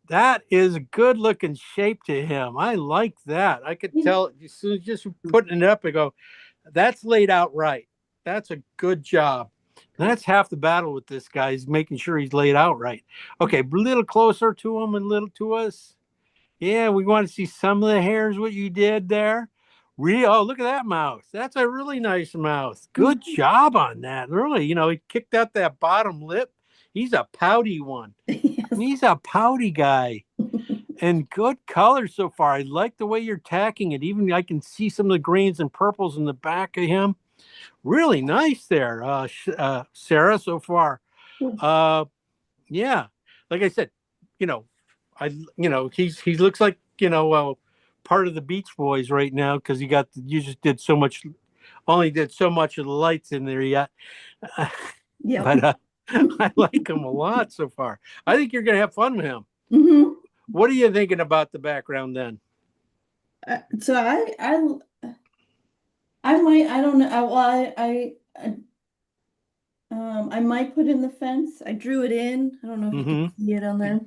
S2: That is a good looking shape to him. I like that. I could tell as soon as just putting it up, I go, that's laid out right. That's a good job. And that's half the battle with this guy, is making sure he's laid out right. Okay, a little closer to him and a little to us. Yeah, we want to see some of the hairs, what you did there. Oh, look at that mouth. That's a really nice mouth. Good job on that. Really, he kicked out that bottom lip. He's a pouty one. Yes. He's a pouty guy. And good color so far. I like the way you're tacking it. Even I can see some of the greens and purples in the back of him. Really nice there, Sarah, so far. Yeah, like I said, he looks like part of the Beach Boys right now, because you just did so much, only did so much of the lights in there yet. Yeah, but I like him a lot so far. I think you're gonna have fun with him. Mm-hmm. What are you thinking about the background then?
S4: So I might, I don't know. I might put in the fence. I drew it in. I don't know if you can see it on there.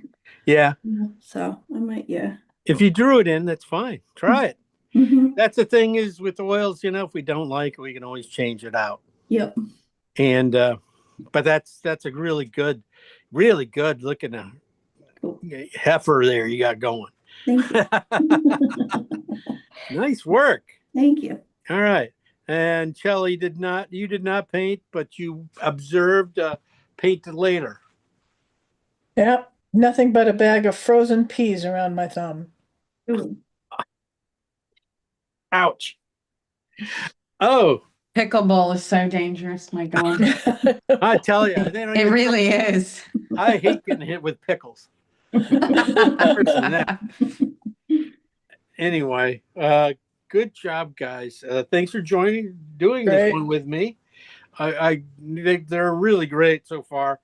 S2: Yeah.
S4: So I might, yeah.
S2: If you drew it in, that's fine. Try it. Mm-hmm. That's the thing is with oils, if we don't like it, we can always change it out.
S4: Yep.
S2: And but that's a really good looking heifer there you got going.
S4: Thank you.
S2: Nice work.
S4: Thank you.
S2: All right. And Shelley, you did not paint, but you observed painted later.
S3: Yep. Nothing but a bag of frozen peas around my thumb.
S2: Ouch. Oh.
S1: Pickleball is so dangerous, my God.
S2: I tell you. It
S1: really is.
S2: I hate getting hit with pickles. Anyway, good job, guys. Thanks for doing this one with me. They're really great so far.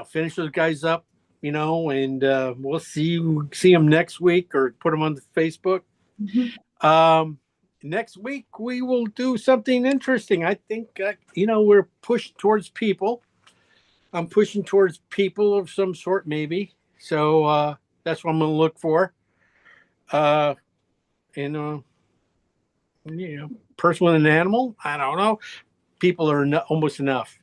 S2: Finish those guys up, and we'll see them next week, or put them on the Facebook. Mm-hmm. Next week we will do something interesting. I think we're pushed towards people. I'm pushing towards people of some sort, maybe. So that's what I'm going to look for. Person with an animal. I don't know. People are almost enough.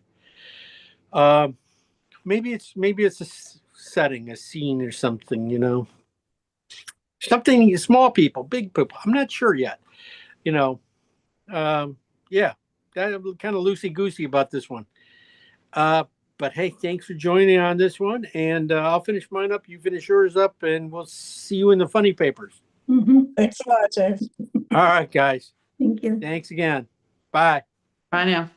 S2: Maybe it's a setting, a scene, or something. Something small people, big people. I'm not sure yet. Yeah, that I'm kind of loosey goosey about this one. But hey, thanks for joining on this one, and I'll finish mine up. You finish yours up, and we'll see you in the funny papers.
S3: Mm-hmm. Thanks a lot, James.
S2: All right, guys.
S4: Thank you.
S2: Thanks again. Bye.
S1: Bye now.